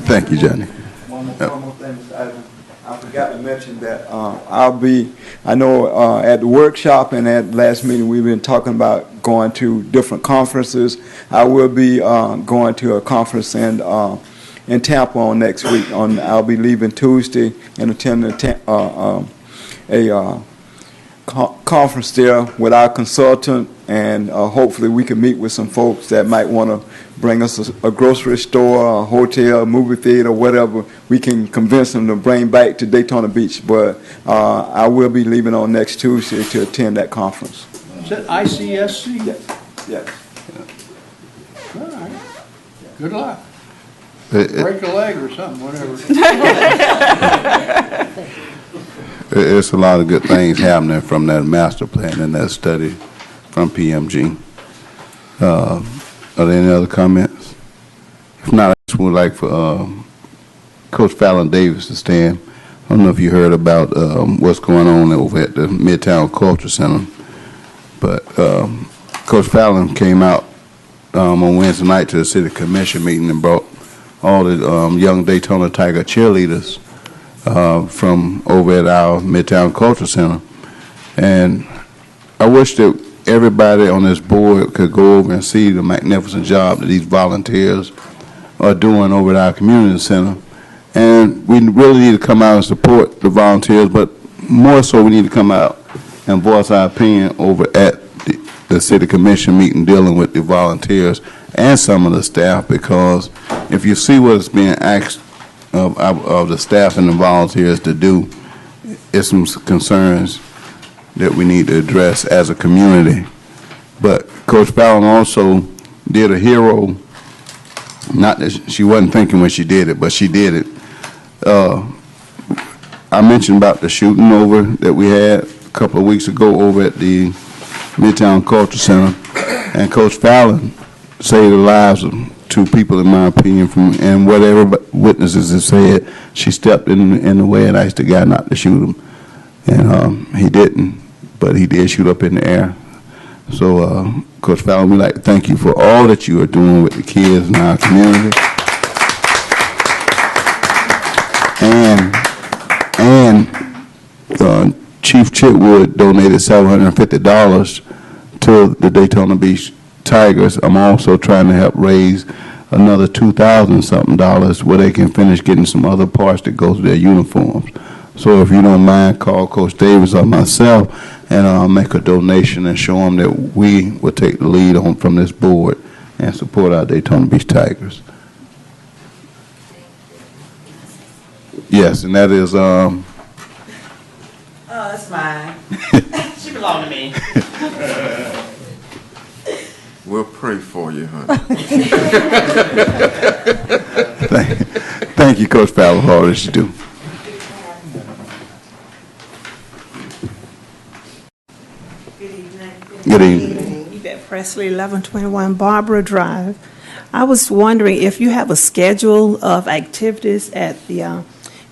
Thank you, Johnny. One more thing, Mr. Ivy. I forgot to mention that I know at the workshop and at last meeting we've been talking about going to different conferences. I will be going to a conference in Tampa on next week. I'll be leaving Tuesday and attending a conference there with our consultant, and hopefully we can meet with some folks that might want to bring us a grocery store, a hotel, a movie theater, whatever we can convince them to bring back to Daytona Beach. But I will be leaving on next Tuesday to attend that conference. Is that ICSC? Yes. All right. Good luck. Break a leg or something, whatever. It's a lot of good things happening from that master plan and that study from PMG. Are there any other comments? If not, I just would like for Coach Fallon Davis to stand. I don't know if you heard about what's going on over at the Midtown Culture Center, but Coach Fallon came out on Wednesday night to the city commission meeting and brought all the young Daytona Tiger cheerleaders from over at our Midtown Culture Center. And I wish that everybody on this board could go over and see the magnificent job that these volunteers are doing over at our community center. And we really need to come out and support the volunteers, but more so we need to come out and voice our opinion over at the city commission meeting dealing with the volunteers and some of the staff, because if you see what is being asked of the staff and the volunteers to do, it's some concerns that we need to address as a community. But Coach Fallon also did a hero, not that she wasn't thinking when she did it, but she did it. I mentioned about the shooting over that we had a couple of weeks ago over at the Midtown Culture Center, and Coach Fallon saved the lives of 2 people, in my opinion, and whatever witnesses have said, she stepped in the way and asked the guy not to shoot him, and he didn't, but he did shoot up in the air. So, Coach Fallon, we'd like to thank you for all that you are doing with the kids in our community. And Chief Chitwood donated $750 to the Daytona Beach Tigers. I'm also trying to help raise another $2,000-something where they can finish getting some other parts that go to their uniforms. So if you don't mind, call Coach Davis or myself, and I'll make a donation and show them that we will take the lead on from this board and support our Daytona Beach Tigers. Yes, and that is Oh, that's mine. She belong to me. We'll pray for you, honey. Thank you, Coach Fallon, for all that you do. Good evening. Yvette Presley, 1121 Barbara Drive. I was wondering if you have a schedule of activities at the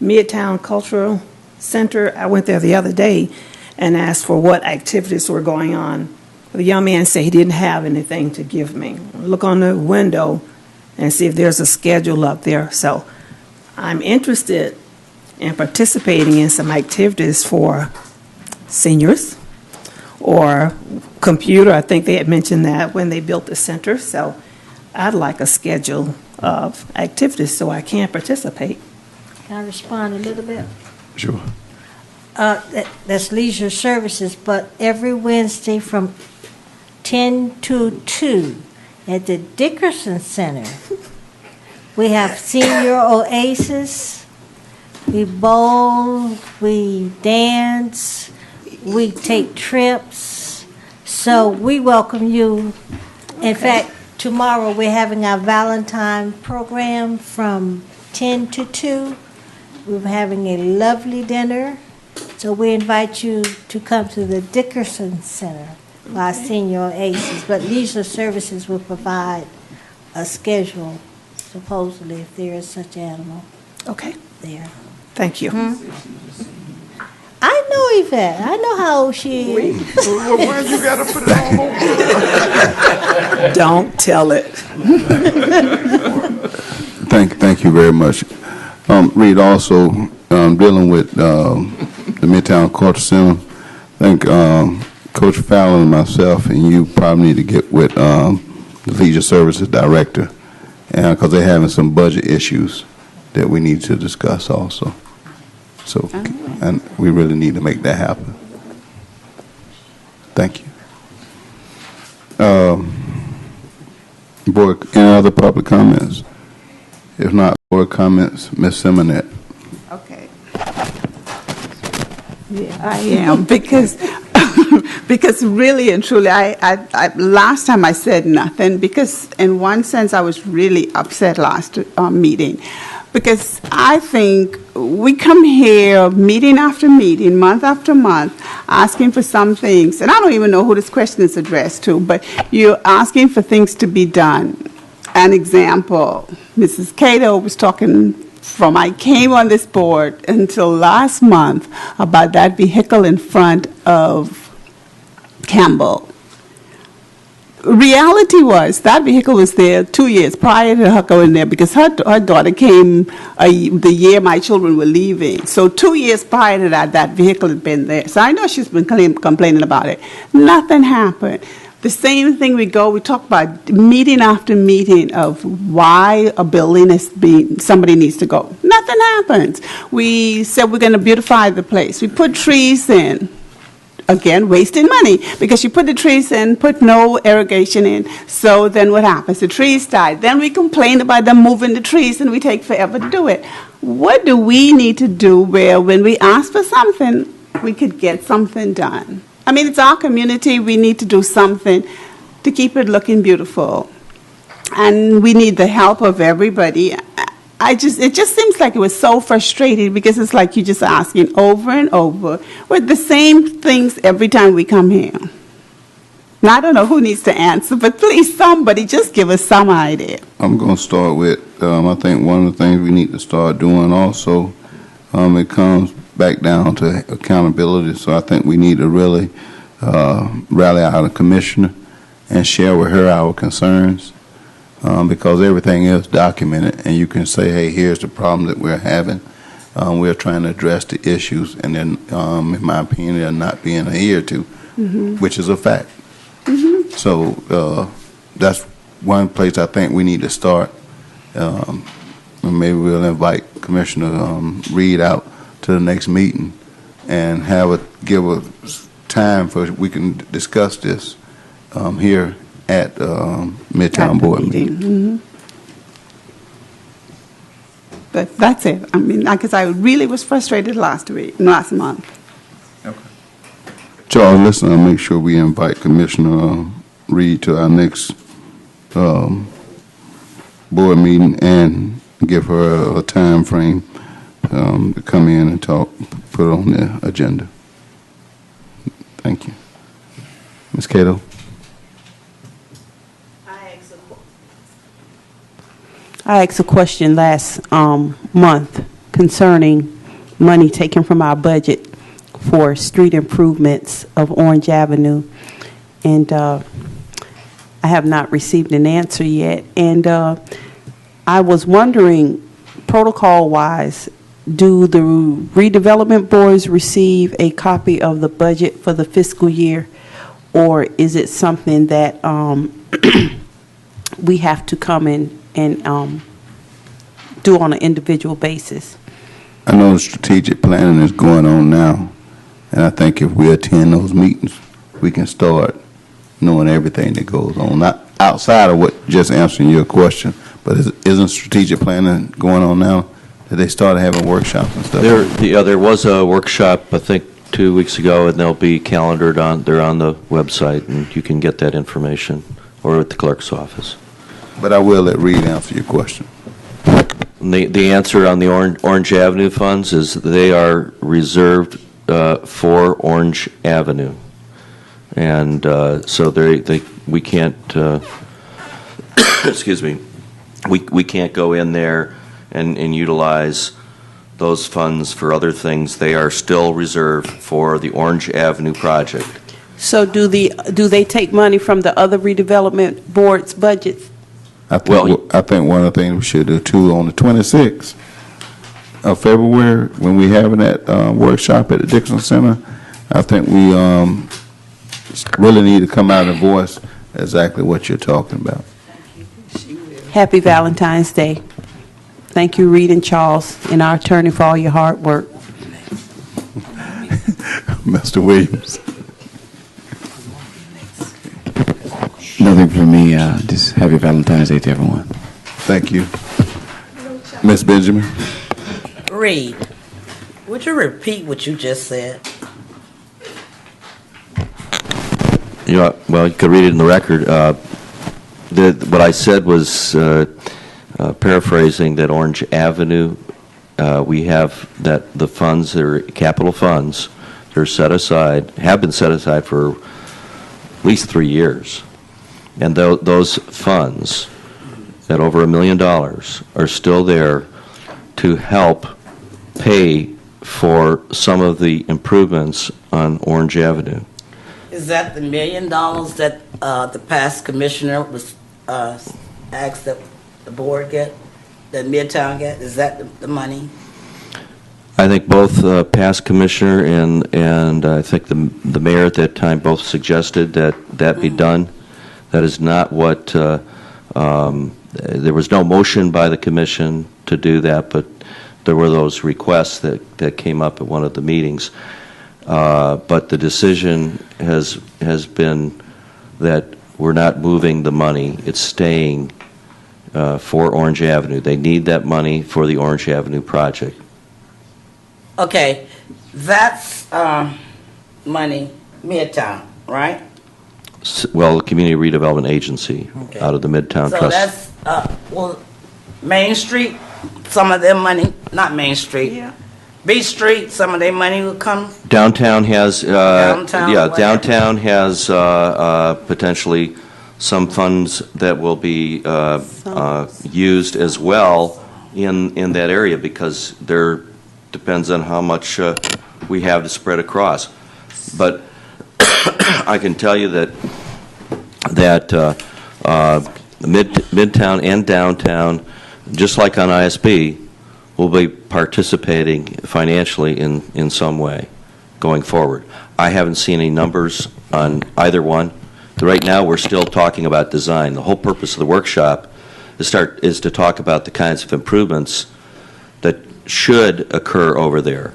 Midtown Cultural Center. I went there the other day and asked for what activities were going on. The young man said he didn't have anything to give me. Look on the window and see if there's a schedule up there. So I'm interested in participating in some activities for seniors or computer. I think they had mentioned that when they built the center. So I'd like a schedule of activities so I can participate. Can I respond a little bit? Sure. That's leisure services, but every Wednesday from 10 to 2 at the Dickerson Center, we have Senior Oasis. We bowl, we dance, we take trips. So we welcome you. In fact, tomorrow we're having our Valentine program from 10 to 2. We're having a lovely dinner. So we invite you to come to the Dickerson Center for our Senior Oasis. But leisure services will provide a schedule, supposedly, if there is such animal. Okay. There. Thank you. I know Yvette. I know how old she is. Why you got to put it all over? Don't tell it. Thank you very much. Reed, also dealing with the Midtown Culture Center, I think Coach Fallon and myself and you probably need to get with the Leisure Services Director, because they're having some budget issues that we need to discuss also. So, and we really need to make that happen. Thank you. Board, any other public comments? If not, board comments, Ms. Simonette. Okay. Yeah, I am, because really and truly, I last time I said nothing, because in one sense I was really upset last meeting, because I think we come here meeting after meeting, month after month, asking for some things, and I don't even know who this question is addressed to, but you're asking for things to be done. An example, Mrs. Cato was talking from I came on this board until last month about that vehicle in front of Campbell. Reality was that vehicle was there 2 years prior to her going there because her daughter came the year my children were leaving. So 2 years prior to that, that vehicle had been there. So I know she's been complaining about it. Nothing happened. The same thing we talk about meeting after meeting of why a building is somebody needs to go. Nothing happens. We said we're going to beautify the place. We put trees in. Again, wasting money because you put the trees in, put no irrigation in. So then what happens? The trees die. Then we complain about them moving the trees and we take forever to do it. What do we need to do where when we ask for something, we could get something done? I mean, it's our community. We need to do something to keep it looking beautiful. And we need the help of everybody. It just seems like it was so frustrating because it's like you're just asking over and over with the same things every time we come here. Now, I don't know who needs to answer, but please, somebody, just give us some idea. I'm going to start with, I think one of the things we need to start doing also, it comes back down to accountability. So I think we need to really rally out a commissioner and share with her our concerns. Because everything is documented, and you can say, hey, here's the problem that we're having. We're trying to address the issues, and then, in my opinion, they're not being adhered to, which is a fact. So that's one place I think we need to start. And maybe we'll invite Commissioner Reed out to the next meeting and give a time for we can discuss this here at Midtown Board meeting. But that's it. I mean, because I really was frustrated last month. Charles, listen, I'll make sure we invite Commissioner Reed to our next board meeting and give her a time frame to come in and talk, put it on the agenda. Thank you. Ms. Cato? I asked a question last month concerning money taken from our budget for street improvements of Orange Avenue, and I have not received an answer yet. And I was wondering, protocol-wise, do the redevelopment boards receive a copy of the budget for the fiscal year, or is it something that we have to come in and do on an individual basis? I know the strategic planning is going on now, and I think if we attend those meetings, we can start knowing everything that goes on. Not outside of what just answering your question, but isn't strategic planning going on now? Did they start having workshops and stuff? There was a workshop, I think, 2 weeks ago, and they'll be calendared they're on the website, and you can get that information, or at the clerk's office. But I will let Reed answer your question. The answer on the Orange Avenue funds is they are reserved for Orange Avenue. And so we can't, excuse me, we can't go in there and utilize those funds for other things. They are still reserved for the Orange Avenue project. So do they take money from the other redevelopment boards' budgets? I think one of the things we should do too on the 26th of February when we having that workshop at the Dixon Center, I think we really need to come out and voice exactly what you're talking about. Happy Valentine's Day. Thank you, Reed and Charles, and our attorney, for all your hard work. Mr. Williams. Nothing from me. Just happy Valentine's Day to everyone. Thank you. Ms. Benjamin? Reed, would you repeat what you just said? Well, you could read it in the record. What I said was paraphrasing that Orange Avenue, we have that the funds that are capital funds, they're set aside, have been set aside for at least 3 years. And those funds at over $1 million are still there to help pay for some of the improvements on Orange Avenue. Is that the $1 million that the past commissioner was asked that the board get, that Midtown get? Is that the money? I think both past commissioner and I think the mayor at that time both suggested that be done. That is not what, there was no motion by the commission to do that, but there were those requests that came up at one of the meetings. But the decision has been that we're not moving the money. It's staying for Orange Avenue. They need that money for the Orange Avenue project. Okay, that's money, Midtown, right? Well, the Community Redevelopment Agency out of the Midtown So Trust. that's, well, Main Street, some of their money, not Main Street. Beach Street, some of their money will come. Downtown has, Downtown, yeah, whatever. downtown has potentially some funds that will be used as well in that area, because there depends on how much we have to spread across. But I can tell you that Midtown and downtown, just like on ISB, will be participating financially in some way going forward. I haven't seen any numbers on either one. Right now, we're still talking about design. The whole purpose of the workshop is to talk about the kinds of improvements that should occur over there.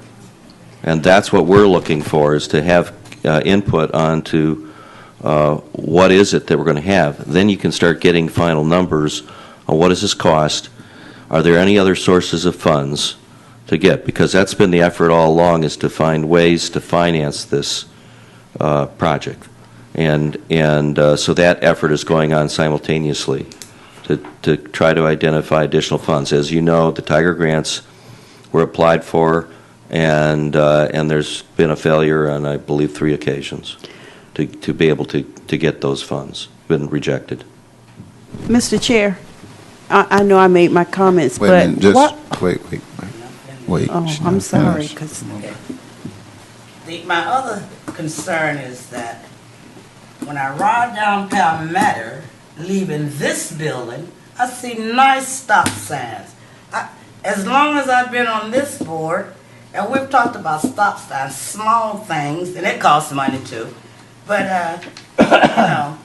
And that's what we're looking for, is to have input onto what is it that we're going to have. Then you can start getting final numbers on what does this cost. Are there any other sources of funds to get? Because that's been the effort all along, is to find ways to finance this project. And so that effort is going on simultaneously to try to identify additional funds. As you know, the Tiger grants were applied for, and there's been a failure on, I believe, 3 occasions to be able to get those funds. Been rejected. Mr. Chair, I know I made my comments, Wait a but minute, just what? wait. Oh, she's I'm not sorry, finished. because My other concern is that when I ride down Palmetto, leaving this building, I see nice stop signs. As long as I've been on this board, and we've talked about stop signs, small things, and it costs money too, but, you know,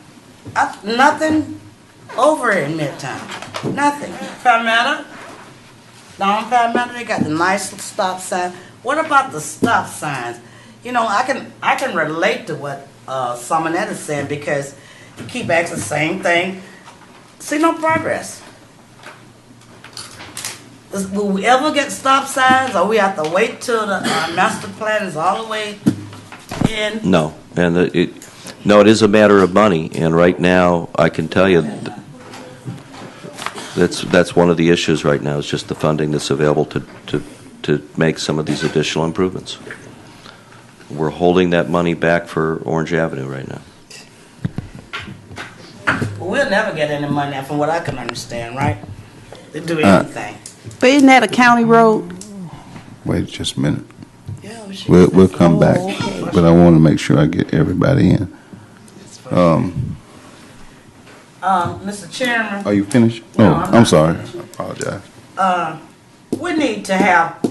nothing over in Midtown. Nothing. Palmetto, down Palmetto, they got the nice stop sign. What about the stop signs? You know, I can relate to what Simonette is saying, because you keep asking the same thing. See no progress. Will we ever get stop signs, or we have to wait till the master plan is all the way in? No, and it is a matter of money, and right now, I can tell you that's one of the issues right now, is just the funding that's available to make some of these additional improvements. We're holding that money back for Orange Avenue right now. Well, we'll never get any money, from what I can understand, right? To do anything. but isn't that a county road? Wait just a minute. We'll come back, but I want to make sure I get everybody in. Mr. Chairman. Are you finished? No, Oh, I'm I'm not sorry. finished. I apologize. We need to have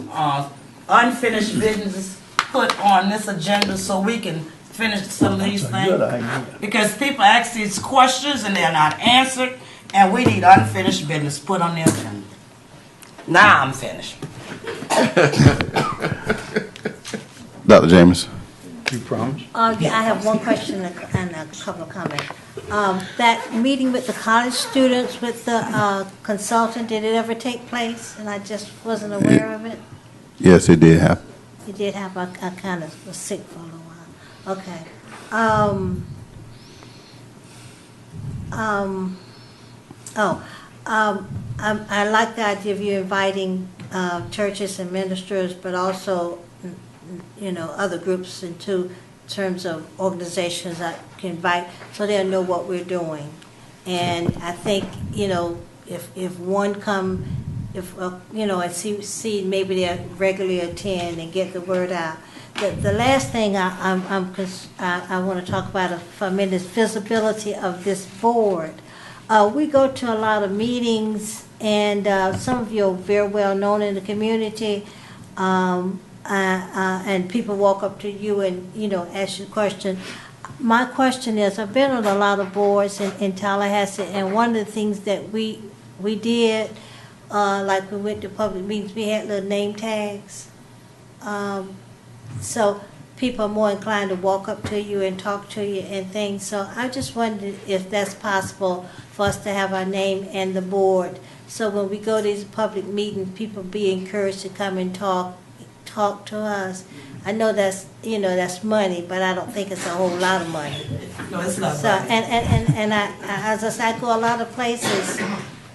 unfinished business put on this agenda so we can finish some of these things. Because people ask these questions and they're not answered, and we need unfinished business put on the agenda. Now I'm finished. Dr. James. You promise? Yeah, I have one question and a couple of comments. That meeting with the college students with the consultant, did it ever take place? And I just wasn't aware of it. Yes, it did happen. It did have, I kind of was sick for a little while. Okay. I like the idea of you inviting churches and ministers, but also, you know, other groups into terms of organizations that can invite, so they'll know what we're doing. And I think, you know, if one come if, and see maybe they regularly attend and get the word out. The last thing I want to talk about for a minute is visibility of this board. We go to a lot of meetings, and some of you are very well known in the community, and people walk up to you and, ask you a question. My question is, I've been on a lot of boards in Tallahassee, and one of the things that we did, like we went to public meetings, we had little name tags. So people are more inclined to walk up to you and talk to you and things. So I just wondered if that's possible for us to have our name and the board. So when we go to these public meetings, people be encouraged to come and talk to us. I know that's money, but I don't think it's a whole lot of money. No, it's not. So and I, as I say, I go a lot of places,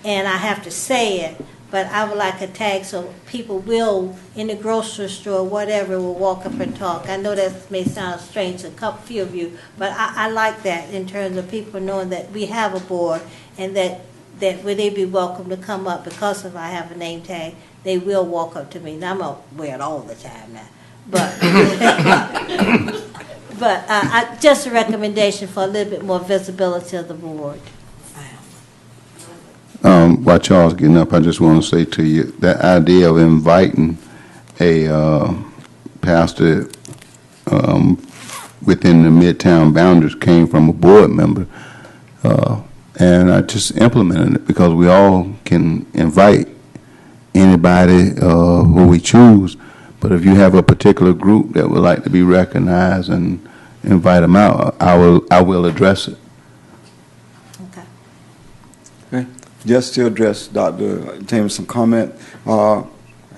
and I have to say it, but I would like a tag so people will, in the grocery store, whatever, will walk up and talk. I know that may sound strange to a few of you, but I like that in terms of people knowing that we have a board, and that would they be welcome to come up because if I have a name tag, they will walk up to me. Now, I'm not wear it all the time now, but just a recommendation for a little bit more visibility of the board. While Charles getting up, I just want to say to you, that idea of inviting a pastor within the Midtown boundaries came from a board member, and I just implemented it because we all can invite anybody who we choose, but if you have a particular group that would like to be recognized and invite them out, I will address it. Just to address Dr. Jameson's comment, I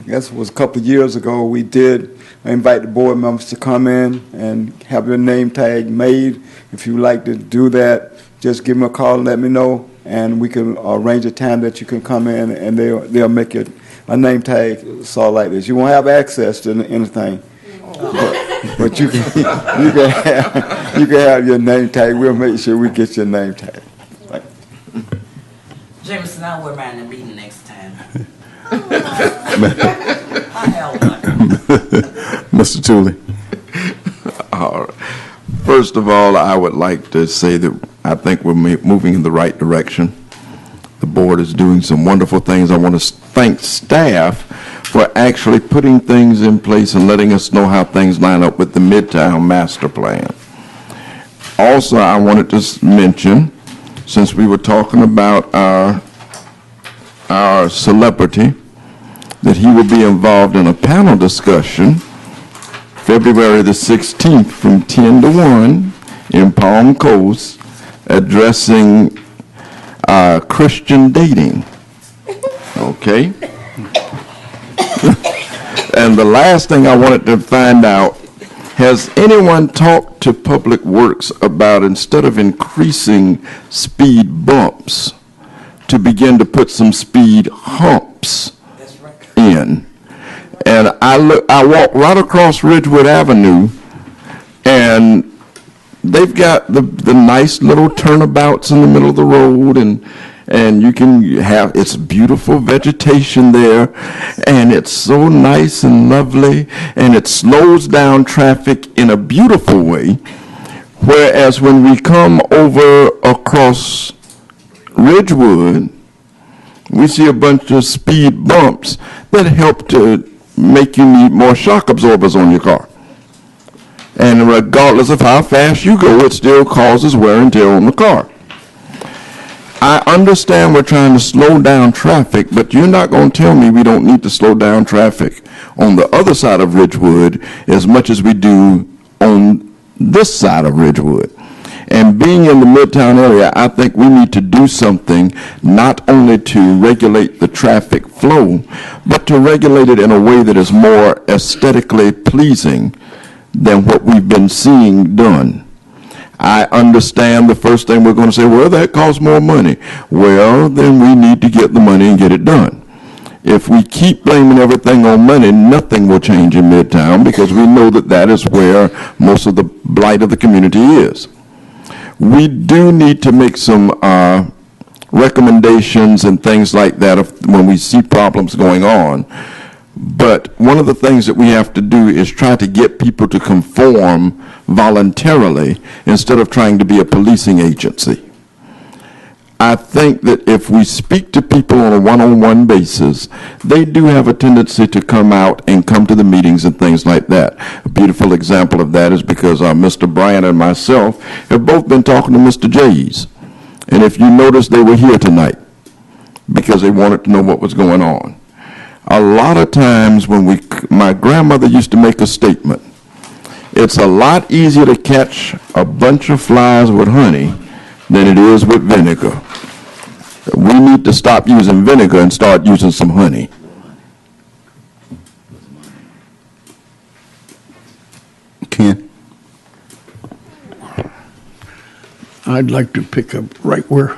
guess it was a couple of years ago, we did invite the board members to come in and have your name tag made. If you would like to do that, just give me a call and let me know, and we can arrange a time that you can come in, and they'll make it a name tag sort like this. You won't have access to anything, but you can have your name tag. We'll make sure we get your name tag. Jameson, I'll wear mine in the meeting next time. Mr. Tooley. All right. First of all, I would like to say that I think we're moving in the right direction. The board is doing some wonderful things. I want to thank staff for actually putting things in place and letting us know how things line up with the Midtown master plan. Also, I wanted to mention, since we were talking about our celebrity, that he will be involved in a panel discussion February the 16th from 10 to 1 in Palm Coast, addressing Christian dating. Okay? And the last thing I wanted to find out, has anyone talked to Public Works about, instead of increasing speed bumps, to begin to put some speed humps in? And I walk right across Ridgewood Avenue, and they've got the nice little turnabouts in the middle of the road, and you can have, it's beautiful vegetation there, and it's so nice and lovely, and it slows down traffic in a beautiful way. Whereas when we come over across Ridgewood, we see a bunch of speed bumps that help to make you need more shock absorbers on your car. And regardless of how fast you go, it still causes wear and tear on the car. I understand we're trying to slow down traffic, but you're not going to tell me we don't need to slow down traffic on the other side of Ridgewood as much as we do on this side of Ridgewood. And being in the Midtown area, I think we need to do something not only to regulate the traffic flow, but to regulate it in a way that is more aesthetically pleasing than what we've been seeing done. I understand the first thing we're going to say, well, that costs more money. Well, then we need to get the money and get it done. If we keep blaming everything on money, nothing will change in Midtown, because we know that that is where most of the blight of the community is. We do need to make some recommendations and things like that when we see problems going on. But one of the things that we have to do is try to get people to conform voluntarily instead of trying to be a policing agency. I think that if we speak to people on a one-on-one basis, they do have a tendency to come out and come to the meetings and things like that. A beautiful example of that is because Mr. Bryant and myself have both been talking to Mr. Jays. And if you notice, they were here tonight because they wanted to know what was going on. A lot of times when my grandmother used to make a statement, it's a lot easier to catch a bunch of flies with honey than it is with vinegar. We need to stop using vinegar and start using some honey. Ken? I'd like to pick up right where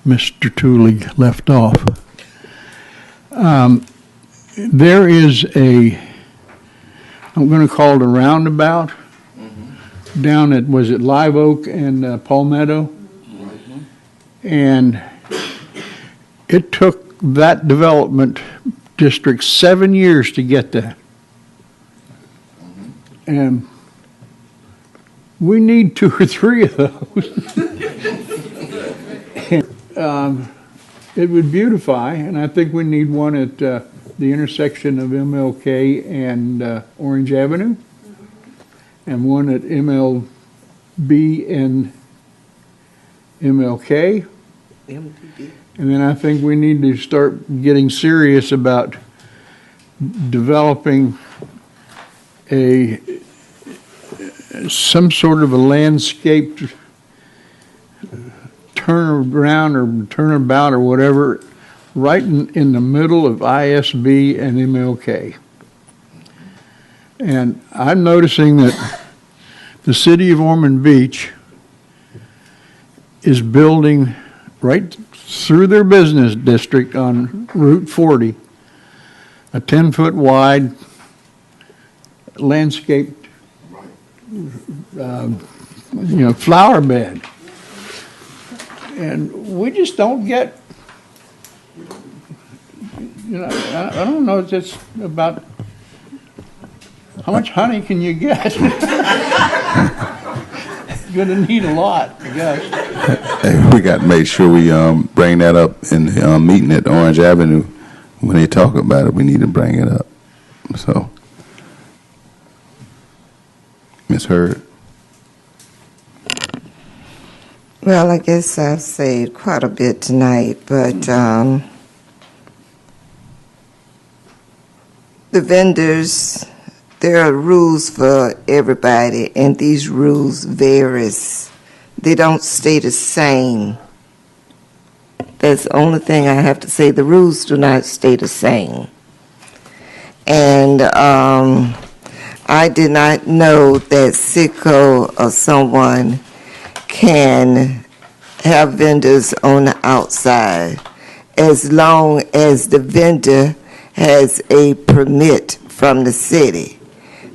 Mr. Tooley left off. There is I'm going to call it a roundabout down at, was it Live Oak and Palmetto? And it took that development district 7 years to get that. And we need 2 or 3 of those. It would beautify, and I think we need one at the intersection of MLK and Orange Avenue, and one at MLB and MLK. And then I think we need to start getting serious about developing some sort of a landscaped turnaround or turnabout or whatever right in the middle of ISB and MLK. And I'm noticing that the city of Ormond Beach is building right through their business district on Route 40 a 10-foot wide landscaped flower bed. And we just don't get, I don't know, it's just about how much honey can you get? You're gonna need a lot, I guess. Hey, we got to make sure we bring that up in the meeting at Orange Avenue. When they talk about it, we need to bring it up. So, Ms. Hurd. Well, I guess I've said quite a bit tonight, but the vendors, there are rules for everybody, and these rules varies. They don't stay the same. That's the only thing I have to say. The rules do not stay the same. And I did not know that Sitco or someone can have vendors on the outside as long as the vendor has a permit from the city.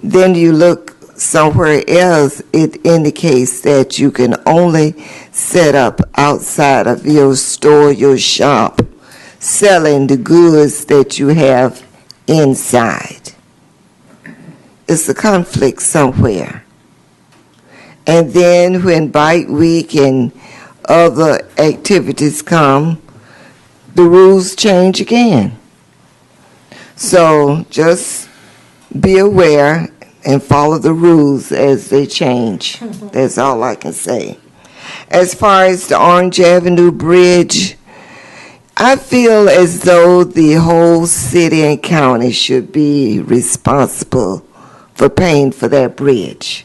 Then you look somewhere else, it indicates that you can only set up outside of your store, your shop, selling the goods that you have inside. It's a conflict somewhere. And then when Bike Week and other activities come, the rules change again. So just be aware and follow the rules as they change. That's all I can say. As far as the Orange Avenue Bridge, I feel as though the whole city and county should be responsible for paying for that bridge.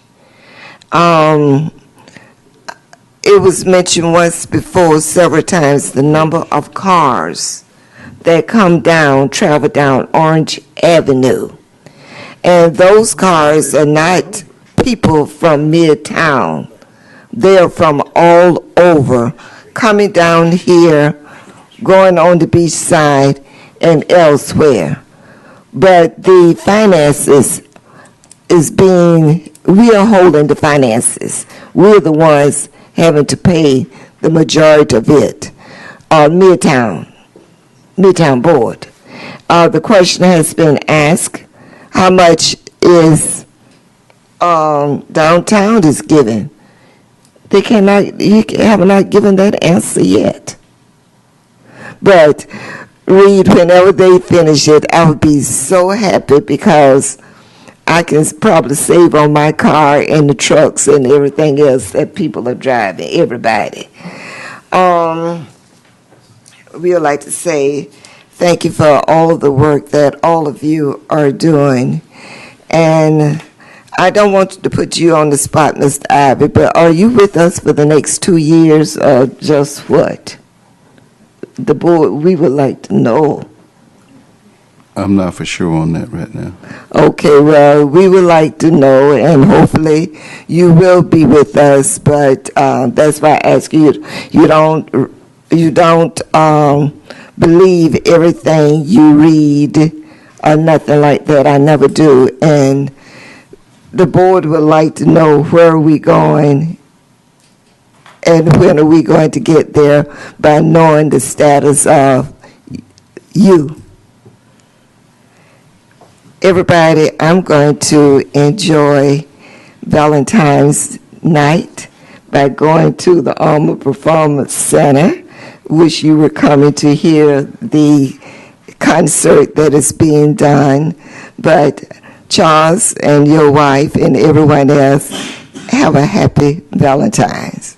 It was mentioned once before, several times, the number of cars that travel down Orange Avenue. And those cars are not people from Midtown. They're from all over, coming down here, going on the beach side and elsewhere. But the finances we are holding the finances. We're the ones having to pay the majority of it. Midtown Board. The question has been asked, how much is downtown is given? You have not given that answer yet. But Reed, whenever they finish it, I would be so happy because I can probably save on my car and the trucks and everything else that people are driving, everybody. We would like to say thank you for all the work that all of you are doing. And I don't want to put you on the spot, Mr. Ivy, but are you with us for the next 2 years or just what? The board, we would like to know. I'm not for sure on that right now. Okay, well, we would like to know, and hopefully you will be with us, but that's why I ask you, you don't believe everything you read or nothing like that. I never do, and the board would like to know where are we going and when are we going to get there by knowing the status of you. Everybody, I'm going to enjoy Valentine's night by going to the Armor Performance Center. Wish you were coming to hear the concert that is being done. But Charles and your wife and everyone else, have a happy Valentine's.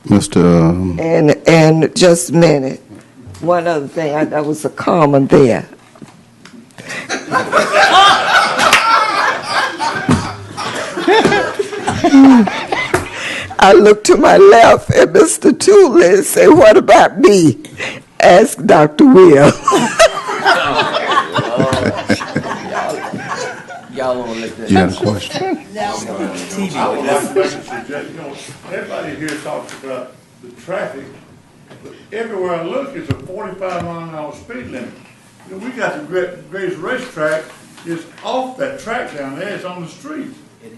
And just a minute, one other thing, that was a comment there. I look to my left at Mr. Tooley and say, what about me? Ask Dr. Will. You had a question? Everybody here talks about the traffic, but everywhere I look, it's a 45-mile-an-hour speed limit. You know, we got the greatest racetrack is off that track down there. It's on the street.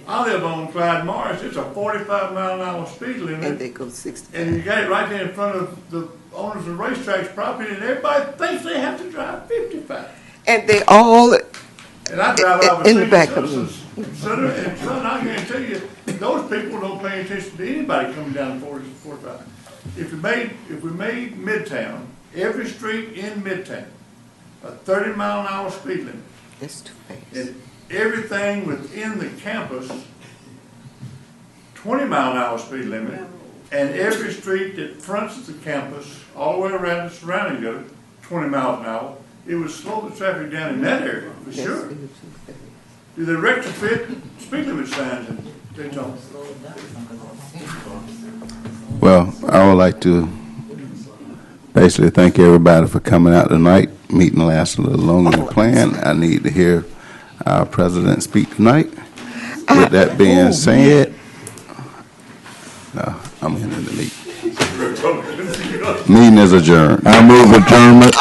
I live on Clyde Morris. It's a 45-mile-an-hour speed limit. And they go 60. And you got it right there in front of the owners of the racetrack's property, and everybody thinks they have to drive 55. And they all And I drive out in the back of me. Center, and son, I can tell you, those people don't pay attention to anybody coming down 45. If we made Midtown, every street in Midtown, a 30-mile-an-hour speed limit. That's too fast. And everything within the campus, 20-mile-an-hour speed limit, and every street that fronts the campus, all the way around the surrounding of it, 20 miles an hour, it would slow the traffic down in that area, for sure. Do they retrofit speed limit signs in Daytona? Well, I would like to basically thank everybody for coming out tonight. Meeting lasted a little longer than planned. I need to hear our president speak tonight. With that being said, I'm ending the meeting. Meeting is adjourned. I move adjournment.